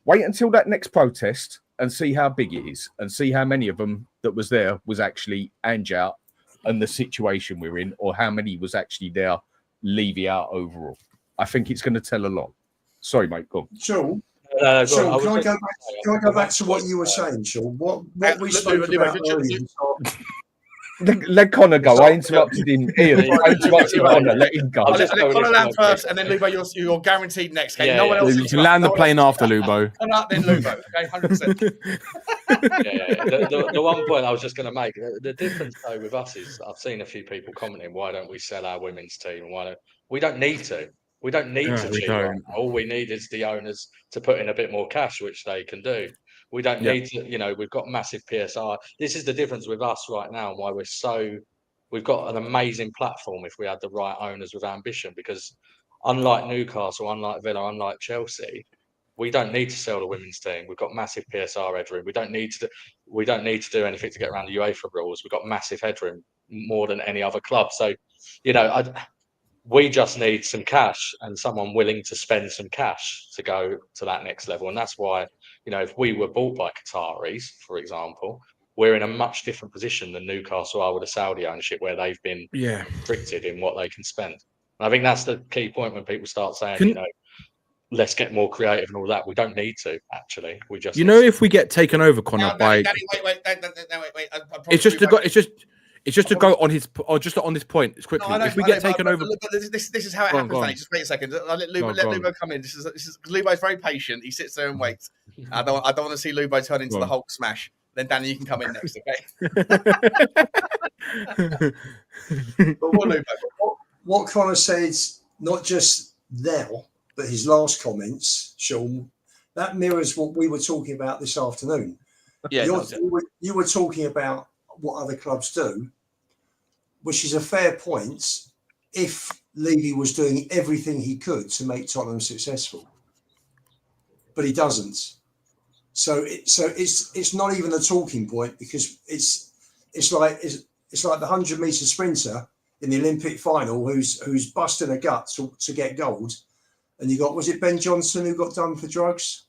Wait until that next protest and see how big it is and see how many of them that was there was actually Ange out and the situation we're in, or how many was actually there Levy out overall. I think it's going to tell a lot. Sorry, mate. Go on. Sean, can I go back to what you were saying, Sean? What we spoke about earlier. Let Connor go. I interrupted him. Ian, I interrupted Connor. Let him go. Let Connor land first, and then Lubo, you're guaranteed next. Okay, no one else. You can land the plane after Lubo. Connor, then Lubo. Okay, 100%. The one point I was just going to make, the difference though with us is I've seen a few people commenting, why don't we sell our women's team? We don't need to. We don't need to cheat. All we need is the owners to put in a bit more cash, which they can do. We don't need to, we've got massive PSR. This is the difference with us right now and why we've got an amazing platform if we had the right owners with ambition, because unlike Newcastle, unlike Villa, unlike Chelsea, we don't need to sell the women's team. We've got massive PSR headroom. We don't need to do anything to get around the UEFA rules. We've got massive headroom, more than any other club. So, we just need some cash and someone willing to spend some cash to go to that next level. And that's why, if we were bought by Qataris, for example, we're in a much different position than Newcastle are with the Saudi ownership, where they've been restricted in what they can spend. And I think that's the key point when people start saying, let's get more creative and all that. We don't need to, actually. We just if we get taken over, Connor, by Danny, wait. It's just to go on his, or just on this point, it's quickly. If we get taken over, this is how it happens. Danny. Just wait a second. I'll let Lubo come in. This is because Lubo's very patient. He sits there and waits. I don't want to see Lubo turn into the Hulk smash. then Danny, you can come in next, okay? But what Connor said, not just now, but his last comments, Sean, that mirrors what we were talking about this afternoon. Yeah, you were talking about what other clubs do, which is a fair point if Levy was doing everything he could to make Tottenham successful. But he doesn't. So it's not even a talking point, because it's like the 100-meter sprinter in the Olympic final who's busting a gut to get gold. And you got, was it Ben Johnson who got done for drugs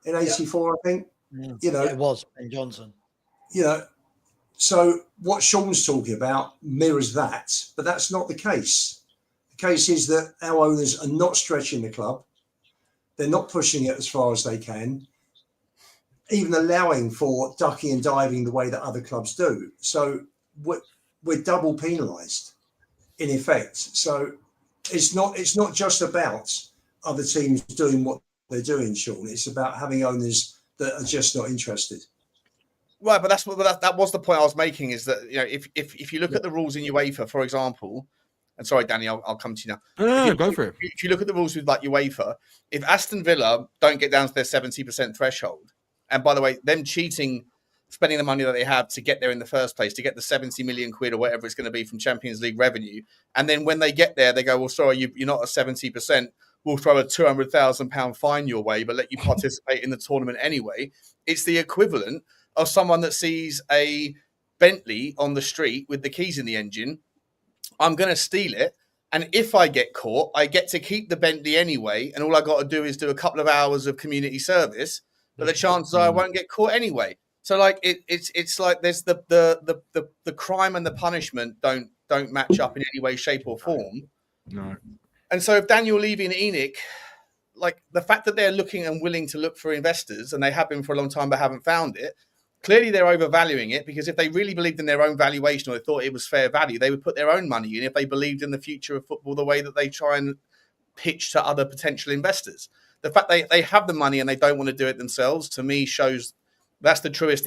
in '84, I think? Yeah. You know, it was Ben Johnson. You know, so what Sean's talking about mirrors that, but that's not the case. The case is that our owners are not stretching the club. They're not pushing it as far as they can, even allowing for ducking and diving the way that other clubs do. So we're double penalised in effect. So it's not just about other teams doing what they're doing, Sean. It's about having owners that are just not interested. Right, but that was the point I was making, is that, you know, if you look at the rules in UEFA, for example, and sorry, Danny, I'll come to you now. No, go for it. If you look at the rules with like UEFA, if Aston Villa don't get down to their 70% threshold, and by the way, them cheating, spending the money that they have to get there in the first place, to get the 70 million quid or whatever it's going to be from Champions League revenue, and then when they get there, they go, well, sorry, you're not at 70%. We'll throw a £200,000 fine your way, but let you participate in the tournament anyway. It's the equivalent of someone that sees a Bentley on the street with the keys in the engine. I'm going to steal it. And if I get caught, I get to keep the Bentley anyway. And all I got to do is do a couple of hours of community service. But the chances are I won't get caught anyway. So like it's like there's the crime and the punishment don't match up in any way, shape or form. No. And so if Daniel Levy and Enoch, like the fact that they're looking and willing to look for investors, and they have been for a long time but haven't found it, clearly they're overvaluing it, because if they really believed in their own valuation, or they thought it was fair value, they would put their own money in if they believed in the future of football the way that they try and pitch to other potential investors. The fact they have the money and they don't want to do it themselves, to me, shows that's the truest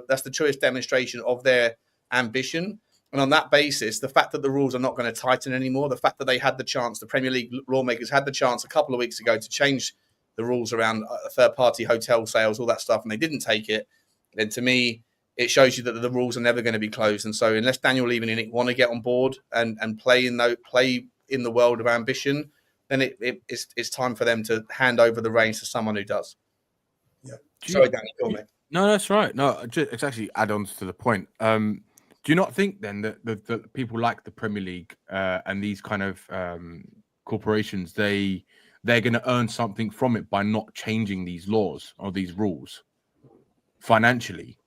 that's the truest demonstration of their ambition. And on that basis, the fact that the rules are not going to tighten anymore, the fact that they had the chance, the Premier League lawmakers had the chance a couple of weeks ago to change the rules around third-party hotel sales, all that stuff, and they didn't take it, then to me, it shows you that the rules are never going to be closed. And so unless Daniel Levy and Enoch want to get on board and play in the world of ambition, then it's time for them to hand over the reins to someone who does. Yeah. Sorry, Danny, go on, mate. No, that's right. No, it's actually add-ons to the point. Do you not think then that the people like the Premier League and these kind of corporations, they're going to earn something from it by not changing these laws or these rules financially?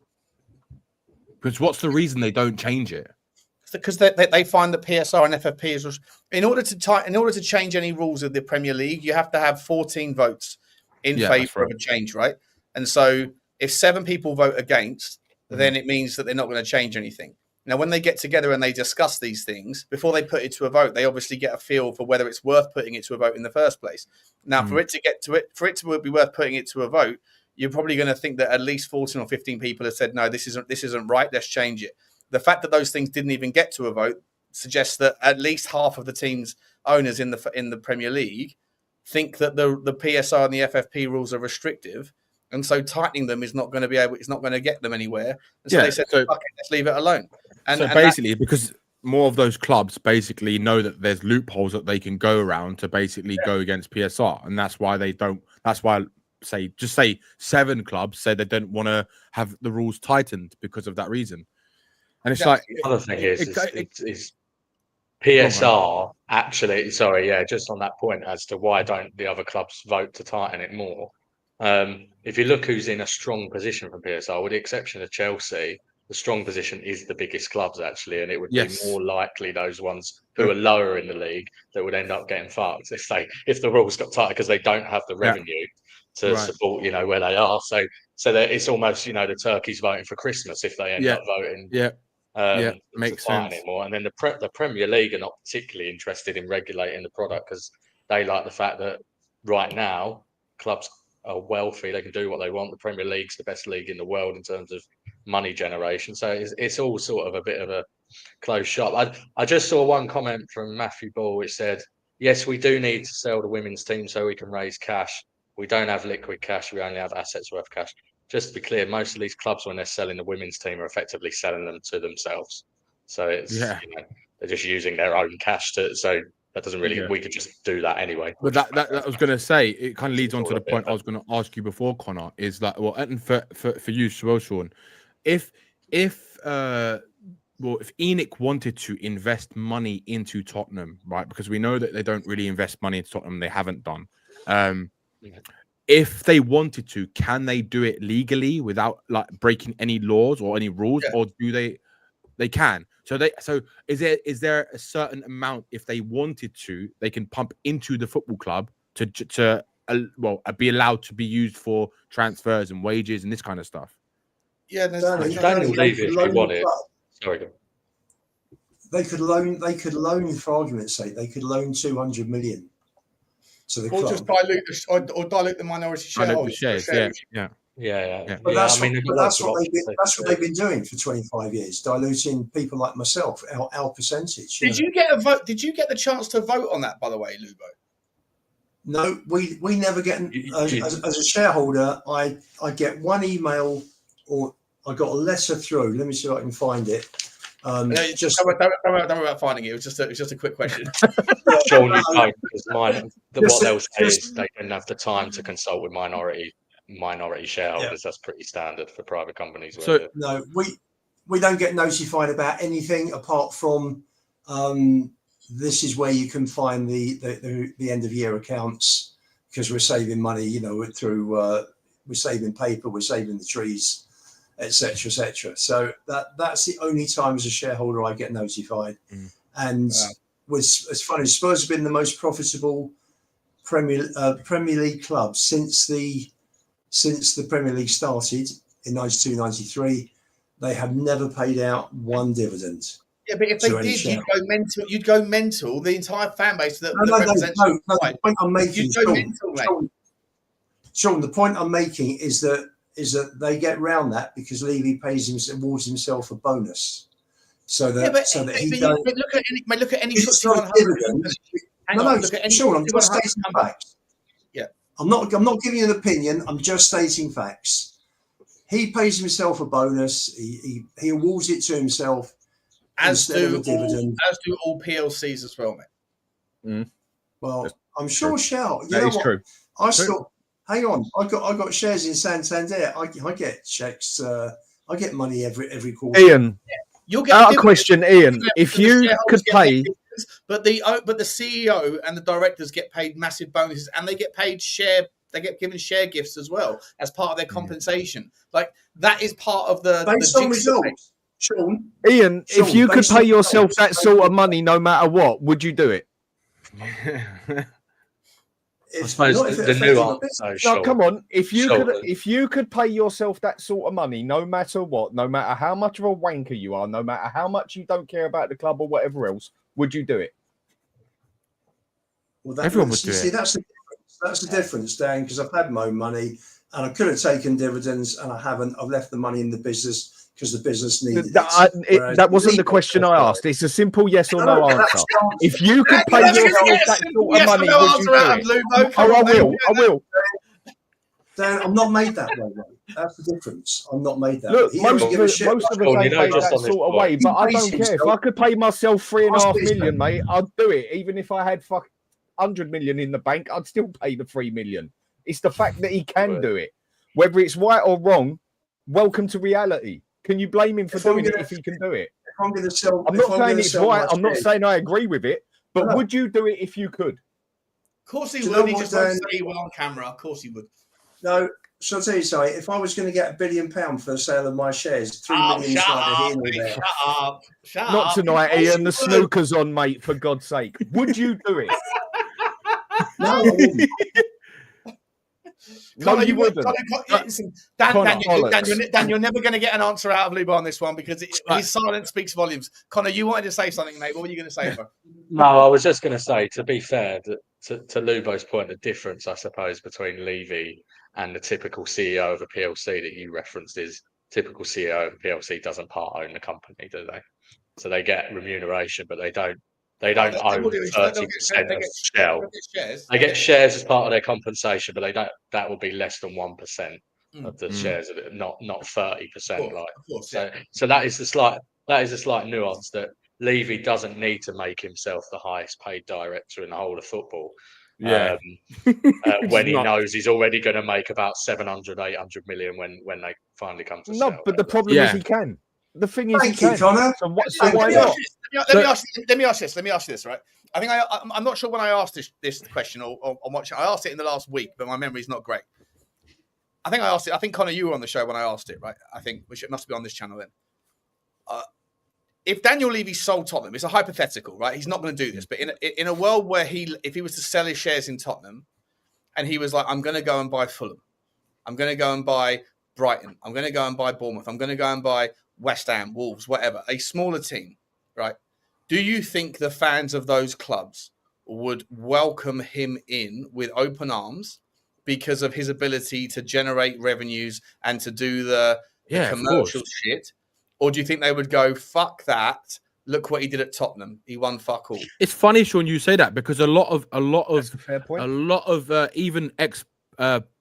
Because what's the reason they don't change it? Because they find that PSR and FFP is in order to change any rules of the Premier League, you have to have 14 votes in favour of a change, right? And so if 7 people vote against, then it means that they're not going to change anything. Now, when they get together and they discuss these things, before they put it to a vote, they obviously get a feel for whether it's worth putting it to a vote in the first place. Now, for it to be worth putting it to a vote, you're probably going to think that at least 14 or 15 people have said, no, this isn't right, let's change it. The fact that those things didn't even get to a vote suggests that at least half of the team's owners in the Premier League think that the PSR and the FFP rules are restrictive, and so tightening them is not going to get them anywhere. And so they said, fuck it, let's leave it alone. And basically, because more of those clubs basically know that there's loopholes that they can go around to basically go against PSR, and that's why they don't. That's why say 7 clubs say they don't want to have the rules tightened because of that reason. And it's like the other thing is PSR actually. Sorry, just on that point as to why don't the other clubs vote to tighten it more. If you look who's in a strong position from PSR, with the exception of Chelsea, the strong position is the biggest clubs actually, and it would be more likely those ones who are lower in the league that would end up getting fucked if the rules got tighter, because they don't have the revenue to support where they are. So that it's almost the turkeys voting for Christmas if they end up voting. Makes sense. Anymore. And then the Premier League are not particularly interested in regulating the product, because they like the fact that right now clubs are wealthy. They can do what they want. The Premier League's the best league in the world in terms of money generation. So it's all sort of a bit of a closed shop. I just saw one comment from Matthew Ball which said, yes, we do need to sell the women's team so we can raise cash. We don't have liquid cash. We only have assets worth cash. Just to be clear, most of these clubs, when they're selling the women's team, are effectively selling them to themselves. So it's they're just using their own cash to. So that doesn't really. We could just do that anyway. But that I was going to say, it kind of leads on to the point I was going to ask you before, Connor. Is that and for you, Sean, if Enoch wanted to invest money into Tottenham, right? Because we know that they don't really invest money into Tottenham. They haven't done. If they wanted to, can they do it legally without like breaking any laws or any rules, or do they can? So is there a certain amount, if they wanted to, they can pump into the football club to be allowed to be used for transfers and wages and this kind of stuff? Yeah, Daniel Levy, if you want it. Sorry. They could loan, for argument's sake, they could loan 200 million to the club. Or just dilute the minority shareholders. But that's what they've been doing for 25 years, diluting people like myself, our percentage. Did you get a vote? Did you get the chance to vote on that, by the way, Lubo? No, we never get. As a shareholder, I get one email, or I got a letter through. Let me see if I can find it. Don't worry about finding it. It was just a quick question. Surely no, because what they'll say is they didn't have the time to consult with minority shareholders. Yeah. That's pretty standard for private companies. So no, we don't get notified about anything apart from this is where you can find the end of year accounts, because we're saving money. You know, through we're saving paper, we're saving the trees, etc., etc. So that's the only time as a shareholder I get notified. And it's funny, Spurs have been the most profitable Premier League club since the Premier League started in 92-93. They have never paid out one dividend. Yeah, but if they did, you'd go mental. The entire fan base that represents. No. The point I'm making, Sean, the point I'm making is that they get round that because Levy awards himself a bonus, so that he don't. But look at any. It's not a dividend. Sean, I'm just stating facts. Yeah, I'm not giving you an opinion. I'm just stating facts. He pays himself a bonus. He awards it to himself. As do all PLCs as well, mate. Well, I'm sure Shell. You know what? True. Hang on. I got shares in Santander. I get checks. I get money every quarter. Ian, you'll get a question, Ian. If you could pay, but the CEO and the directors get paid massive bonuses, and they get paid They get given share gifts as well as part of their compensation. Like that is part of the based on results. Sean, Ian, if you could pay yourself that sort of money, no matter what, would you do it? I suppose the nuance. No, come on. If you could pay yourself that sort of money, no matter what, no matter how much of a wanker you are, no matter how much you don't care about the club or whatever else, would you do it? Well, everyone would do it. See, that's the difference, Dan. Because I've had my own money, and I could have taken dividends, and I haven't. I've left the money in the business because the business needed it. That wasn't the question I asked. It's a simple yes or no answer. If you could pay yourself that sort of money, would you do it? Oh, I will. Dan, I'm not made that way. That's the difference. I'm not made that way. Look, most of us ain't made that sort of way, but I don't care. If I could pay myself 3.5 million, mate, I'd do it. Even if I had 100 million in the bank, I'd still pay the 3 million. It's the fact that he can do it. Whether it's right or wrong, welcome to reality. Can you blame him for doing it if he can do it? I'm not saying it's right. I'm not saying I agree with it. But would you do it if you could? Of course he would. He just won't say he will on camera. Of course he would. No, shall I tell you something? If I was going to get £1 billion for the sale of my shares, 3 million shut up. Not tonight, Ian. The snooker's on, mate, for God's sake. Would you do it? No, I wouldn't. No, Connor, you wouldn't. Listen, Dan, Connor, you're never going to get an answer out of Lubo on this one because his silence speaks volumes. Connor, you wanted to say something, mate. What were you going to say, bro? No, I was just going to say, to be fair, to Lubo's point, the difference, I suppose, between Levy and the typical CEO of a PLC that you referenced is typical CEO of a PLC doesn't part own the company, do they? So they get remuneration, but they don't own 30% of Shell. They get shares as part of their compensation, but they don't. That will be less than 1% of the shares of it, not 30%. So that is the slight nuance that Levy doesn't need to make himself the highest paid director in the whole of football. Yeah. When he knows he's already going to make about 700, 800 million when they finally come to sell. But the problem is he can. The thing is, Thank you, Connor. So why not? Let me ask you this, right? I think I'm not sure when I asked this question or watching. I asked it in the last week, but my memory's not great. I think I asked it. I think Connor, you were on the show when I asked it, right? I think it must be on this channel then. If Daniel Levy sold Tottenham, it's a hypothetical, right? He's not going to do this, but in a world where if he was to sell his shares in Tottenham, and he was like, I'm going to go and buy Fulham, I'm going to go and buy Brighton, I'm going to go and buy Bournemouth, I'm going to go and buy West Ham, Wolves, whatever, a smaller team, right? Do you think the fans of those clubs would welcome him in with open arms because of his ability to generate revenues and to do the commercial shit? Or do you think they would go, fuck that, look what he did at Tottenham, he won fuck all? It's funny, Sean, you say that because a lot of even ex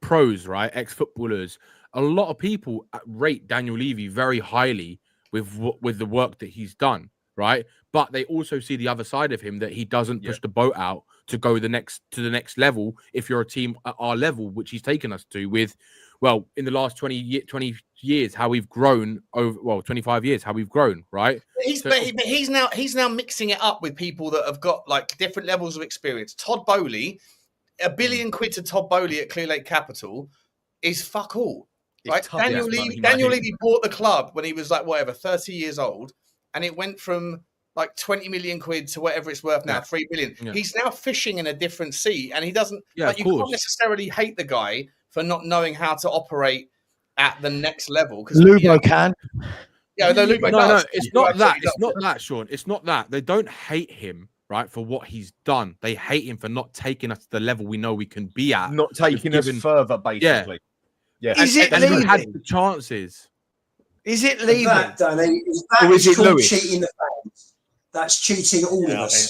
pros, right, ex footballers, a lot of people rate Daniel Levy very highly with the work that he's done, right? But they also see the other side of him, that he doesn't push the boat out to go to the next level. If you're a team at our level, which he's taken us to, with, well, in the last 20 years, how we've grown over, 25 years, how we've grown, right? But he's now mixing it up with people that have got like different levels of experience. Todd Bowley, £1 billion to Todd Bowley at Clear Lake Capital is fuck all. Right? Daniel Levy bought the club when he was like 30 years old, and it went from like 20 million quid to whatever it's worth now, 3 billion. Yeah. He's now fishing in a different sea, and he doesn't. You can't necessarily hate the guy for not knowing how to operate at the next level. Because Lubo can. Yeah, no, Lubo does. No, it's not that. It's not that, Sean. It's not that. They don't hate him, right, for what he's done. They hate him for not taking us to the level we know we can be at. Not taking us further, basically. Yeah. Is it Levy? He had the chances. Is it Levy? Or is it Lewis? Cheating the fans. That's cheating all of us.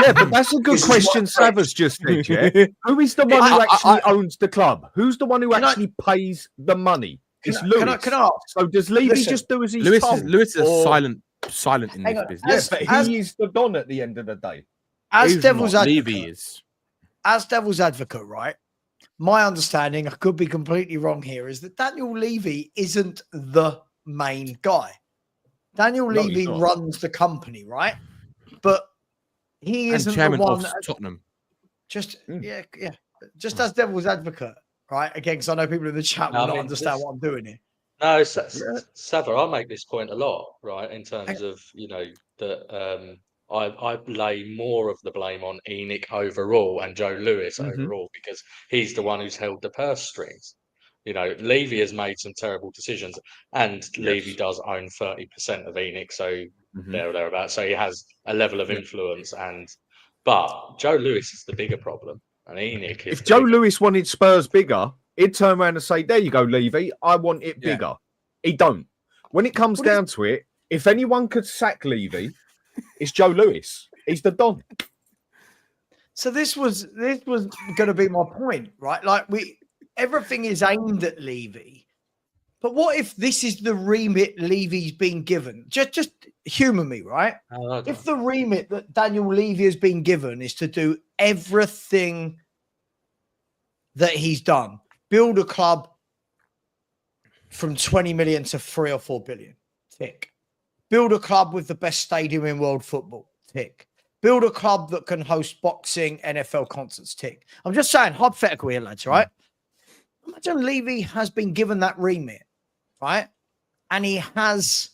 Yeah, but that's a good question Savas just did, yeah? Who is the one who actually owns the club? Who's the one who actually pays the money? It's Lewis. Can I so does Levy just do as he's told? Lewis is silent in this business. Yeah, but he is the don at the end of the day. As devil's advocate, right? My understanding, I could be completely wrong here, is that Daniel Levy isn't the main guy. Daniel Levy runs the company, right? But he isn't chairman the one of Tottenham. Just as devil's advocate, right? Again, because I know people in the chat will not understand what I'm doing here. No, Sava, I make this point a lot, right? In terms of that. I lay more of the blame on ENIC overall and Joe Lewis overall, because he's the one who's held the purse strings. Levy has made some terrible decisions, and Levy does own 30% of ENIC, so there or thereabouts. So he has a level of influence, but Joe Lewis is the bigger problem, and ENIC is. If Joe Lewis wanted Spurs bigger, he'd turn around and say, "There you go, Levy. I want it bigger." He don't. When it comes down to it, if anyone could sack Levy, it's Joe Lewis. He's the don. So this was going to be my point, right? Like everything is aimed at Levy, but what if this is the remit Levy's been given? Just humour me, right? If the remit that Daniel Levy has been given is to do everything that he's done, build a club from 20 million to 3 or 4 billion, tick. Build a club with the best stadium in world football, tick. Build a club that can host boxing, NFL concerts, tick. I'm just saying, hypothetical here, lads, right? Imagine Levy has been given that remit, right? And he has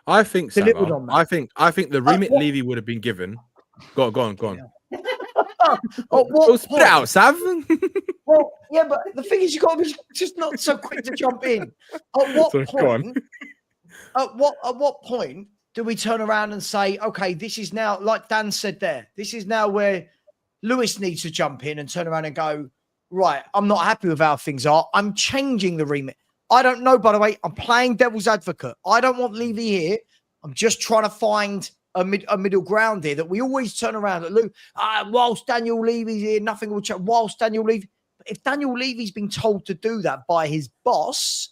delivered on that. I think the remit Levy would have been given. Go on. Spit out, Sav. Well, yeah, but the thing is, you got to be just not so quick to jump in. At what So, go on. point? At what point do we turn around and say, okay, this is now, like Dan said there, this is now where Lewis needs to jump in and turn around and go, right, I'm not happy with how things are. I'm changing the remit. I don't know, by the way, I'm playing devil's advocate. I don't want Levy here. I'm just trying to find a middle ground here that we always turn around at Lou. Whilst Daniel Levy's here, nothing will change. Whilst Daniel Levy, if Daniel Levy's been told to do that by his boss,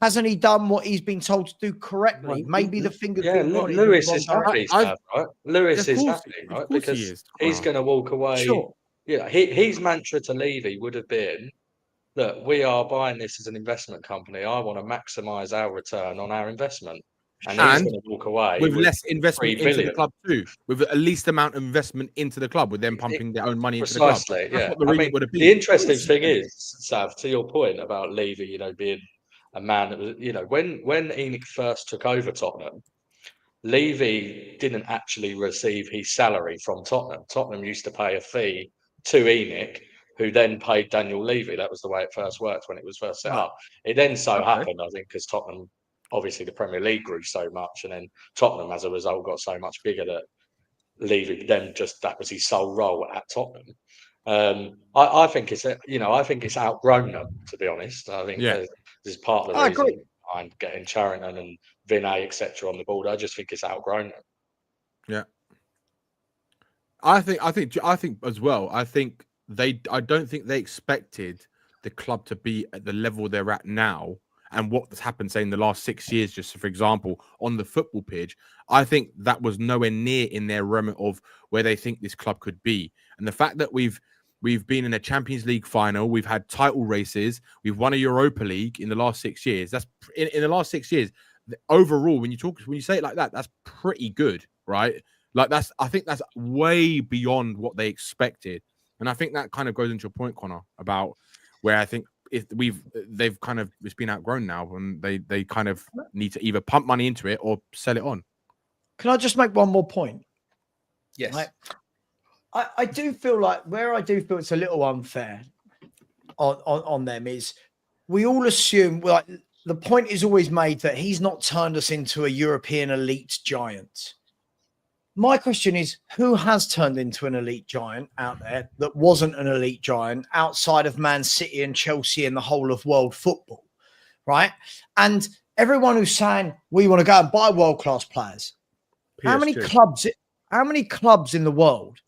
hasn't he done what he's been told to do correctly? Maybe the finger's been pointed. Lewis is happy, Sav, right? Lewis is happy, right? Because he's going to walk away. Sure. Yeah, his mantra to Levy would have been, look, we are buying this as an investment company. I want to maximise our return on our investment. And he's going to walk away with less investment into the club too, with the least amount of investment into the club, with them pumping their own money into the club. Precisely, yeah. The interesting thing is, Sav, to your point about Levy, being a man that was, when Enoch first took over Tottenham, Levy didn't actually receive his salary from Tottenham. Tottenham used to pay a fee to Enoch, who then paid Daniel Levy. That was the way it first worked when it was first set up. It then happened, I think, because Tottenham, obviously the Premier League grew so much, and then Tottenham, as a result, got so much bigger that Levy then that was his sole role at Tottenham. I think it's outgrown them, to be honest. I think this is part of the reason I'm getting Charrington and Vinay, etc. on the board. I just think it's outgrown them. Yeah. I think as well. I don't think they expected the club to be at the level they're at now, and what has happened, say, in the last 6 years, just for example, on the football pitch. I think that was nowhere near in their remit of where they think this club could be. And the fact that we've been in a Champions League final, we've had title races, we've won a Europa League in the last 6 years. That's in the last 6 years. Overall, when you say it like that, that's pretty good, right? Like I think that's way beyond what they expected. And I think that kind of goes into your point, Connor, about where I think it's been outgrown now, and they kind of need to either pump money into it or sell it on. Can I just make one more point? Yes. Right? I do feel it's a little unfair on them is we all assume, like, the point is always made that he's not turned us into a European elite giant. My question is, who has turned into an elite giant out there that wasn't an elite giant outside of Man City and Chelsea and the whole of world football, right? And everyone who's saying we want to go and buy world-class players, how many clubs in the world,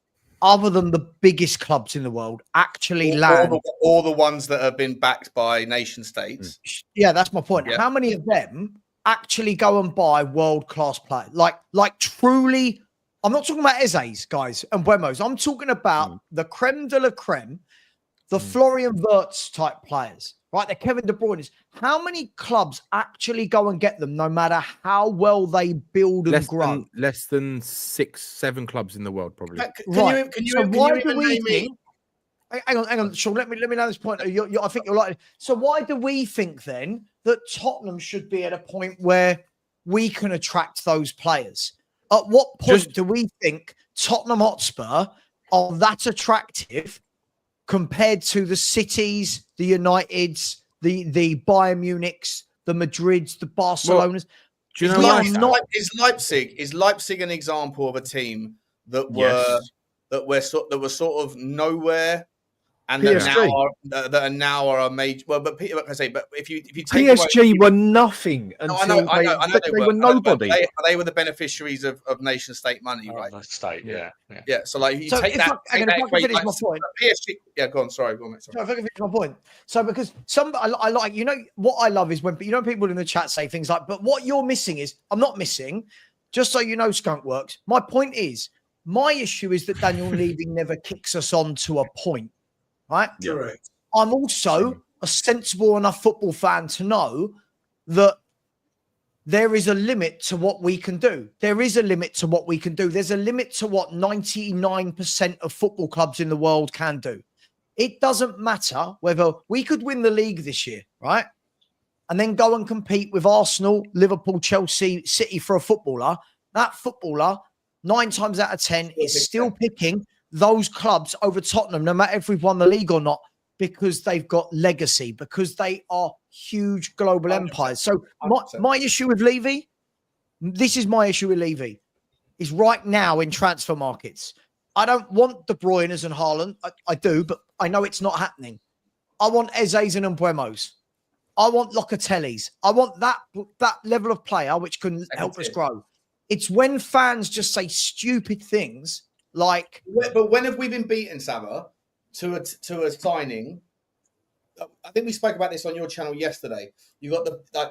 other than the biggest clubs in the world, actually land? All the ones that have been backed by nation states. Yeah, that's my point. Yeah. How many of them actually go and buy world-class players? Like truly... I'm not talking about Eze's, guys, and Buemos. I'm talking about the creme de la creme, the Florian Wirtz type players, right? The Kevin De Bruyne's. How many clubs actually go and get them, no matter how well they build and grow? Less than 6-7 clubs in the world, probably. Hang on, Sean. Let me know this point. I think you're like. So why do we think then that Tottenham should be at a point where we can attract those players? At what point do we think Tottenham Hotspur are that attractive compared to the Cities, the Uniteds, the Bayern Munichs, the Madrids, the Barcelonas? Do you know is Leipzig an example of a team that were sort of nowhere? And that are now a major. Well, but like I say, but if you take PSG were nothing until they were nobody. They were the beneficiaries of nation state money, right? State, yeah. So like you take that. PSG. Yeah, go on. Sorry, go on. If I can finish my point. So because I like, what I love is when people in the chat say things like, "But what you're missing is," I'm not missing. Just so you know, Skunk Works. My point is, my issue is that Daniel Levy never kicks us on to a point. Right? Correct. I'm also a sensible enough football fan to know that there is a limit to what we can do. There's a limit to what 99% of football clubs in the world can do. It doesn't matter whether we could win the league this year, right? And then go and compete with Arsenal, Liverpool, Chelsea, City for a footballer. That footballer, 9 times out of 10, is still picking those clubs over Tottenham, no matter if we've won the league or not. because they've got legacy, because they are huge global 100%. empires. So 100%. my issue with Levy, this is my issue with Levy, is right now in transfer markets. I don't want De Bruyne's and Haaland. I do, but I know it's not happening. I want Eze's and Mbuemo's. I want Locatelli's. I want that level of player which can help us grow. It's when fans just say stupid things like... But when have we been beaten, Sava, to a signing? I think we spoke about this on your channel yesterday. You got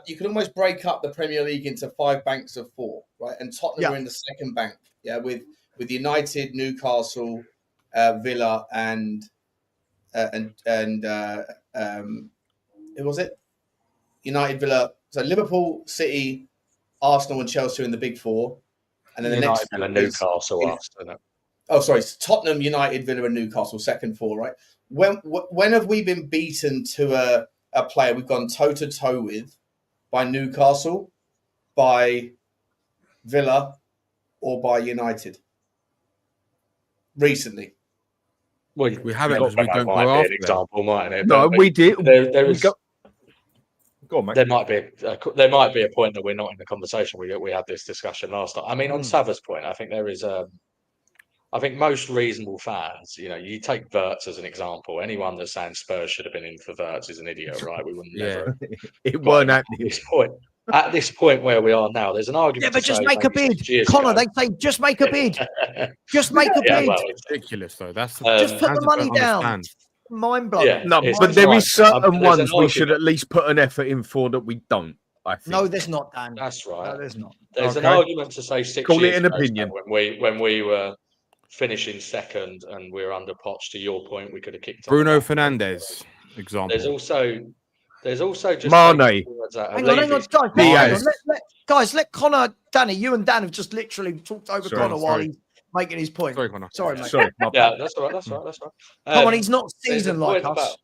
you can almost break up the Premier League into 5 banks of 4, right? And Tottenham are in the second bank, with United, Newcastle, Villa, and who was it? United, Villa. So Liverpool, City, Arsenal, and Chelsea are in the big 4, and then the United next and Newcastle after. Oh, sorry, it's Tottenham, United, Villa, and Newcastle, second 4, right? When have we been beaten to a player we've gone toe to toe with by Newcastle, by Villa, or by United recently? Well, We haven't because we don't go might be after an example, mightn't it? No, we did. Go on, mate. There might be a point that we're not in the conversation. We had this discussion last time. I mean, on Sava's point, I think there is I think most reasonable fans, you take Wirtz as an example. Anyone that's saying Spurs should have been in for Wirtz is an idiot, right? We wouldn't never. It weren't happening. At this point where we are now, there's an argument. Yeah, but just make a bid. Connor, they say just make a bid. Just make a bid. Well, it's ridiculous, though. That's just put the money down. Mind blowing. Yeah, No, but there is certain ones we should at least put an effort in for that we don't. I think. No, there's not, Dan. That's right. No, there's not. There's an argument to say 6 Call years it an ago, opinion. when we were finishing second and we were under Poch. To your point, we could have kicked Bruno Fernandes example. There's also just Mane. Hang on, guys. Let Connor, Danny, you and Dan have just literally talked over Connor while he's making his point. Sorry, Connor. Sorry, mate. Sorry, Yeah, that's all right. Come on, he's not seasoned like us.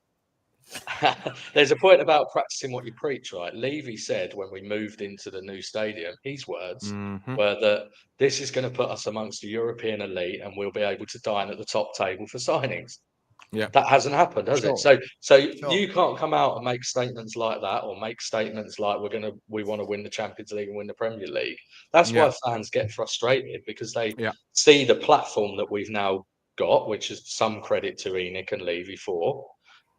There's a point about practicing what you preach, right? Levy said when we moved into the new stadium, his words were that this is going to put us amongst the European elite and we'll be able to dine at the top table for signings. Yeah, that hasn't happened, has it? So you can't come out and make statements like that, or make statements like we want to win the Champions League and win the Premier League. That's why fans get frustrated, because they see the platform that we've now got, which is some credit to Enoch and Levy for.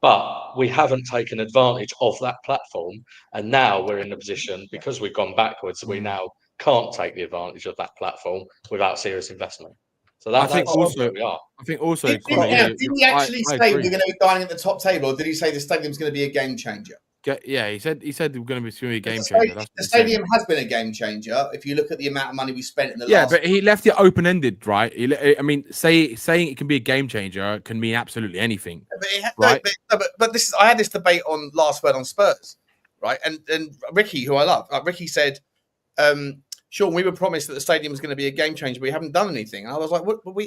But we haven't taken advantage of that platform. And now we're in the position, because we've gone backwards, we now can't take the advantage of that platform without serious investment. So that's where we are. I think also... Did he actually say we're going to be dining at the top table, or did he say the stadium's going to be a game changer? Yeah, he said we're going to be a game changer. The stadium has been a game changer. If you look at the amount of money we spent in the last... Yeah, but he left it open-ended, right? I mean, saying it can be a game changer can mean absolutely anything. But I had this debate on Last Word on Spurs, right? And Ricky, who I love, Ricky said, Sean, we were promised that the stadium was going to be a game changer, but we haven't done anything. And I was like,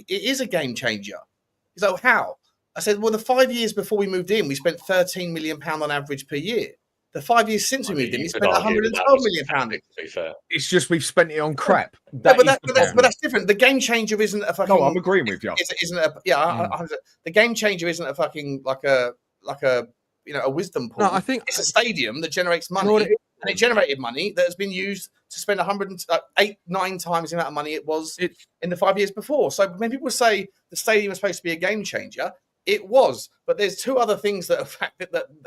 it is a game changer. He's like, how? I said, well, the 5 years before we moved in, we spent £13 million on average per year. The 5 years since we moved in, we spent £112 million. To be fair, it's just we've spent it on crap. But that's different. The game changer isn't a fucking. No, I'm agreeing with you. The game changer isn't a fucking like a wisdom pool. No, I think it's a stadium that generates money, and it generated money that has been used to spend 9 times the amount of money it was in the 5 years before. So when people say the stadium is supposed to be a game changer, it was, but there's two other things that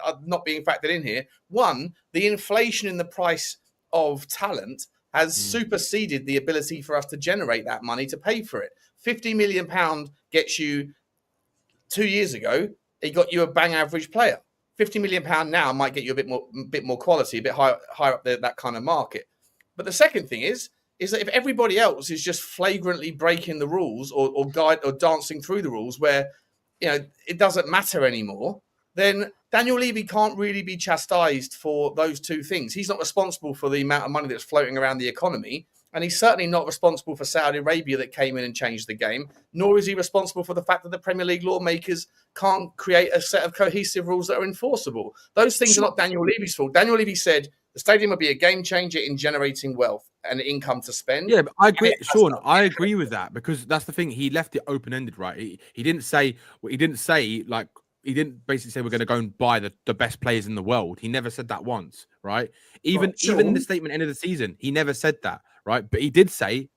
are not being factored in here. One, the inflation in the price of talent has superseded the ability for us to generate that money to pay for it. £50 million gets you 2 years ago. It got you a bang average player. £50 million now might get you a bit more quality, a bit higher up there, that kind of market. But the second thing is that if everybody else is just flagrantly breaking the rules or dancing through the rules where it doesn't matter anymore, then Daniel Levy can't really be chastised for those two things. He's not responsible for the amount of money that's floating around the economy, and he's certainly not responsible for Saudi Arabia that came in and changed the game, nor is he responsible for the fact that the Premier League lawmakers can't create a set of cohesive rules that are enforceable. Those things are not Daniel Levy's fault. Daniel Levy said the stadium will be a game changer in generating wealth and income to spend. Yeah, but I agree, Sean. I agree with that, because that's the thing. He left it open-ended, right? He didn't say like basically say we're going to go and buy the best players in the world. He never said that once, right? Even Sure. in the statement end of the season, he never said that, right? But he did say,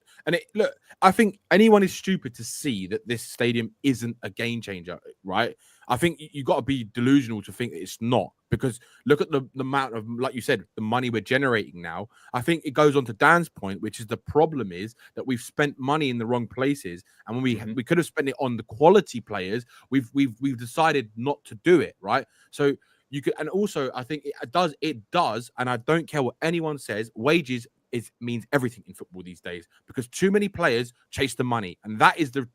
look, I think anyone is stupid to see that this stadium isn't a game changer, right? I think you got to be delusional to think that it's not, because look at the amount of, like you said, the money we're generating now. I think it goes on to Dan's point, which is the problem is that we've spent money in the wrong places, and when we could have spent it on the quality players, we've decided not to do it, right? So you could, and also I think it does, and I don't care what anyone says, wages means everything in football these days, because too many players chase the money, and that is the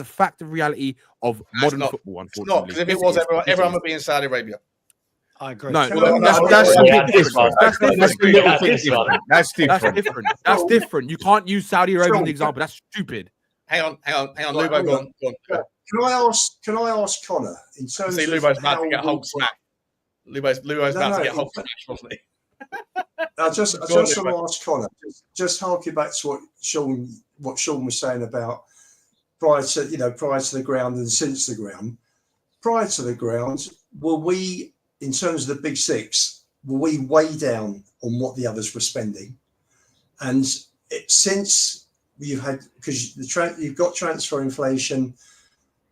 fact of reality of modern football. Unfortunately, it's not, because if it was, everyone would be in Saudi Arabia. I agree. No, that's a bit different. That's different. That's different. You can't use Saudi Arabia as an example. That's stupid. Hang on. Right, Lubo, go on. Can I ask Connor in terms See, of Lubo's about how to get Hulk smacked. Lubo's about to get Hulk smacked, wasn't he? I just want to ask Connor, just harking back to what Sean was saying about prior to the ground and since the ground. Prior to the ground, were we, in terms of the big six, were we way down on what the others were spending? And since you've had, because you've got transfer inflation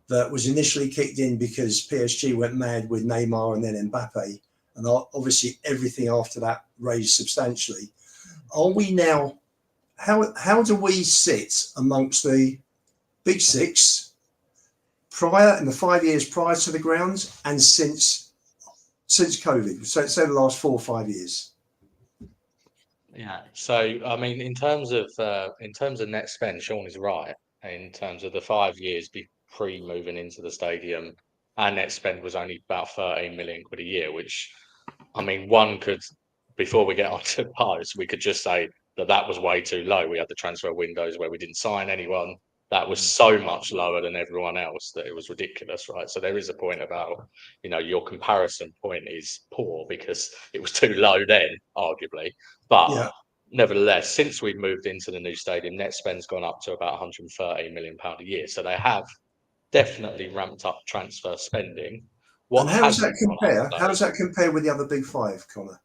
that was initially kicked in because PSG went mad with Neymar and then Mbappe, and obviously everything after that raised substantially. Are we now, how do we sit amongst the big six in the 5 years prior to the ground and since COVID? So say the last 4 or 5 years. Yeah. So I mean, in terms of net spend, Sean is right. In terms of the 5 years pre moving into the stadium, our net spend was only about 13 million quid a year, which, I mean, one could, before we get on to posts, we could just say that was way too low. We had the transfer windows where we didn't sign anyone. That was so much lower than everyone else that it was ridiculous, right? So there is a point about, your comparison point is poor because it was too low then, arguably. But nevertheless, since we've moved into the new stadium, net spend's gone up to about £130 million a year. So they have definitely ramped up transfer spending. And how does that compare? How does that compare with the other big five, Connor?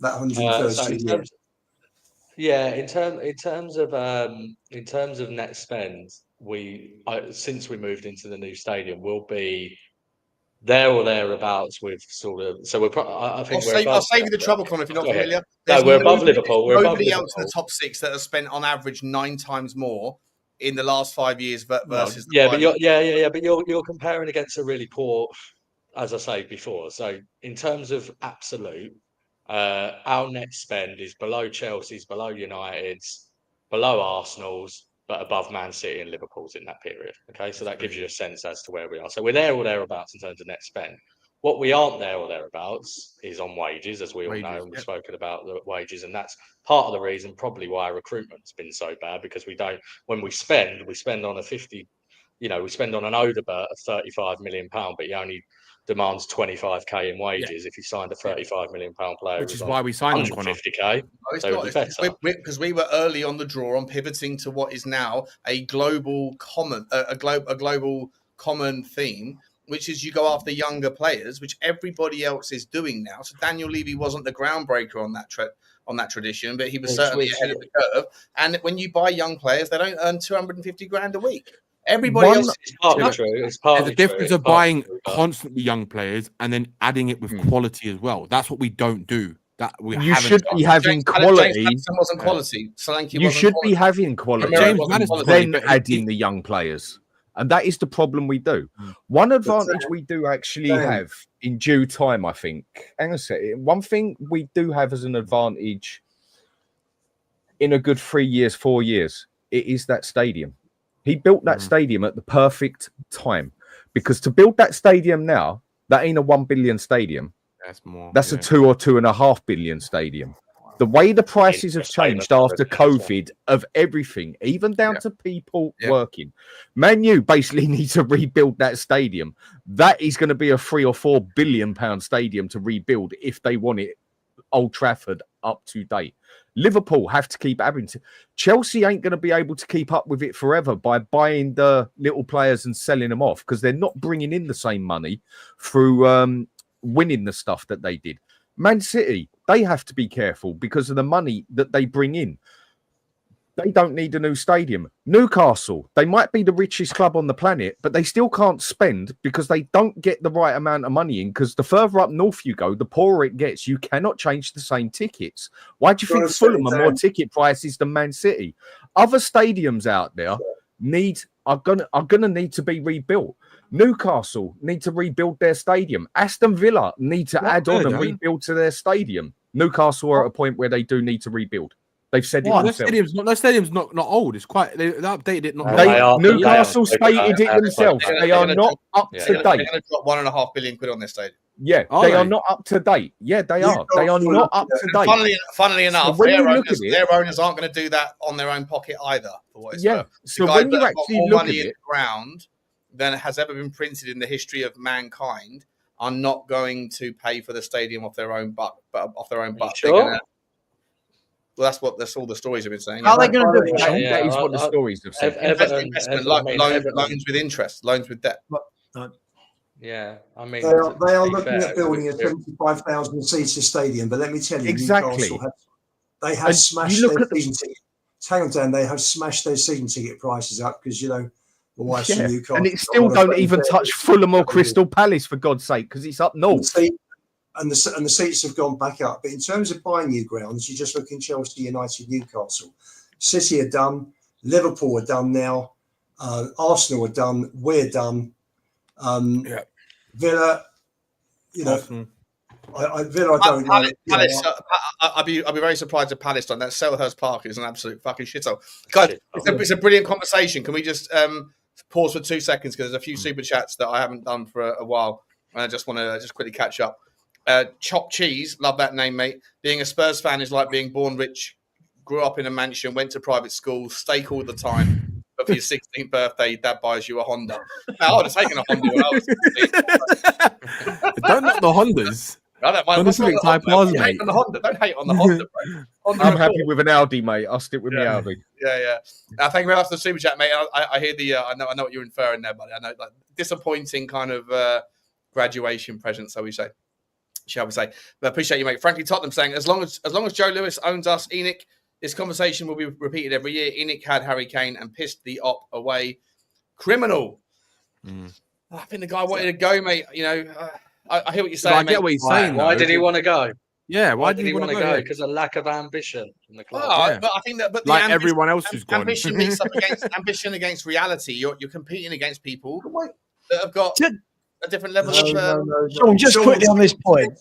That 130 in terms of net spend, since we moved into the new stadium, we'll be there or thereabouts with sort of. So I think I'll save you the trouble, Connor, if you're not familiar. No, we're above Liverpool. We're above nobody Liverpool. else in the top six that has spent on average 9 times more in the last 5 years versus. But you're comparing against a really poor, as I say before. So in terms of absolute, our net spend is below Chelsea's, below United's, below Arsenal's, but above Man City and Liverpool's in that period. Okay, so that gives you a sense as to where we are. So we're there or thereabouts in terms of net spend. What we aren't there or thereabouts is on wages, as we all know, and we've spoken about the wages, and that's part of the reason probably why recruitment's been so bad, because we spend on we spend on an Odebert of £35 million, but he only demands 25k in wages if you signed a £35 million player, which is why we signed him, 150k. Because we were early on the draw on pivoting to what is now a global common theme, which is you go after younger players, which everybody else is doing now. So Daniel Levy wasn't the groundbreaker on that tradition, but he was certainly ahead of the curve. And when you buy young players, they don't earn 250 grand a week. Everybody else is partly true. It's partly the difference of buying constantly young players and then adding it with quality as well. That's what we don't do. You should be having quality. James Maddison wasn't quality. Solanke you should be having quality. James Maddison, then adding the young players. And that is the problem we do. One advantage we do actually have in due time, I think. Hang on a second. One thing we do have as an advantage in a good 3 years, 4 years, it is that stadium. He built that stadium at the perfect time, because to build that stadium now, that ain't a 1 billion stadium. That's a 2 or 2.5 billion stadium. The way the prices have changed after COVID of everything, even down to people working. Man U basically need to rebuild that stadium. That is going to be a 3 or 4 billion pound stadium to rebuild if they want it Old Trafford up to date. Liverpool have to keep having to. Chelsea ain't going to be able to keep up with it forever by buying the little players and selling them off because they're not bringing in the same money through winning the stuff that they did. Man City, they have to be careful because of the money that they bring in. They don't need a new stadium. Newcastle, they might be the richest club on the planet, but they still can't spend because they don't get the right amount of money in because the further up north you go, the poorer it gets. You cannot change the same tickets. Why do you think Fulham are more ticket prices than Man City? Other stadiums out there are gonna need to be rebuilt. Newcastle need to rebuild their stadium. Aston Villa need to add on and rebuild to their stadium. Newcastle are at a point where they do need to rebuild. They've said it themselves. That stadium's not old. It's quite. They updated it. Newcastle stated it themselves. They are not up to date. They're going to drop £1.5 billion on their stadium. Yeah, they are not up to date. Yeah, they are. They are not up to date. Funnily enough, their owners aren't going to do that on their own pocket either. For what it's worth. So when you actually look at it, ground than has ever been printed in the history of mankind are not going to pay for the stadium off their own butt. Sure? Well, that's all the stories have been saying. How are they going to do it? That is what the stories have said. Investment, loans with interest, loans with debt. Yeah, I mean, they are looking at building a 75,000 seater stadium, but let me tell you, exactly, they have smashed their season ticket. Hang on, Dan, they have smashed their season ticket prices up because the wife's from Newcastle, and it still don't even touch Fulham or Crystal Palace for God's sake because it's up north. And the seats have gone back up. But in terms of buying new grounds, you just look in Chelsea, United, Newcastle. City are done. Liverpool are done now. Arsenal are done. We're done. Villa, Villa, I don't know. Palace, I'd be very surprised if Palace done that. Selhurst Park is an absolute fucking shithole. Guys, it's a brilliant conversation. Can we just pause for 2 seconds because there's a few super chats that I haven't done for a while, and I just want to quickly catch up. Chopped Cheese, love that name, mate. Being a Spurs fan is like being born rich, grew up in a mansion, went to private school, steak all the time. But for your 16th birthday, Dad buys you a Honda. Now, I would have taken a Honda when I was 16. Don't knock the Hondas. I don't mind. Don't hate on the Honda. Don't hate on the Honda, bro. I'm happy with an Audi, mate. I'll stick with my Audi. Yeah. Thank you very much for the super chat, mate. I hear I know what you're inferring there, buddy. I know, like, disappointing kind of graduation present, shall we say. But I appreciate you, mate. Frankly, Tottenham saying, as long as Joe Lewis owns us, Enoch, this conversation will be repeated every year. Enoch had Harry Kane and pissed the op away. Criminal. I think the guy wanted to go, mate. I hear what you're saying. I get what he's saying. Why did he want to go? Yeah, why did he want to go? Because of lack of ambition in the club. But I think that, like everyone else who's gone, ambition meets up against ambition against reality. You're competing against people that have got a different level of. Sean, just quickly on this point.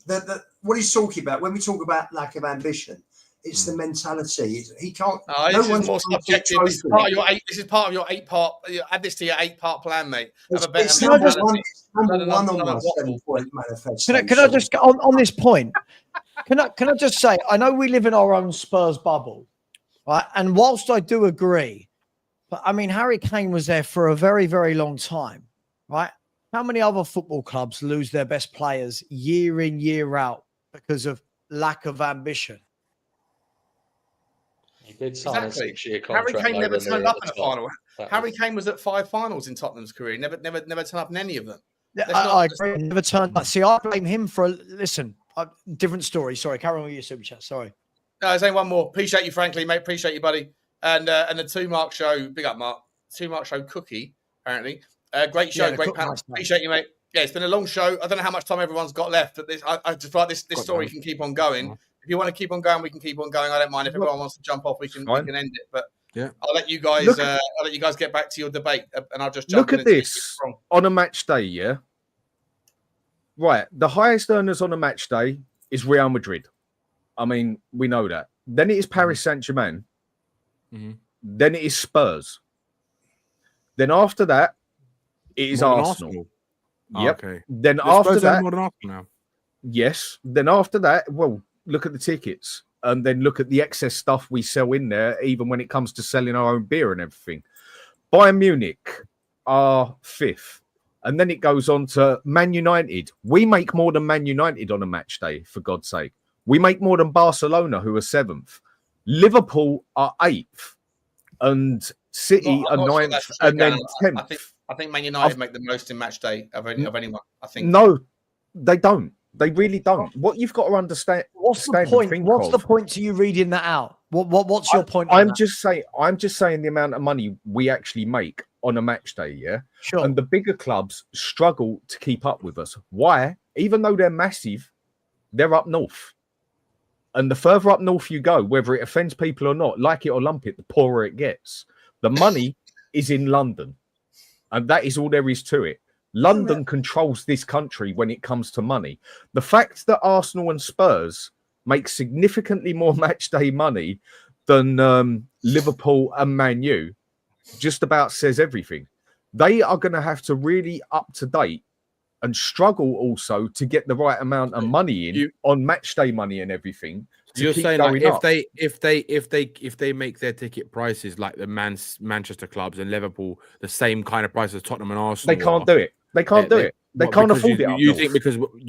Mentality, what he's talking about when we talk about lack of ambition, it's the mentality. He can't. This is more subjective. This is part of your 8-part. Add this to your 8-part plan, mate. It's number one on my 7-point manifesto. Can I just on this point? Can I just say, I know we live in our own Spurs bubble, right? And whilst I do agree, but I mean, Harry Kane was there for a very, very long time, right? How many other football clubs lose their best players year in, year out because of lack of ambition? He did sign a 6-year contract. Harry Kane never turned up in a final. Harry Kane was at 5 finals in Tottenham's career. Never turned up in any of them. Yeah, I agree. Never turned up. See, I blame him for different story. Sorry, carry on with your super chat. Sorry. No, there's only one more. Appreciate you, frankly, mate. Appreciate you, buddy. And the 2 Mark Show, big up, Mark. 2 Mark Show cookie, apparently. Great show, great panel. Appreciate you, mate. Yeah, it's been a long show. I don't know how much time everyone's got left, but I just feel like this story can keep on going. If you want to keep on going, we can keep on going. I don't mind. If everyone wants to jump off, we can end it. But I'll let you guys get back to your debate, and I'll just jump. Look at this on a match day. Yeah, right. The highest earners on a match day is Real Madrid. I mean, we know that. Then it is Paris Saint-Germain. Then it is Spurs. Then after that, it is Arsenal. Yep. Okay. Then after that, more than Arsenal now. Yes. Then after that, well, look at the tickets and then look at the excess stuff we sell in there, even when it comes to selling our own beer and everything. Bayern Munich are 5th. And then it goes on to Man United. We make more than Man United on a match day, for God's sake. We make more than Barcelona, who are 7th. Liverpool are 8th, and City are 9th, and then 10th. I think Man United make the most in match day of anyone. I think no, they don't. They really don't. What you've got to understand. What's the point? What's the point to you reading that out? What's your point? I'm just saying the amount of money we actually make on a match day, yeah. Sure. And the bigger clubs struggle to keep up with us. Why? Even though they're massive, they're up north. And the further up north you go, whether it offends people or not, like it or lump it, the poorer it gets. The money is in London. And that is all there is to it. London controls this country when it comes to money. The fact that Arsenal and Spurs make significantly more match day money than Liverpool and Man U just about says everything. They are going to have to really up to date and struggle also to get the right amount of money in on match day money and everything. You're saying like if they make their ticket prices like the Manchester clubs and Liverpool the same kind of price as Tottenham and Arsenal, they can't do it. They can't do it. They can't afford it. You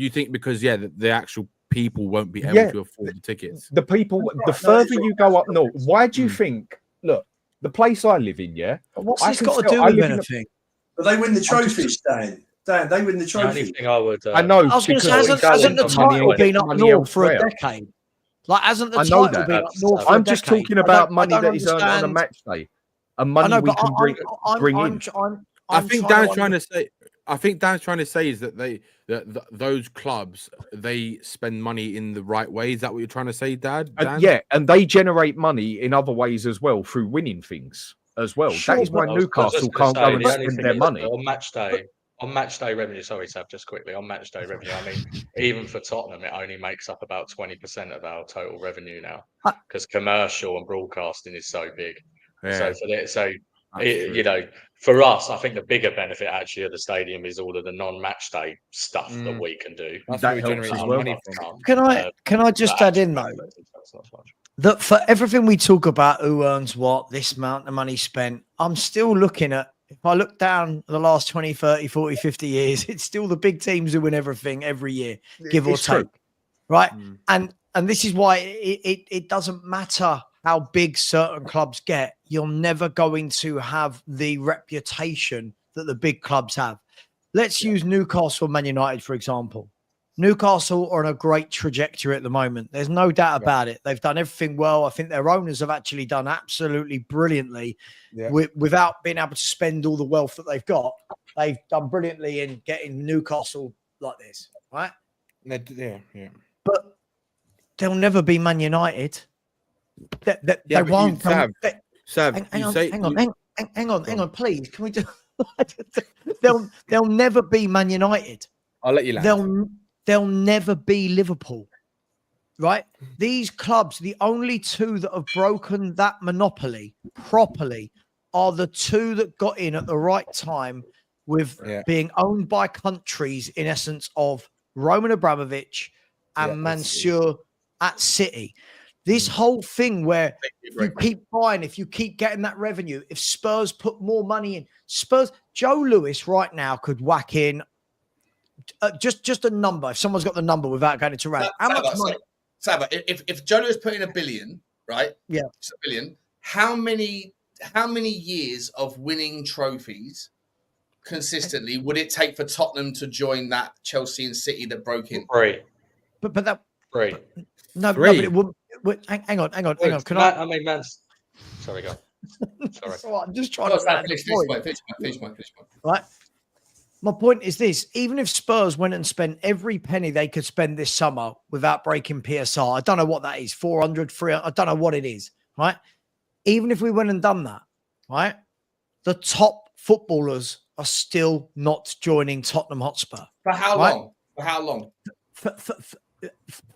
think because the actual people won't be able to afford the tickets. The people, the further you go up north, why do you think? Look, the place I live in, what's this got to do with anything? But they win the trophies, Dan. Dan, they win the trophies. I know. I was going to say, hasn't the title been up north for a decade? Like, hasn't the title been up north for a decade? I'm just talking about money that is earned on a match day, and money we can bring in. I think Dan's trying to say. I think Dan's trying to say is that those clubs, they spend money in the right way. Is that what you're trying to say, Dan? Yeah, and they generate money in other ways as well through winning things as well. Sure, that is why Newcastle can't go and spend their money on match day revenue. Sorry, Sav, just quickly on match day revenue. I mean, even for Tottenham, it only makes up about 20% of our total revenue now because commercial and broadcasting is so big. Yeah. For us, I think the bigger benefit actually of the stadium is all of the non-match day stuff that we can do. That helps as well. Can I just add in though that for everything we talk about, who earns what, this amount of money spent, I'm still looking at. If I look down the last 20, 30, 40, 50 years, it's still the big teams who win everything every year, give or take. Right? And this is why it doesn't matter how big certain clubs get, you're never going to have the reputation that the big clubs have. Let's use Newcastle and Man United, for example. Newcastle are on a great trajectory at the moment. There's no doubt about it. They've done everything well. I think their owners have actually done absolutely brilliantly without being able to spend all the wealth that they've got. They've done brilliantly in getting Newcastle like this, right? Yeah. But they'll never be Man United. They won't. Sav, hang on, please. Can we just? They'll never be Man United. I'll let you land. They'll never be Liverpool, right? These clubs, the only two that have broken that monopoly properly, are the two that got in at the right time with being owned by countries, in essence, of Roman Abramovich and Mansour at City. This whole thing where you keep buying, if you keep getting that revenue, if Spurs put more money in, Joe Lewis right now could whack in just a number. If someone's got the number without going into rant, how much money? Saba, if Joe Lewis put in $1 billion, right? Yeah, it's $1 billion. How many years of winning trophies consistently would it take for Tottenham to join that Chelsea and City that broke in? 3. But that 3. No, but it wouldn't. Hang on. Can I mean, man. Sorry, go. Sorry. So I'm just trying to finish my point. Right. My point is this: even if Spurs went and spent every penny they could spend this summer without breaking PSR, I don't know what that is, 400, 300, I don't know what it is, right? Even if we went and done that, right, the top footballers are still not joining Tottenham Hotspur. For how long? For how long?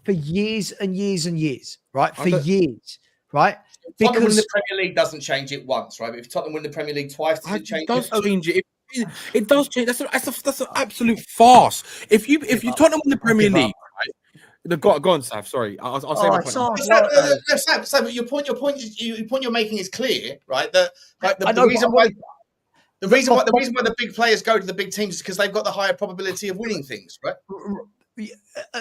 For years and years and years, right? For years, right? Because Tottenham win the Premier League doesn't change it once, right? But if Tottenham win the Premier League twice, does it change? It does change it. It does change. That's an absolute farce. If you Tottenham win the Premier League, right? Go on, Sav. Sorry, I'll say my point. Sam, your point you're making is clear, right? The reason why the big players go to the big teams is because they've got the higher probability of winning things, right?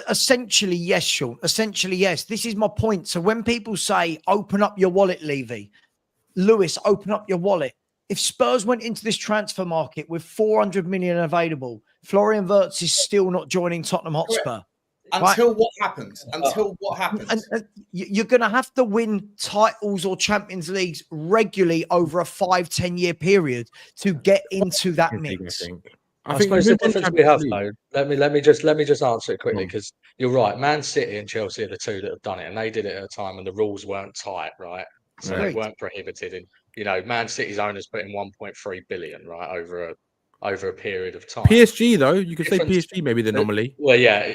Essentially, yes, Sean. Essentially, yes. This is my point. So when people say, open up your wallet, Levy, Lewis, open up your wallet. If Spurs went into this transfer market with 400 million available, Florian Wirtz is still not joining Tottenham Hotspur. Until what happens? Until what happens? And you're going to have to win titles or Champions Leagues regularly over a 5-10 year period to get into that mix. I suppose the difference we have, though. Let me just answer it quickly, because you're right. Man City and Chelsea are the two that have done it, and they did it at a time when the rules weren't tight, right? So they weren't prohibited. And Man City's owners put in 1.3 billion, right, over a period of time. PSG, though, you could say PSG maybe the anomaly. Well, yeah.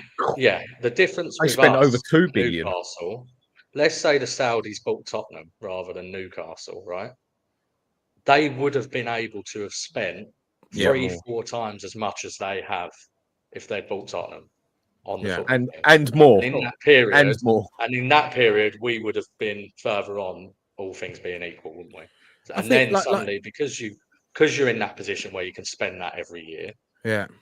The difference I with spent us, over 2 billion. Newcastle, let's say the Saudis bought Tottenham rather than Newcastle, right? They would have been able to have spent 3-4 times as much as they have if they bought Tottenham on the football game. And more. And in that period, and more. And in that period, we would have been further on, all things being equal, wouldn't we? And then suddenly, because you're in that position where you can spend that every year,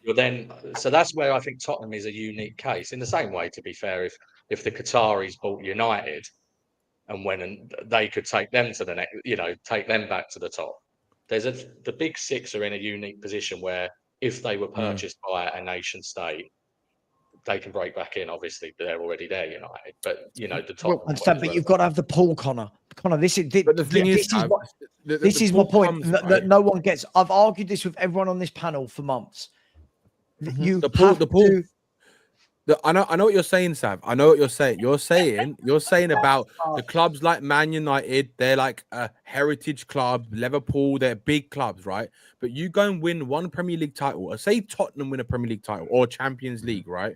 you're then. So that's where I think Tottenham is a unique case. In the same way, to be fair, if the Qataris bought United and went and they could take them to the next, take them back to the top. The big six are in a unique position where if they were purchased by a nation state, they can break back in. Obviously, but they're already there, United. But the top. But you've got to have the pull, Connor. Connor, this is. But the thing is, this is my point that no one gets. I've argued this with everyone on this panel for months. You I know what you're saying, Sav. I know what you're saying. You're saying about the clubs like Man United, they're like a heritage club, Liverpool, they're big clubs, right? But you go and win one Premier League title, or say Tottenham win a Premier League title or Champions League, right?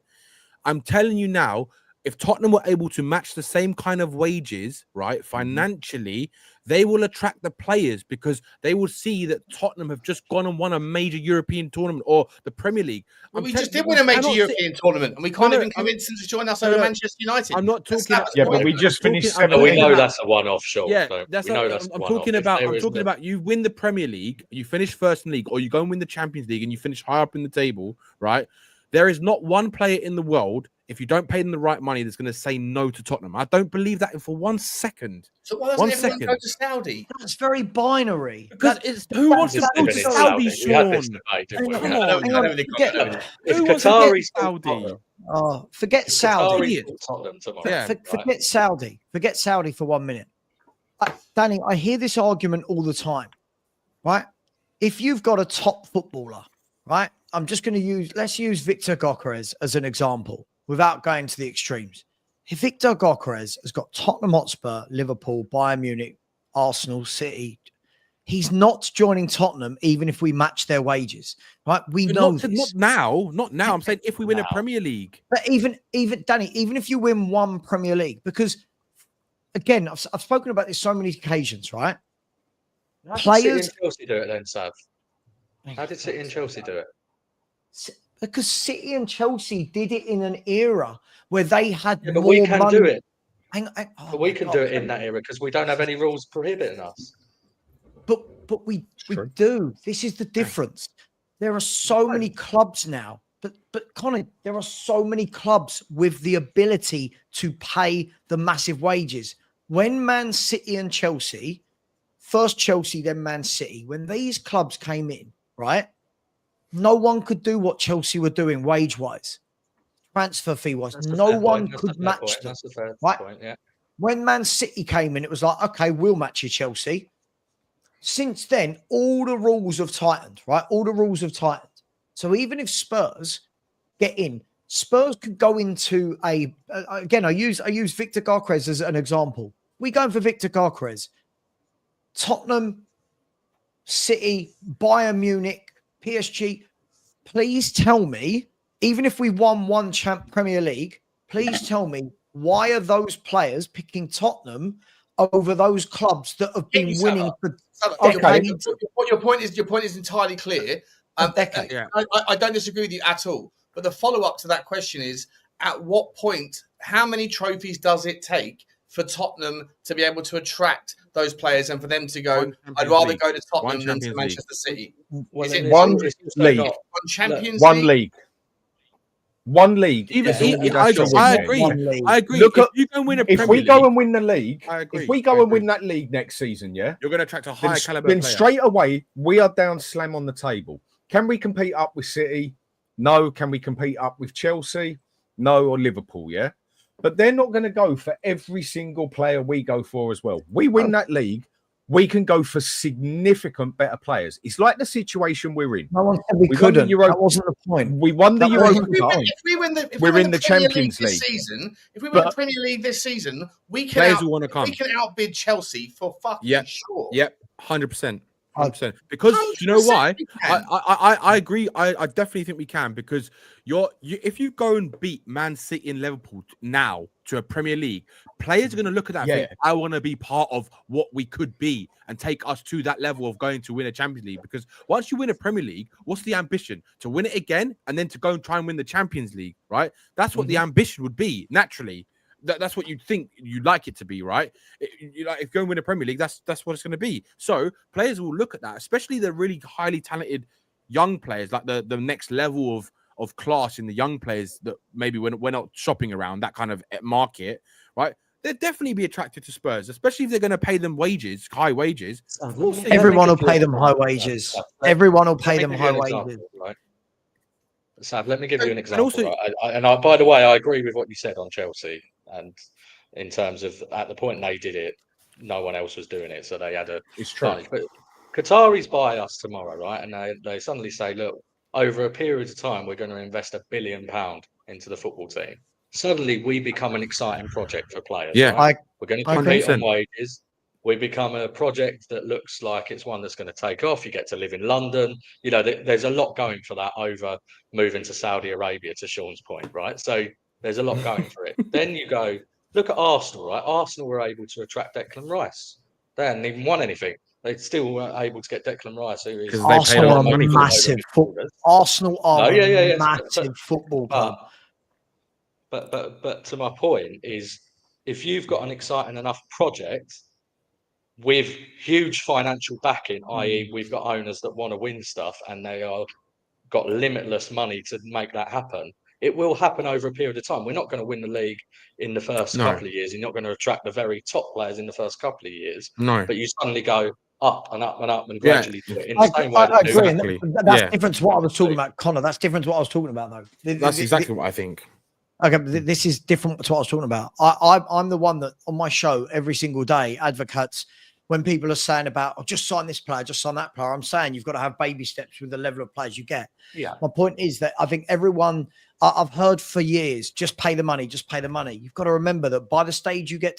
I'm telling you now, if Tottenham were able to match the same kind of wages, right, financially, they will attract the players because they will see that Tottenham have just gone and won a major European tournament or the Premier League. Well, we just did win a major European tournament, and we can't even convince them to join us over Manchester United. I'm not talking. But we just finished. We know that's a one-off, sure. Yeah, I'm talking about. You win the Premier League, you finish first in league, or you go and win the Champions League, and you finish high up in the table, right? There is not one player in the world, if you don't pay them the right money, that's going to say no to Tottenham. I don't believe that for 1 second. So why doesn't everyone go to Saudi? That's very binary. Because who wants to go to Saudi, Sean? If Qataris Saudi. Oh, forget Saudi. Forget Saudi. Forget Saudi for 1 minute. Danny, I hear this argument all the time, right? If you've got a top footballer, right? I'm just going to let's use Victor Gyökeres as an example without going to the extremes. If Victor Gyökeres has got Tottenham Hotspur, Liverpool, Bayern Munich, Arsenal, City, he's not joining Tottenham even if we match their wages, right? We know this. Not now. I'm saying if we win a Premier League. But even Danny, even if you win one Premier League, because again, I've spoken about this so many occasions, right? How did City and Chelsea do it then, Sav? How did City and Chelsea do it? Because City and Chelsea did it in an era where they had but more we can money. do it. But we can do it in that era because we don't have any rules prohibiting us. But we do. This is the difference. There are so many clubs now. But Connor, there are so many clubs with the ability to pay the massive wages. When Man City and Chelsea, first Chelsea, then Man City, when these clubs came in, right? No one could do what Chelsea were doing wage-wise, transfer fee-wise. No one could match them. That's a fair right? point, yeah. When Man City came in, it was like, okay, we'll match you, Chelsea. Since then, all the rules have tightened, right? All the rules have tightened. So even if Spurs get in, Spurs could go into again, I use Victor Gyökeres as an example. We going for Victor Gyökeres. Tottenham, City, Bayern Munich, PSG, please tell me, even if we won one Premier League, please tell me why are those players picking Tottenham over those clubs that have been winning for decades? Your point is entirely clear. I don't disagree with you at all. But the follow-up to that question is, at what point, how many trophies does it take for Tottenham to be able to attract those players and for them to go, I'd rather go to Tottenham than to Manchester City? One league. Champions One League? league. One league. Even is all you'd I, have to win, I man. agree. One league. I agree. Look If at- you go and win a If Premier we go League, and win the league, I agree. if we go and win that league next season, yeah, you're going to attract a then, higher caliber then player. straight away we are down slam on the table. Can we compete up with City? No. Can we compete up with Chelsea? No. Or Liverpool? Yeah. But they're not going to go for every single player we go for as well. We win that league, we can go for significant better players. It's like the situation we're in. No one said we won the couldn't. Euro- That wasn't the point. We won the Europa Cup. If we win the We're in the Premier Champions this League. season, if we win the But- Premier League this season, we Players can will want to come. we can outbid Chelsea for fucking Yep. sure. Yep, 100%. 100%. Because do you know 100% why? we can. I agree. I definitely think we can, because if you go and beat Man City and Liverpool now to a Premier League, players are going to look at that and think, I want to be part of what we could be and take us to that level of going to win a Champions League. Because once you win a Premier League, what's the ambition? To win it again and then to go and try and win the Champions League, right? That's what the ambition would be naturally. That's what you'd think you'd like it to be, right? If you go and win a Premier League, that's what it's going to be. So players will look at that, especially the really highly talented young players, like the next level of class in the young players that maybe we're not shopping around that kind of market, right? They'd definitely be attracted to Spurs, especially if they're going to pay them wages, high wages. Of course, Everyone will pay them high wages. Everyone will pay them high wages. Right? Sav, let me give you an And example. also- right? By the way, I agree with what you said on Chelsea. And in terms of at the point they did it, no one else was doing it. So they had a It's true. advantage. But Qataris buy us tomorrow, right? And they suddenly say, look, over a period of time, we're going to invest £1 billion into the football team. Suddenly, we become an exciting project for players. Yeah. right? We're going to compete on 100%. wages. We become a project that looks like it's one that's going to take off. You get to live in London. You know, there's a lot going for that over moving to Saudi Arabia, to Sean's point, right? So there's a lot going for it. Then you go, look at Arsenal, right? Arsenal were able to attract Declan Rice. They hadn't even won anything. They still weren't able to get Declan Rice, who is 'Cause they paid a Arsenal lot are of money a for him. massive football. Arsenal are a massive football club. But to my point is, if you've got an exciting enough project with huge financial backing, i.e., we've got owners that want to win stuff and they are got limitless money to make that happen, it will happen over a period of time. We're not going to win the league in the first couple of years. You're not going to attract the very top players in the first couple of years. No. But you suddenly go up and up and up and gradually do it in I the same way. agree. and Exactly. That's different to what I was talking about, Connor. That's different to what I was talking about, though. That's exactly what I think. Okay, but this is different to what I was talking about. I'm the one that on my show every single day advocates when people are saying about, oh, just sign this player, just sign that player. I'm saying you've got to have baby steps with the level of players you get. Yeah. My point is that I think everyone, I've heard for years, just pay the money, just pay the money. You've got to remember that by the time you get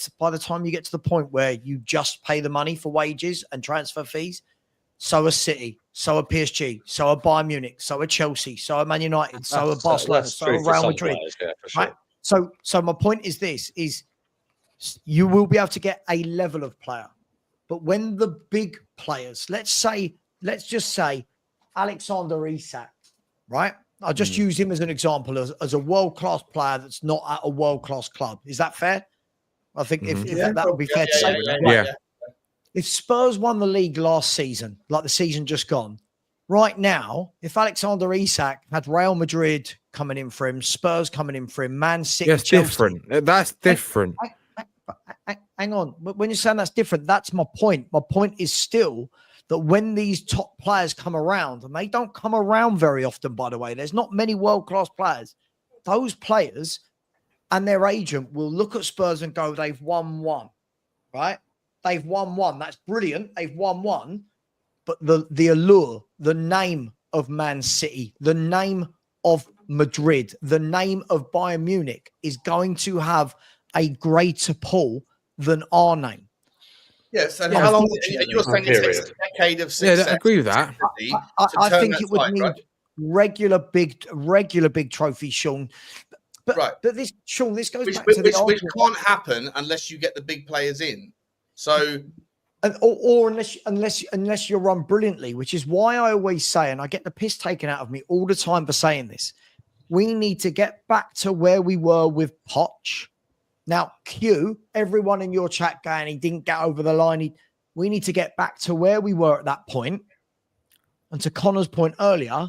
to the point where you just pay the money for wages and transfer fees, so are City, so are PSG, so are Bayern Munich, so are Chelsea, so are Man United, so are Barcelona, so are Real Madrid. Right? So my point is this, is you will be able to get a level of player. But when the big players, let's just say Alexander Isak, right? I'll just use him as an example as a world-class player that's not at a world-class club. Is that fair? I think if that would be fair to say. Yeah. If Spurs won the league last season, like the season just gone, right now, if Alexander Isak had Real Madrid coming in for him, Spurs coming in for him, Man City, That's Chelsea, different. That's different. Hang on. When you're saying that's different, that's my point. My point is still that when these top players come around, and they don't come around very often, by the way, there's not many world-class players. Those players and their agent will look at Spurs and go, they've won one, right? They've won one. That's brilliant. They've won one. But the allure, the name of Man City, the name of Madrid, the name of Bayern Munich is going to have a greater pull than our name. Yes, and how long? You're saying it takes a decade of success. Yeah, I agree with that. I think it would need regular big trophies, Sean. But this, Sean, this goes back to the which can't happen unless you get the big players in. So, or unless you're run brilliantly, which is why I always say, and I get the piss taken out of me all the time for saying this, we need to get back to where we were with Poch. Now, Q, everyone in your chat going, he didn't get over the line. We need to get back to where we were at that point. And to Connor's point earlier,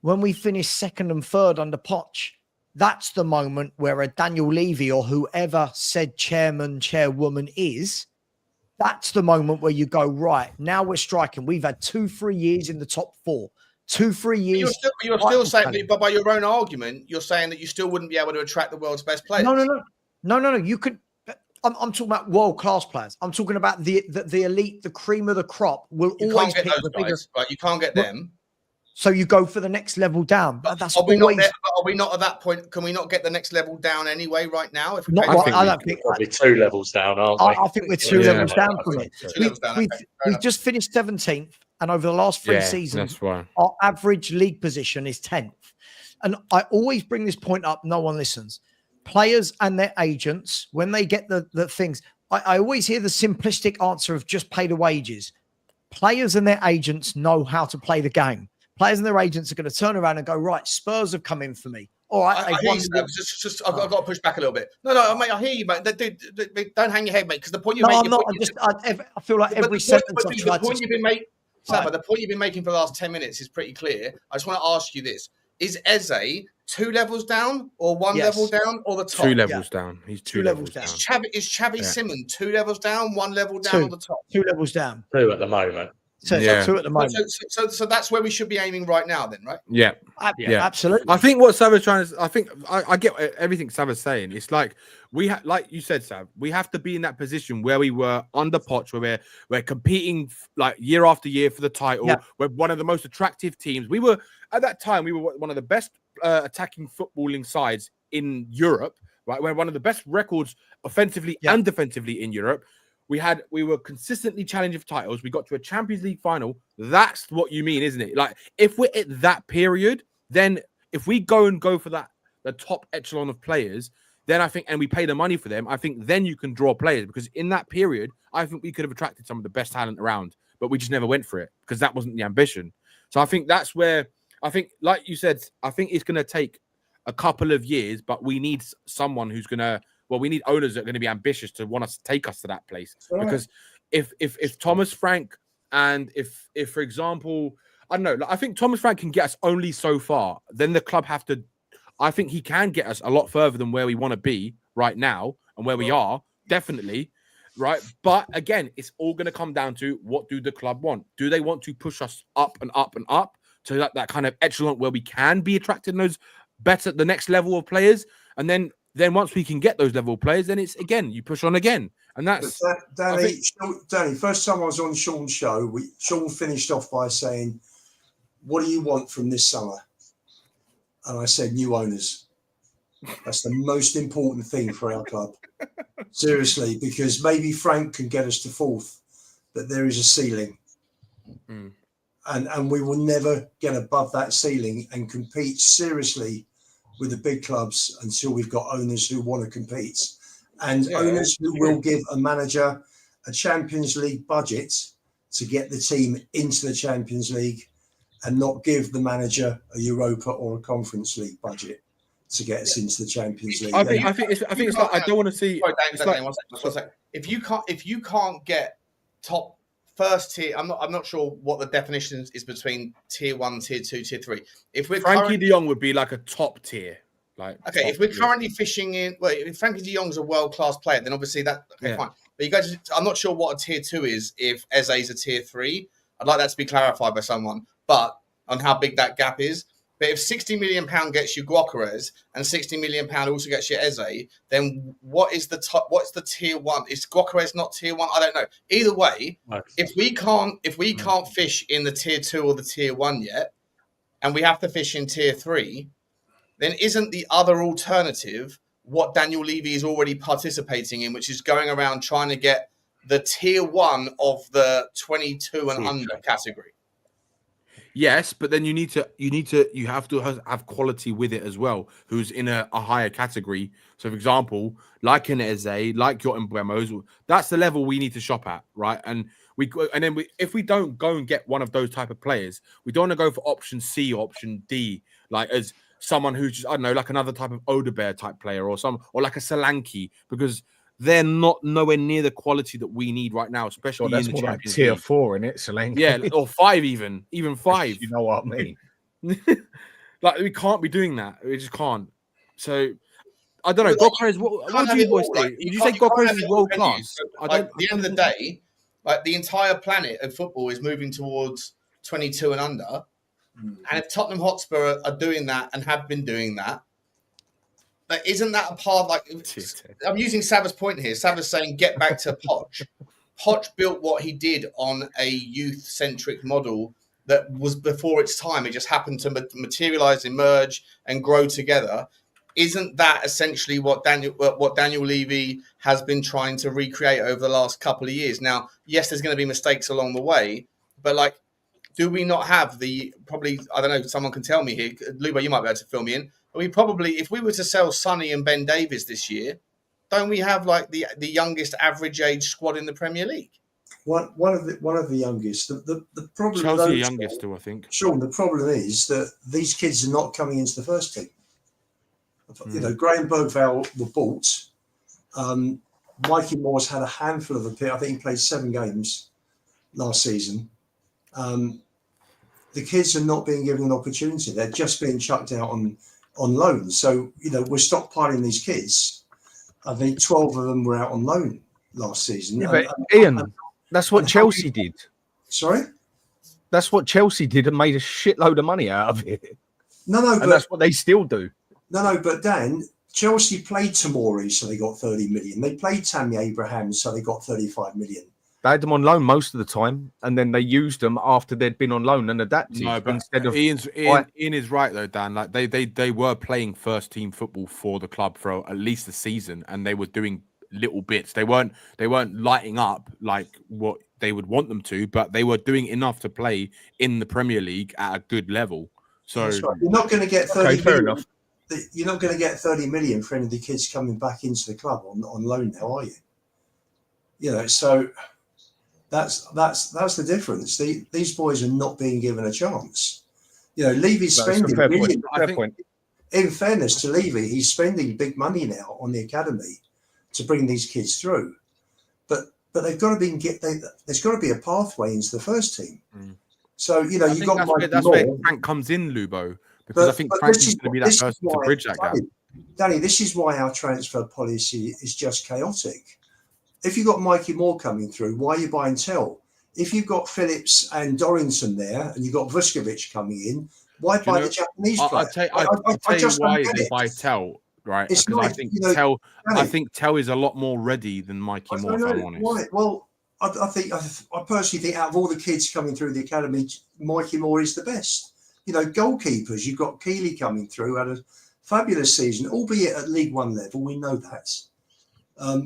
when we finished second and third under Poch, that's the moment where a Daniel Levy or whoever said chairman, chairwoman is, that's the moment where you go, right, now we're striking. We've had 2-3 years in the top 4. 2-3 years. You're still saying, but by your own argument, you're saying that you still wouldn't be able to attract the world's best players. No. You could. I'm talking about world-class players. I'm talking about the elite, the cream of the crop. Will you always can't get pick those the guys, right? You can't get them. So you go for the next level down. That's are we always. Are we not at that point? Can we not get the next level down anyway right now? If we I don't think probably 2 levels down, aren't we? I think we're 2 levels down from it. We've just finished 17th, and over the last 3 seasons, our average league position is 10th. And I always bring this point up. No one listens. Players and their agents, when they get the things, I always hear the simplistic answer of just pay the wages. Players and their agents know how to play the game. Players and their agents are going to turn around and go, right, Spurs have come in for me. All right, I've got to push back a little bit. No, mate, I hear you, mate. Don't hang your head, mate, because the point you're making. No, I'm not. I feel like every sentence I've tried to. The point you've been making for the last 10 minutes is pretty clear. I just want to ask you this: is Eze 2 levels down, or 1 level down, or the top? 2 levels down. He's 2 levels down. Is Xavi Simon 2 levels down, 1 level down, or the top? 2 levels down. 2 at the moment. So 2 at the moment. So that's where we should be aiming right now, then, right? Yeah, absolutely. I think what Sava's trying to. I get everything Sava's saying. It's like like you said, Sav, we have to be in that position where we were under Poch, where we're competing like year after year for the title. Yeah. We're one of the most attractive teams. We were at that time. We were one of the best attacking footballing sides in Europe. Right, we're one of the best records offensively and defensively in Europe. We were consistently challenging for titles. We got to a Champions League final. That's what you mean, isn't it? Like, if we're at that period, then if we go for that, the top echelon of players, then I think, and we pay the money for them, I think then you can draw players, because in that period, I think we could have attracted some of the best talent around, but we just never went for it because that wasn't the ambition. So I think that's where, I think, like you said, I think it's going to take a couple of years, but we need someone who's going to, we need owners that are going to be ambitious to want us to take us to that place. Right. Because if Thomas Frank and if for example, I don't know, I think Thomas Frank can get us only so far. Then the club have to, I think he can get us a lot further than where we want to be right now and where we are, definitely. Right. But again, it's all going to come down to, what do the club want? Do they want to push us up and up and up to that kind of echelon where we can be attracted in those better, the next level of players? And then once we can get those level players, then it's again, you push on again. And that's Danny, first time I was on Sean's show, Sean finished off by saying, what do you want from this summer? And I said, new owners. That's the most important thing for our club. Seriously, because maybe Frank can get us to 4th, but there is a ceiling. And we will never get above that ceiling and compete seriously with the big clubs until we've got owners who want to compete, and owners who will give a manager a Champions League budget to get the team into the Champions League, and not give the manager a Europa or a Conference League budget to get us into the Champions League. I think it's like, I don't want to see. Sorry, one second. If you can't get top first tier, I'm not sure what the definition is between tier 1, tier 2, tier 3. If we're Frankie de Jong would be like a top tier. If we're currently fishing in, if Frankie de Jong's a world-class player, then obviously fine. But you guys, I'm not sure what a tier 2 is if Eze's a tier 3. I'd like that to be clarified by someone, but on how big that gap is. But if £60 million gets you Gyökeres and £60 million also gets you Eze, then what is the top? What's the tier 1? Is Gyökeres not tier 1? I don't know. Either way, if we can't fish in the tier 2 or the tier 1 yet, and we have to fish in tier 3, then isn't the other alternative what Daniel Levy is already participating in, which is going around trying to get the tier 1 of the 22 and under category? Yes, but then you have to have quality with it as well, who's in a higher category. So, for example, like an Eze, like your Mbeumo's, that's the level we need to shop at, right? And if we don't go and get one of those type of players, we don't want to go for option C or option D, like as someone who's just, I don't know, like another type of Odebear type player or like a Solanke, because they're not nowhere near the quality that we need right now, especially in the Champions like tier League. 4 in it, Solanke. Yeah, or 5 even 5. You know what I mean? Like, we can't be doing that. We just can't. So I don't know. Gokras, what do you boys say? Would you say Gokras is world class? At the end of the day, like the entire planet of football is moving towards 22 and under. And if Tottenham Hotspur are doing that and have been doing that, like, isn't that a part? Like, I'm using Sava's point here. Sava's saying, get back to Poch. Poch built what he did on a youth-centric model that was before its time. It just happened to materialize, emerge, and grow together. Isn't that essentially what Daniel Levy has been trying to recreate over the last couple of years? Now, yes, there's going to be mistakes along the way, but like, do we not have probably, I don't know, someone can tell me here, Lubo, you might be able to fill me in. We probably, if we were to sell Sonny and Ben Davies this year, don't we have like the youngest average age squad in the Premier League? One of the youngest. The problem, Chelsea youngest still, I think. Sean, the problem is that these kids are not coming into the first team. You know, Gray and Berghvall were bought. Mikey Moore's had a handful of appearances. I think he played 7 games last season. The kids are not being given an opportunity. They're just being chucked out on loan. So, you know, we're stockpiling these kids. I think 12 of them were out on loan last season. Yeah, but Ian, that's what Chelsea did. Sorry? That's what Chelsea did and made a shitload of money out of it. No, and that's what they still do. No, but Dan, Chelsea played Tamori, so they got 30 million. They played Tammy Abraham, so they got 35 million. They had them on loan most of the time, and then they used them after they'd been on loan and adapted. No, but instead of Ian is right though, Dan. Like they were playing first team football for the club for at least a season, and they were doing little bits. They weren't lighting up like what they would want them to, but they were doing enough to play in the Premier League at a good level. So right. You're not going to get 30 million. Fair enough. You're not going to get 30 million for any of the kids coming back into the club on loan now, are you? You know, so that's the difference. These boys are not being given a chance. You know, Levy's spending really, in fairness to Levy, he's spending big money now on the academy to bring these kids through. But they've got to there's got to be a pathway into the first team. So, you know, you've got that's where Frank comes in, Lubo. Because I think Frank is going to be that person to bridge that gap. Danny, this is why our transfer policy is just chaotic. If you've got Mikey Moore coming through, why are you buying Tell? If you've got Phillips and Dorrington there, and you've got Vuskovic coming in, why buy the Japanese player? I'll tell you why they buy Tell, right? It's because like, I think you know, I think Tell is a lot more ready than Mikey Moore, if I'm honest. Why? Well, I personally think out of all the kids coming through the academy, Mikey Moore is the best. You know, goalkeepers, you've got Keeley coming through, had a fabulous season, albeit at League One level. We know that.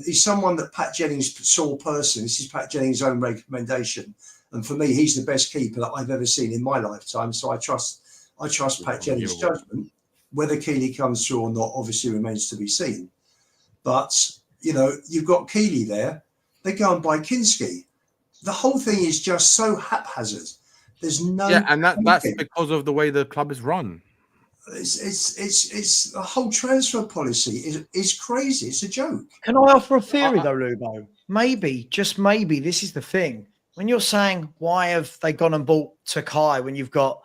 He's someone that Pat Jennings saw personally. This is Pat Jennings' own recommendation. And for me, he's the best keeper that I've ever seen in my lifetime. So I trust Pat Jennings' judgment. Whether Keeley comes through or not, obviously remains to be seen. But, you know, you've got Keeley there. They go and buy Kinsky. The whole thing is just so haphazard. There's no... Yeah, and that's because of the way the club is run. It's the whole transfer policy is crazy. It's a joke. Can I offer a theory though, Lubo? Maybe, just maybe, this is the thing. When you're saying why have they gone and bought Takai when you've got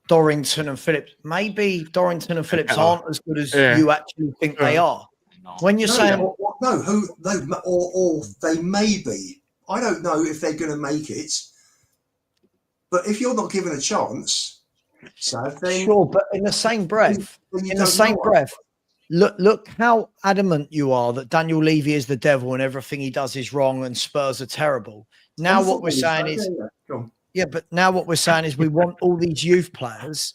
Dorrington and Phillips, maybe Dorrington and Phillips aren't as good as you actually think they are. When you're saying or they may be. I don't know if they're going to make it, but if you're not given a chance, sure. But in the same breath, look how adamant you are that Daniel Levy is the devil and everything he does is wrong and Spurs are terrible. Now what we're saying is, but now what we're saying is we want all these youth players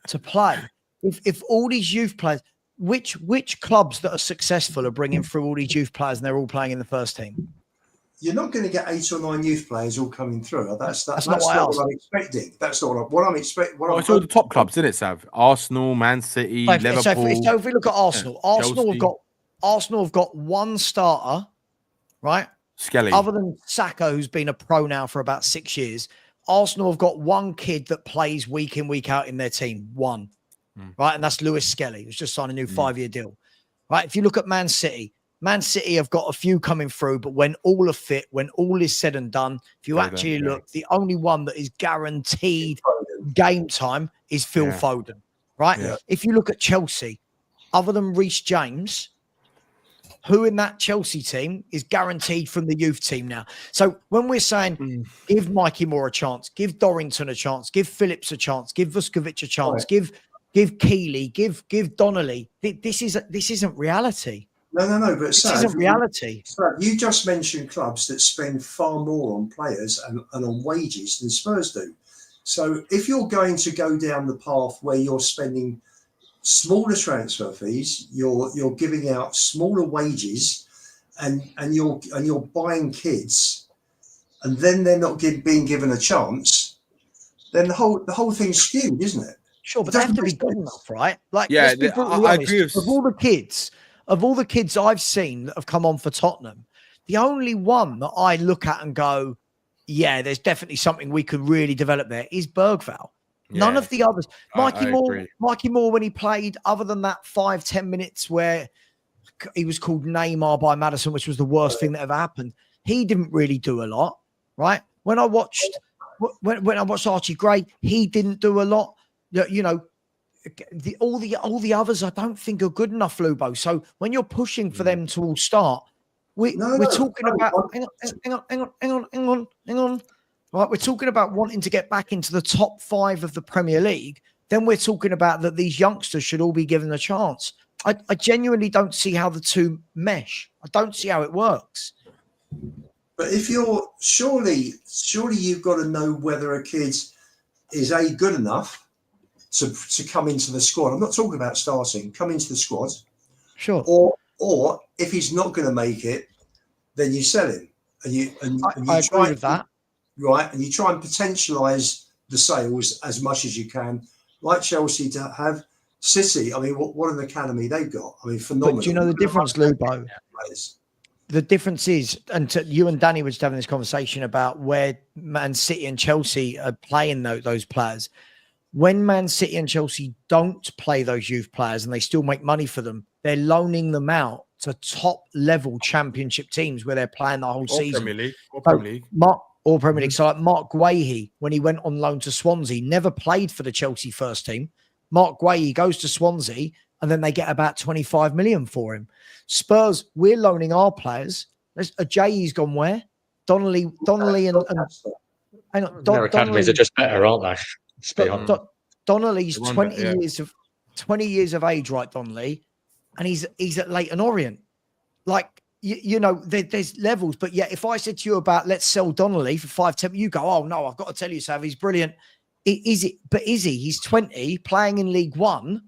to play. If all these youth players, which clubs that are successful are bringing through all these youth players and they're all playing in the first team? You're not going to get 8 or 9 youth players all coming through. That's not what I'm expecting. That's not what I'm expecting. It's all the top clubs, isn't it, Sav? Arsenal, Man City, Liverpool. So if we look at Arsenal, Arsenal have got one starter, right? Skelly. Other than Saka, who's been a pro now for about 6 years, Arsenal have got one kid that plays week in, week out in their team. One, right? And that's Lewis Skelly, who's just signed a new 5-year deal. Right? If you look at Man City have got a few coming through, but when all are fit, when all is said and done, if you actually look, the only one that is guaranteed game time is Phil Foden, right? Yeah. If you look at Chelsea, other than Reece James, who in that Chelsea team is guaranteed from the youth team now? So when we're saying give Mikey Moore a chance, give Dorrington a chance, give Phillips a chance, give Vuskovic a chance, give Keeley, give Donnelly, this isn't reality. No. But This isn't reality. You just mentioned clubs that spend far more on players and on wages than Spurs do. So if you're going to go down the path where you're spending smaller transfer fees, you're giving out smaller wages, and you're buying kids, and then they're not being given a chance, then the whole thing's skewed, isn't it? Sure, but they have to be good enough, right? Like, Yeah, let's be brutally honest. agree with... Of all the kids I've seen that have come on for Tottenham, the only one that I look at and go, yeah, there's definitely something we could really develop there is Berghvall. None of the others. Mikey Moore, when he played, other than that 5-10 minutes where he was called Neymar by Maddison, which was the worst thing that ever happened, he didn't really do a lot, right? When I watched Archie Gray, he didn't do a lot. You know, all the others I don't think are good enough, Lubo. So when you're pushing for them to all start, we're talking about hang on. Right, we're talking about wanting to get back into the top 5 of the Premier League. Then we're talking about that these youngsters should all be given a chance. I genuinely don't see how the two mesh. I don't see how it works. But if you're surely you've got to know whether a kid is good enough to come into the squad. I'm not talking about starting. Come into the squad. Sure. Or if he's not going to make it, then you sell him. I agree with that. Right, and you try and potentialise the sales as much as you can, like Chelsea to have. City, I mean, what an academy they've got. I mean, phenomenal. But do you know the difference, Lubo? The difference is, and you and Danny were just having this conversation about where Man City and Chelsea are playing those players. When Man City and Chelsea don't play those youth players and they still make money for them, they're loaning them out to top-level championship teams where they're playing the whole season. Premier League. Or Premier League. So like Mark Guehi, when he went on loan to Swansea, never played for the Chelsea first team. Mark Guehi goes to Swansea and then they get about 25 million for him. Spurs, we're loaning our players. Ajayi's gone where? Donnelly and hang on. Their academies are just better, aren't they? Let's be honest. Donnelly's 20 years of age, right, Donnelly? And he's at Leyton Orient. Like, you know, there's levels, but yeah, if I said to you about let's sell Donnelly for 5-10, you go, oh no, I've got to tell you, Sav, he's brilliant. Is he? He's 20, playing in League One.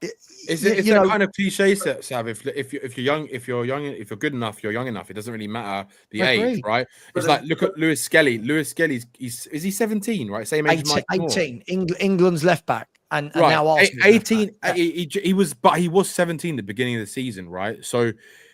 It's a kind of cliche, Sav. If you're good enough, you're young enough. It doesn't really matter the age, right? It's like look at Lewis Skelly. Lewis Skelly's is he 17, right? Same age as Mike 18. England's left back, and right. Now Arsenal's 18. Left back. He was 17 at the beginning of the season, right? So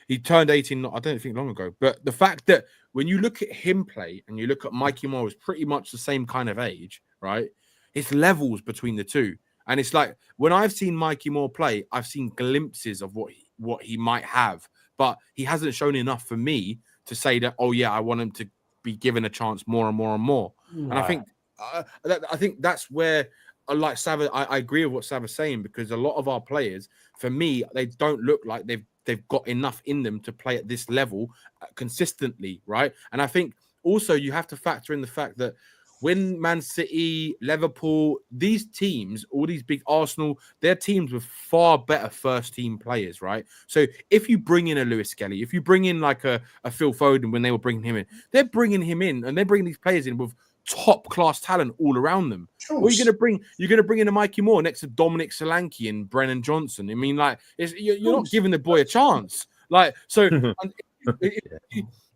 he turned 18. I don't think long ago, but the fact that when you look at him play and you look at Mikey Moore, is pretty much the same kind of age, right? It's levels between the two. And it's like when I've seen Mikey Moore play, I've seen glimpses of what he might have, but he hasn't shown enough for me to say that, oh yeah, I want him to be given a chance more and more and more. And I think that's where, like Sav, I agree with what Sav is saying, because a lot of our players, for me, they don't look like they've got enough in them to play at this level consistently, right? And I think also you have to factor in the fact that when Man City, Liverpool, these teams, all these big Arsenal, they're teams with far better first-team players, right? So if you bring in a Lewis Skelly, if you bring in like a Phil Foden when they were bringing him in, they're bringing him in and they're bringing these players in with top-class talent all around them. What are you going to bring? You're going to bring in a Mikey Moore next to Dominic Solanke and Brennan Johnson. I mean, like, you're not giving the boy a chance. Like, so...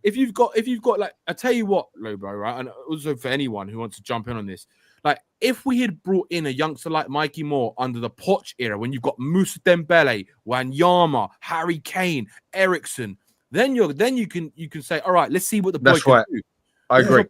If you've got like, I tell you what, Lobo, right, and also for anyone who wants to jump in on this, like if we had brought in a youngster like Mikey Moore under the Poch era, when you've got Moussa Dembele, Wanyama, Harry Kane, Ericsson, then you can say, all right, let's see what the boy can do. I agree.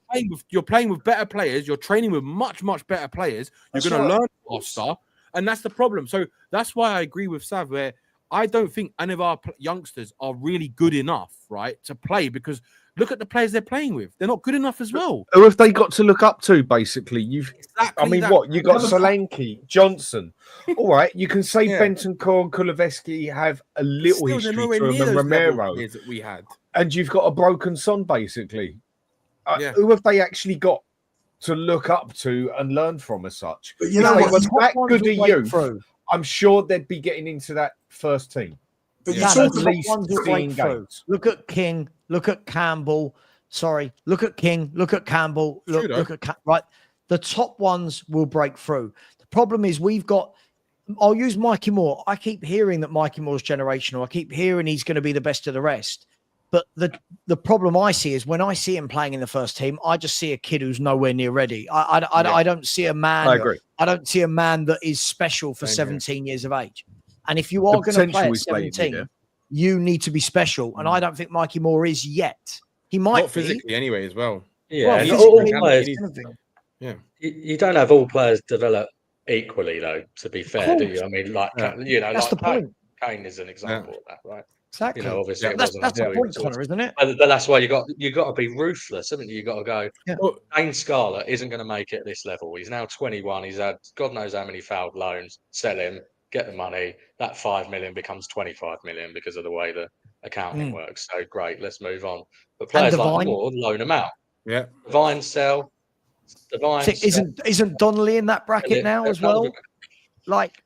You're playing with better players. You're training with much better players. You're going to learn faster, and that's the problem. So that's why I agree with Sav, where I don't think any of our youngsters are really good enough, right, to play, because Look at the players they're playing with. They're not good enough as well. Who have they got to look up to, basically? Exactly. I mean, what? You got Solanke, Johnson. All right, you can say Bentancur and Kulusevski have a little history to them, and Romero. That we had. And you've got a broken Son, basically. Who have they actually got to look up to and learn from as such? But you know what? Was that good a youth? I'm sure they'd be getting into that first team. But at least seeing games. Look at King. Look at Campbell. Sorry. Look at King. Look at Campbell. Look at right. The top ones will break through. The problem is we've got. I'll use Mikey Moore. I keep hearing that Mikey Moore's generational. I keep hearing he's going to be the best of the rest. But the problem I see is when I see him playing in the first team, I just see a kid who's nowhere near ready. I don't see a man. I agree. I don't see a man that is special for 17 years of age. And if you are going to play at 17, you need to be special. And I don't think Mikey Moore is yet. He might not physically anyway as well. Yeah, well, all players. Yeah, you don't have all players develop equally, though. To be fair, do you? I mean, like that's like the point. Kane is an example of that, right? Exactly. You know, obviously, that's the point, Connor, isn't it? But that's why you got to be ruthless, haven't you? You got to go. Yeah. Well, Dane Scarlett isn't going to make it at this level. He's now 21. He's had God knows how many failed loans. Sell him, get the money. That 5 million becomes 25 million because of the way the accounting works. So great, let's move on. But players like Moore, loan them out. Yeah. Divine sell. Isn't Donnelly in that bracket now as well? Like.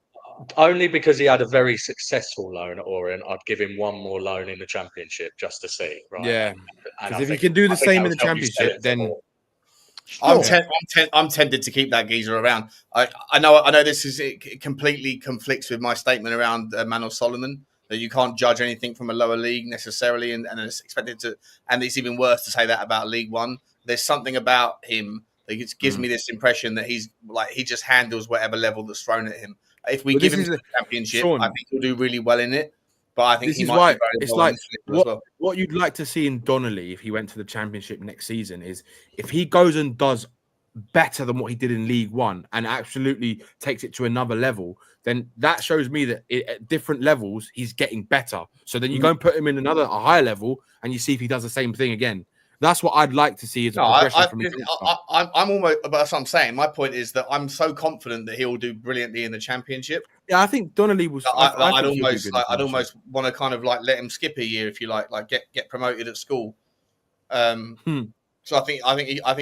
Only because he had a very successful loan at Orient, I'd give him one more loan in the Championship just to see. Right? Yeah, because if he can do the same in the Championship, then I'm tempted to keep that geezer around. I know this is it completely conflicts with my statement around Manor Solomon that you can't judge anything from a lower league necessarily, and it's expected to. And it's even worse to say that about League One. There's something about him that gives me this impression that he's like he just handles whatever level that's thrown at him. If we give him the Championship, Sean, I think he'll do really well in it. But I think this he is might why be very it's well like what you'd like to see in Donnelly if he went to the Championship next season is if he goes and does better than what he did in League One and absolutely takes it to another level, then that shows me that at different levels he's getting better. So then you go and put him in a higher level and you see if he does the same thing again. That's what I'd like to see as a progression from his I'm almost, but that's what I'm saying. My point is that I'm so confident that he'll do brilliantly in the Championship. Yeah, I think Donnelly was. I'd almost want to kind of like let him skip a year if you like get promoted at school. So I think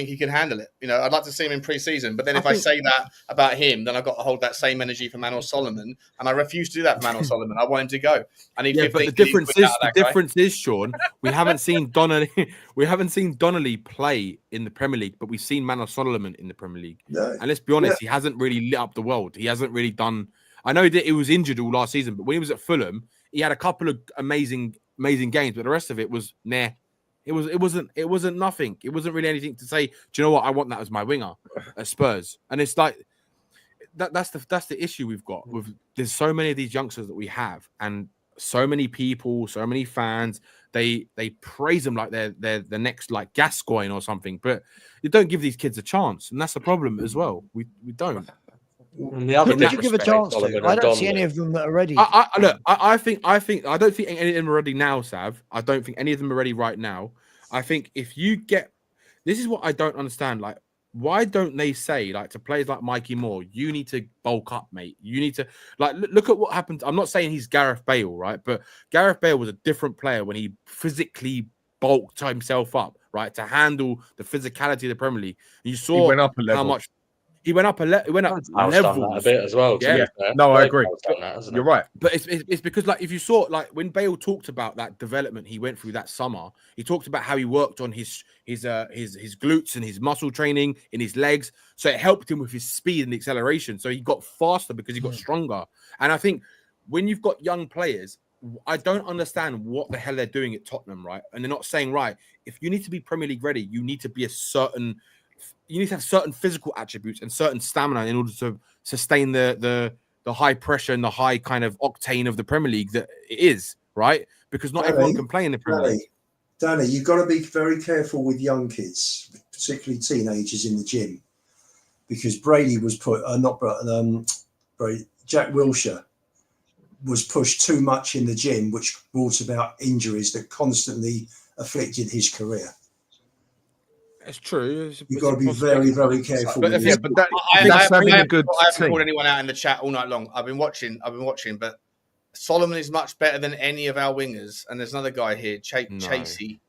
he can handle it. You know, I'd like to see him in pre-season, but then if I say that about him, then I've got to hold that same energy for Manor Solomon, and I refuse to do that for Manor Solomon. I want him to go. I need 15 but the difference is, Sean, we haven't seen Donnelly play in the Premier League, but we've seen Manor Solomon in the Premier League. No. And let's be honest, he hasn't really lit up the world. He hasn't really done. I know that he was injured all last season, but when he was at Fulham, he had a couple of amazing games, but the rest of it was nah. It wasn't nothing. It wasn't really anything to say. Do you know what? I want that as my winger at Spurs. And it's like that's the issue we've got with. There's so many of these youngsters that we have, and so many people, so many fans. They praise them like they're the next like Gascoigne or something, but you don't give these kids a chance, and that's the problem as well. We don't. Who did you give a chance to? I don't see any of them that are ready. I don't think any of them are ready now, Sav. I don't think any of them are ready right now. I think if you get, this is what I don't understand. Like, why don't they say like to players like Mikey Moore, you need to bulk up, mate. You need to like look at what happened. I'm not saying he's Gareth Bale, right? But Gareth Bale was a different player when he physically bulked himself up, right, to handle the physicality of the Premier League. And you saw he went up a level. How much. He went up levels a bit as well. Yeah. No, I agree. You're right. But it's because like if you saw like when Bale talked about that development he went through that summer, he talked about how he worked on his glutes and his muscle training in his legs. So it helped him with his speed and acceleration. So he got faster because he got stronger. And I think when you've got young players, I don't understand what the hell they're doing at Tottenham, right? And they're not saying, right, if you need to be Premier League ready, you need to be you need to have certain physical attributes and certain stamina in order to sustain the high pressure and the high kind of octane of the Premier League that it is, right? Because not everyone can play in the Premier League. Danny, you've got to be very careful with young kids, particularly teenagers in the gym, because Brady was Jack Wilshere was pushed too much in the gym, which brought about injuries that constantly afflicted his career. It's true. You've got to be very, very careful. But with yeah, this. but that, I that's haven't having a good team. called anyone out in the chat all night long. I've been watching, but Solomon is much better than any of our wingers. And there's another guy here, Chasey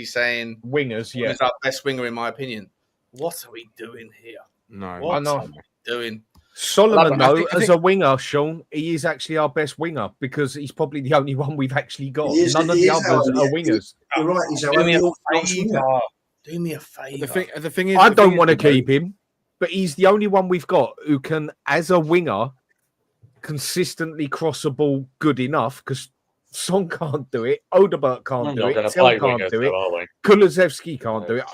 saying Wingers, yeah. He's our best winger in my opinion. What are we doing here? No, What are we doing? Solomon, I though, think- as a winger, Sean, he is actually our best winger because he's probably the only one we've actually got. He is- None of he the is others our- are wingers. You're right. He's our Do me only a orthodox winger. favour. Do me a favour. The thing is, I the don't thing want to is, though, keep him, but he's the only one we've got who can, as a winger, consistently cross a ball good enough because Son can't do it, Odegaard can't We're do not it, going to Tel play can't wingers, do it, though, are we? Kulusevski can't do it.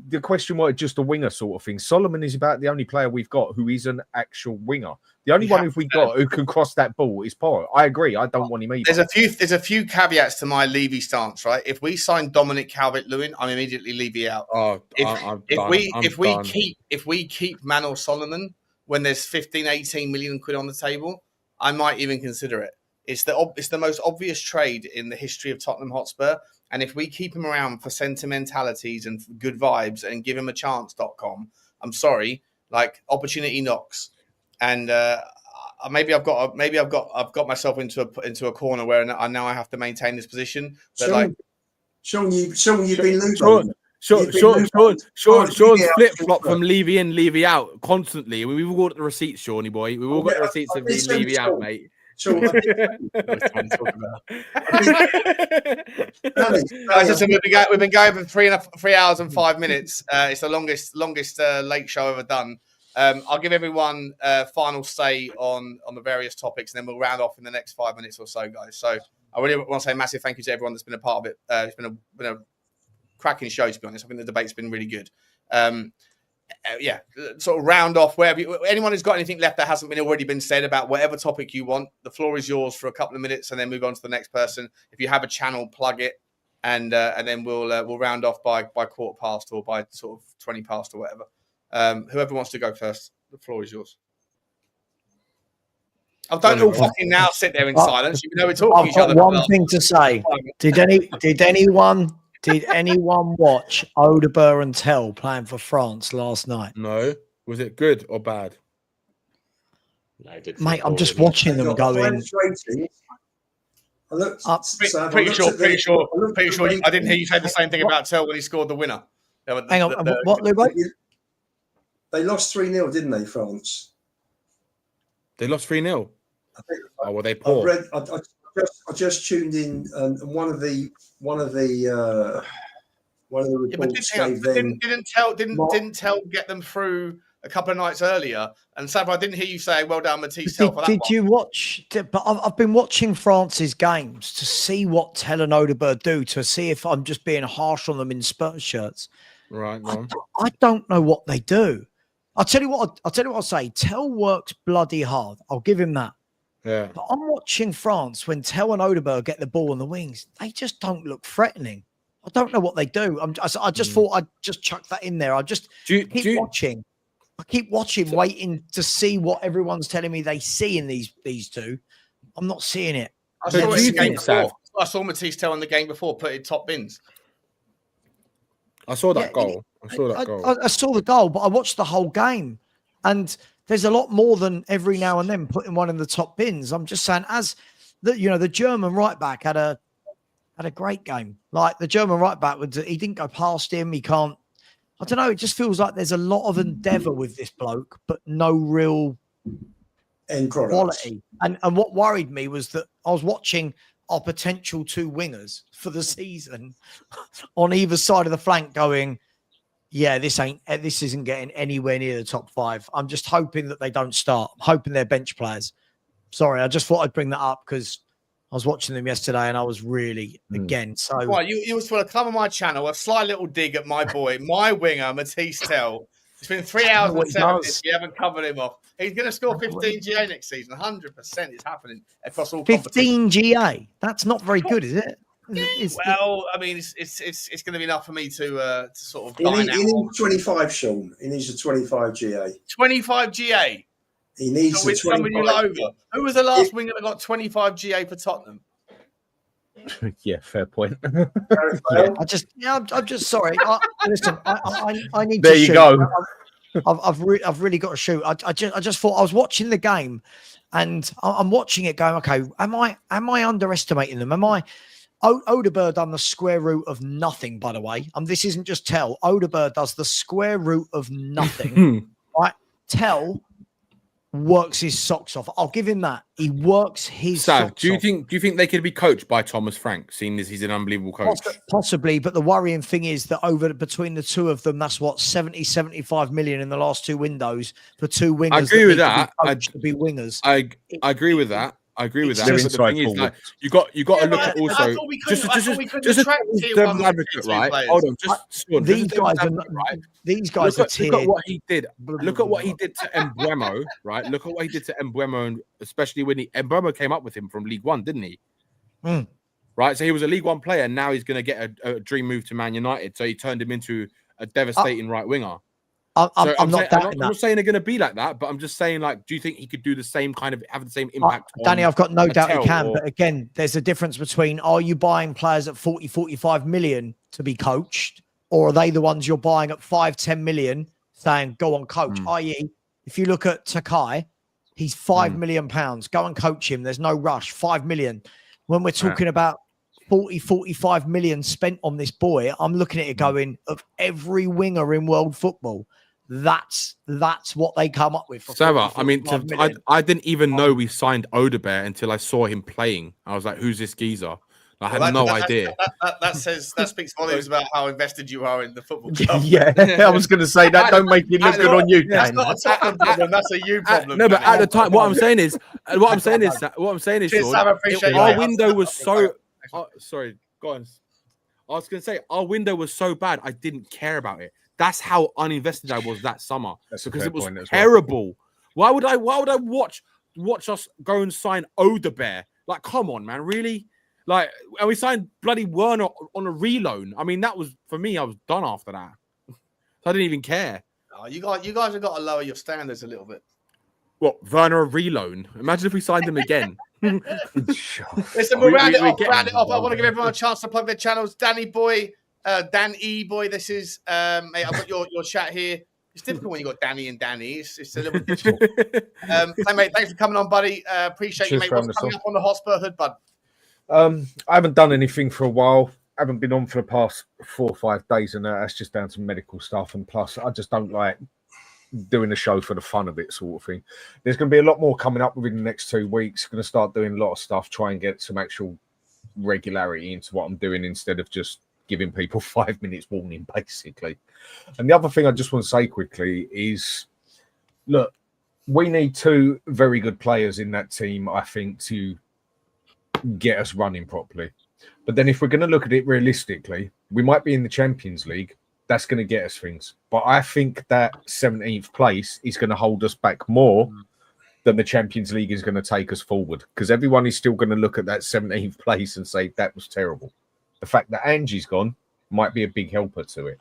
The question was just a winger sort of thing. Solomon is about the only player we've got who is an actual winger. The only one who we've got who can cross that ball is Porro. I agree. I don't want him either. There's a few caveats to my Levy stance, right? If we sign Dominic Calvert-Lewin, I'm immediately Levy out. Oh, If we keep Manuel Solomon when there's 15, 18 million quid on the table, I might even consider it. It's the most obvious trade in the history of Tottenham Hotspur. And if we keep him around for sentimentalities and good vibes and give him a chance.com, I'm sorry, like opportunity knocks. And maybe I've got myself into a corner where now I have to maintain this position. But Sean, you've been losing. Sean's flip-flop from Levy in, Levy out constantly. We've all got the receipts, Shawnee boy. We've all got the receipts of being Levy out, mate. Sean, we've been going for 3 hours and 5 minutes. It's the longest late show ever done. I'll give everyone a final say on the various topics, and then we'll round off in the next 5 minutes or so, guys. So I really want to say a massive thank you to everyone that's been a part of it. It's been a cracking show, to be honest. I think the debate's been really good. Sort of round off anyone who's got anything left that hasn't already been said about whatever topic you want. The floor is yours for a couple of minutes, and then move on to the next person. If you have a channel, plug it, and then we'll round off by 15:15 or by sort of 20 past or whatever. Whoever wants to go first, the floor is yours. I don't all fucking now sit there in silence. You know we're talking to each other. I've got one thing to say. Did anyone watch Odegaard and Tel playing for France last night? No. Was it good or bad? No, I did. Mate, I'm just watching them going. Pretty sure. I didn't hear you say the same thing about Tel when he scored the winner. Hang on, what, Lubo? They lost 3-0, didn't they, France? They lost 3-0. Oh, well, they poor. I just tuned in, and one of the reports gave them. Didn't Tel get them through a couple of nights earlier? And Sabra, I didn't hear you say, "Well done, Matisse Tel." For that did you watch? But I've been watching France's games to see what Tel and Odegaard do, to see if I'm just being harsh on them in Spurs shirts. Right. I don't know what they do. I'll tell you what I'll say. Tel works bloody hard. I'll give him that. Yeah. But I'm watching France when Tel and Odegaard get the ball on the wings. They just don't look threatening. I don't know what they do. I just thought I'd just chuck that in there. I just keep watching. I keep watching, waiting to see what everyone's telling me they see in these two. I'm not seeing it. I saw Matisse Tel in the game before, put in top bins. I saw that goal. I saw the goal, but I watched the whole game. And there's a lot more than every now and then putting one in the top bins. I'm just saying, as the German right back had a great game. Like the German right back, he didn't go past him. He can't. I don't know. It just feels like there's a lot of endeavour with this bloke, but no real end quality. And what worried me was that I was watching our potential two wingers for the season on either side of the flank, going, yeah, this isn't getting anywhere near the top 5. I'm just hoping that they don't start. I'm hoping they're bench players. Sorry, I just thought I'd bring that up because I was watching them yesterday and I was really again. So well, you just want to come on my channel, a sly little dig at my boy, my winger, Matisse Tel. It's been 3 hours and 7 minutes. We haven't covered him off. He's going to score 15 GA next season. 100% is happening across all 15 GA. That's not very good, is it? I mean, it's going to be enough for me to sort of. He needs 25, Sean. He needs a 25 GA. 25 GA. He needs a 25. Who was the last winger that got 25 GA for Tottenham? Yeah, fair point. I'm just sorry. Listen, I need There to you shoot. go. I've really got to shoot. I just thought I was watching the game, and I'm watching it going, okay, am I underestimating them? Am I? Odegaard done the square root of nothing, by the way. This isn't just Tell. Odegaard does the square root of nothing. Right? Tell works his socks off. I'll give him that. He works his socks do you off. think they could be coached by Thomas Frank, seeing as he's an unbelievable coach? Possibly, but the worrying thing is that between the two of them, that's what 75 million in the last two windows for two wingers. I agree with that. To be wingers. I agree with that. I agree with that. They're But the thing is, inside like, you got to look at also just devil's advocate, right? Hold on, these guys are tiered. Look at what he did. Look at what he did to Mbeumo, right? Look at what he did to Mbeumo, and especially when Mbeumo came up with him from League One, didn't he? Right, so he was a League One player, and now he's going to get a dream move to Man United. So he turned him into a devastating right winger. I'm not saying they're going to be like that, but I'm just saying, like, do you think he could do the same have the same impact? Danny, I've got no doubt he can. Or... But again, there's a difference between, are you buying players at 40, 45 million to be coached, or are they the ones you're buying at 5, 10 million saying, go on, coach? I.e., if you look at Takai, he's £5 million. Go and coach him. There's no rush. 5 million. When we're talking about 40, 45 million spent on this boy, I'm looking at it going, of every winger in world football, that's what they come up with. Saga, I mean, I didn't even know we signed Odegaard until I saw him playing. I was like, who's this geezer? I had no idea. That speaks volumes about how invested you are in the football club. Yeah, I was going to say that. Don't make it look good on you, That's Dan. not a Tottenham problem. That's a you problem. No, but at the time, what I'm saying is, Sean, our window was so. Sorry, go on. I was going to say our window was so bad, I didn't care about it. That's how uninvested I was that summer because it was terrible. Well. Why would I watch us go and sign Odegaard? Like, come on, man, really? Like, and we signed bloody Werner on a reloan. I mean, that was for me. I was done after that. So I didn't even care. Oh, you guys have got to lower your standards a little bit. What, Werner a reloan? Imagine if we signed him again. Listen, we'll round it off. I want to give everyone a chance to plug their channels. Danny Boy. Dan E Boy, this is mate. I've got your chat here. It's difficult when you got Danny and Danny. It's a little bit difficult. Hey, mate, thanks for coming on, buddy. Appreciate you, mate. What's coming up on the Hotspur hood, bud? I haven't done anything for a while. I haven't been on for the past 4 or 5 days, and that's just down to medical stuff. And plus, I just don't like doing the show for the fun of it, sort of thing. There's going to be a lot more coming up within the next 2 weeks. Going to start doing a lot of stuff, try and get some actual regularity into what I'm doing instead of just giving people 5 minutes warning, basically. And the other thing I just want to say quickly is, look, we need 2 very good players in that team, I think, to get us running properly. But then if we're going to look at it realistically, we might be in the Champions League. That's going to get us things. But I think that 17th place is going to hold us back more than the Champions League is going to take us forward, because everyone is still going to look at that 17th place and say that was terrible. The fact that Angie's gone might be a big helper to it.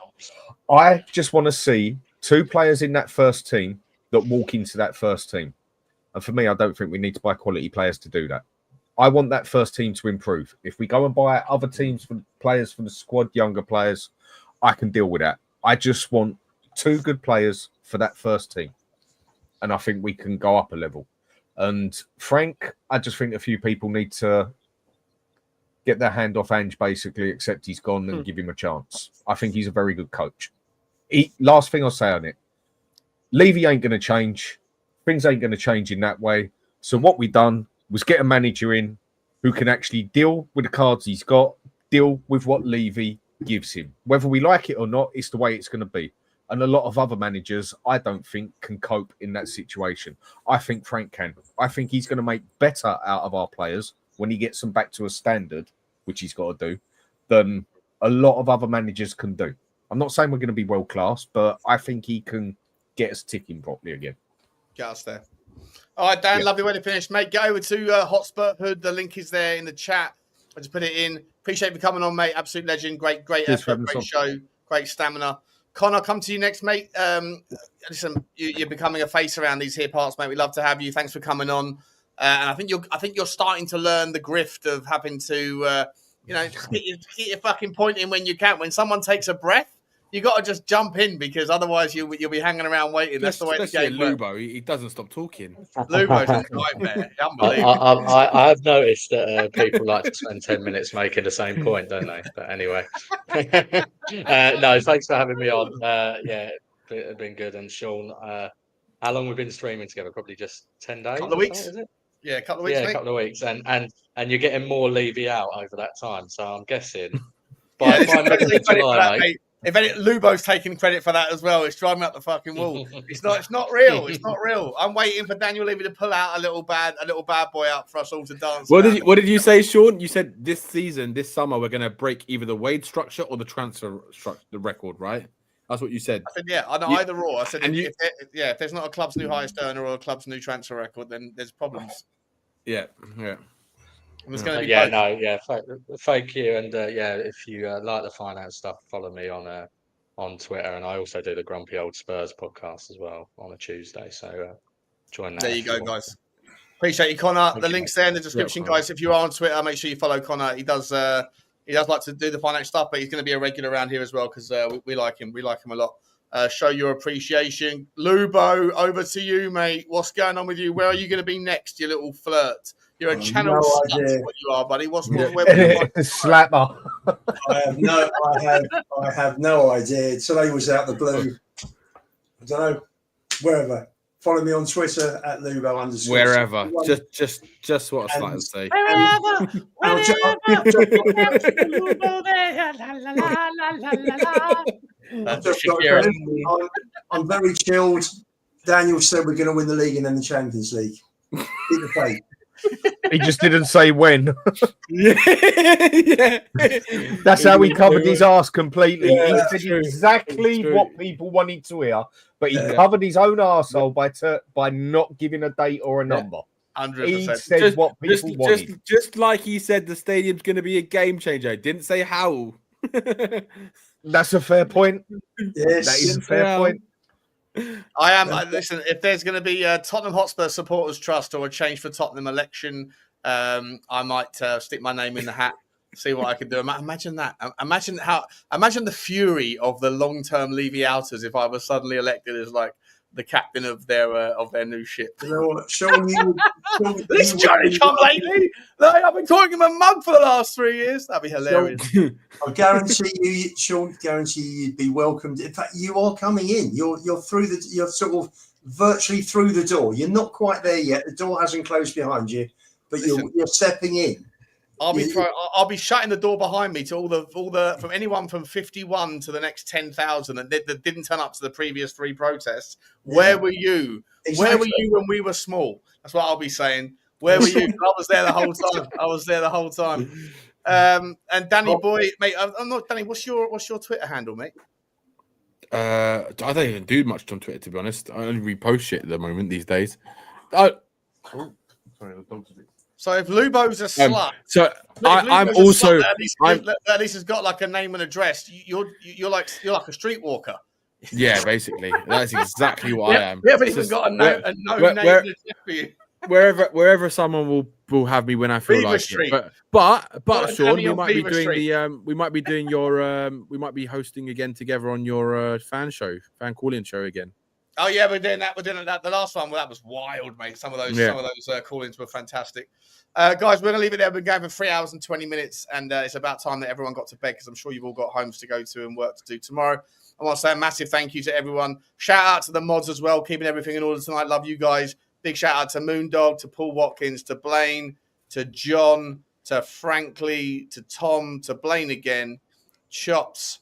I just want to see 2 players in that first team that walk into that first team. And for me, I don't think we need to buy quality players to do that. I want that first team to improve. If we go and buy other teams for players for the squad, younger players, I can deal with that. I just want 2 good players for that first team. And I think we can go up a level. And Frank, I just think a few people need to get their hand off Ange, basically, accept he's gone and give him a chance. I think he's a very good coach. Last thing I'll say on it, Levy ain't going to change. Things ain't going to change in that way. So what we done was get a manager in who can actually deal with the cards he's got, deal with what Levy gives him. Whether we like it or not, it's the way it's going to be. And a lot of other managers, I don't think, can cope in that situation. I think Frank can. I think he's going to make better out of our players when he gets them back to a standard, which he's got to do, than a lot of other managers can do. I'm not saying we're going to be world class, but I think he can get us ticking properly again. Get us there. All right, Dan, lovely way to finish, mate. Get over to Hotspur Hood. The link is there in the chat. I just put it in. Appreciate you coming on, mate. Absolute legend. Great effort, great show, great stamina. Con, I'll come to you next, mate. Listen, you're becoming a face around these here parts, mate. We'd love to have you. Thanks for coming on. And I think you're starting to learn the grift of having to You know, just get your fucking point in when you can. When someone takes a breath, you got to just jump in because otherwise you'll be hanging around waiting. That's the way the game works. Lubo, he doesn't stop talking. Lubo's a nightmare. Unbelievable. I have noticed that people like to spend 10 minutes making the same point, don't they? But anyway, no, thanks for having me on. Yeah, it's been good. And Sean, how long we've been streaming together? Probably just 10 days. Couple of weeks. Is it? Yeah, a couple of weeks. Yeah, a couple of weeks. And you're getting more Levy out over that time. So I'm guessing by middle of July, mate. If any, Lubo's taking credit for that as well. It's driving up the fucking wall. It's not real. It's not real. I'm waiting for Daniel Levy to pull out a little bad boy out for us all to dance. What did you say, Sean? You said this summer, we're going to break either the wage structure or the transfer structure, the record, right? That's what you said. I said, yeah, I know either or. I said, if there's not a club's new highest earner or a club's new transfer record, then there's problems. Yeah. It's going to be thank you. And if you like the finance stuff, follow me on Twitter. And I also do the Grumpy Old Spurs podcast as well on a Tuesday. So join that. There you go, guys. Appreciate you, Connor. The link's there in the description, guys. If you are on Twitter, make sure you follow Connor. He does like to do the finance stuff, but he's going to be a regular around here as well because we like him. We like him a lot. Show your appreciation. Lubo, over to you, mate. What's going on with you? Where are you going to be next, you little flirt? You're a channel slut, what you are, buddy. Where slapper. I have no idea. Today was out the blue. I don't know. Wherever. Follow me on Twitter at Lubo_. Wherever. Just what I was like to say. I'm very chilled. Daniel said we're going to win the league and then the Champions League. Keep the faith. He just didn't say when. That's how he covered his ass completely. He said exactly what people wanted to hear, but he covered his own arsehole by not giving a date or a number. 100%. He said what people wanted. Just like he said the stadium's going to be a game changer. He didn't say how. That's a fair point. Yes. That is a fair point. I am. Listen, if there's going to be a Tottenham Hotspur Supporters Trust or a Change for Tottenham election, I might stick my name in the hat, see what I can do. Imagine that. Imagine the fury of the long-term Levy outers if I was suddenly elected as like the captain of their new ship. You know what, Sean, This Johnny come lately. Like, I've been calling him a mug for the last 3 years. That'd be hilarious. I guarantee you, Sean, you'd be welcomed. In fact, you are coming in. You're sort of virtually through the door. You're not quite there yet. The door hasn't closed behind you, but you're stepping in. I'll be shutting the door behind me to all the from anyone from 51 to the next 10,000 that didn't turn up to the previous 3 protests. Yeah. Where were you? Exactly. Where were you when we were small? That's what I'll be saying. Where were you? I was there the whole time. And Danny boy, mate, I'm not Danny. What's your Twitter handle, mate? I don't even do much on Twitter, to be honest. I only repost shit at the moment these days. Sorry, the dog's a bit. So if Lubo's a slut, I'm also at least has got like a name and address. You're like a streetwalker. Yeah, basically, that's exactly what I am. We haven't even got a name and address for you. Wherever someone will have me when I feel Beaver like Street. it. But Sean, we might be hosting again together on your fan call-in show again. Oh yeah, we're doing that. The last one, that was wild, mate. Some of those call-ins were fantastic. Guys, we're gonna leave it there. We're going for 3 hours and 20 minutes, and it's about time that everyone got to bed because I'm sure you've all got homes to go to and work to do tomorrow. I want to say a massive thank you to everyone. Shout out to the mods as well, keeping everything in order tonight. Love you guys. Big shout out to Moondog, to Paul Watkins, to Blaine, to John, to Frankly, to Tom, to Blaine again, Chops,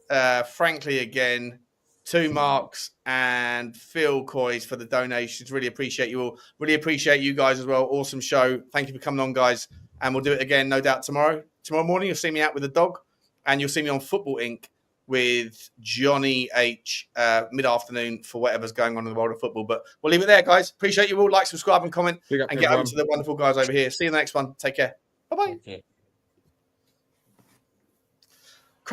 Frankly again, 2 Marks, and Phil Coys for the donations. Really appreciate you all. Really appreciate you guys as well. Awesome show. Thank you for coming on, guys. And we'll do it again, no doubt, tomorrow. Tomorrow morning, you'll see me out with the dog, and you'll see me on Football Inc. with Johnny H mid-afternoon for whatever's going on in the world of football. But we'll leave it there, guys. Appreciate you all. Like, subscribe, and comment. And get over to the wonderful guys over here. See you in the next one. Take care. Bye-bye.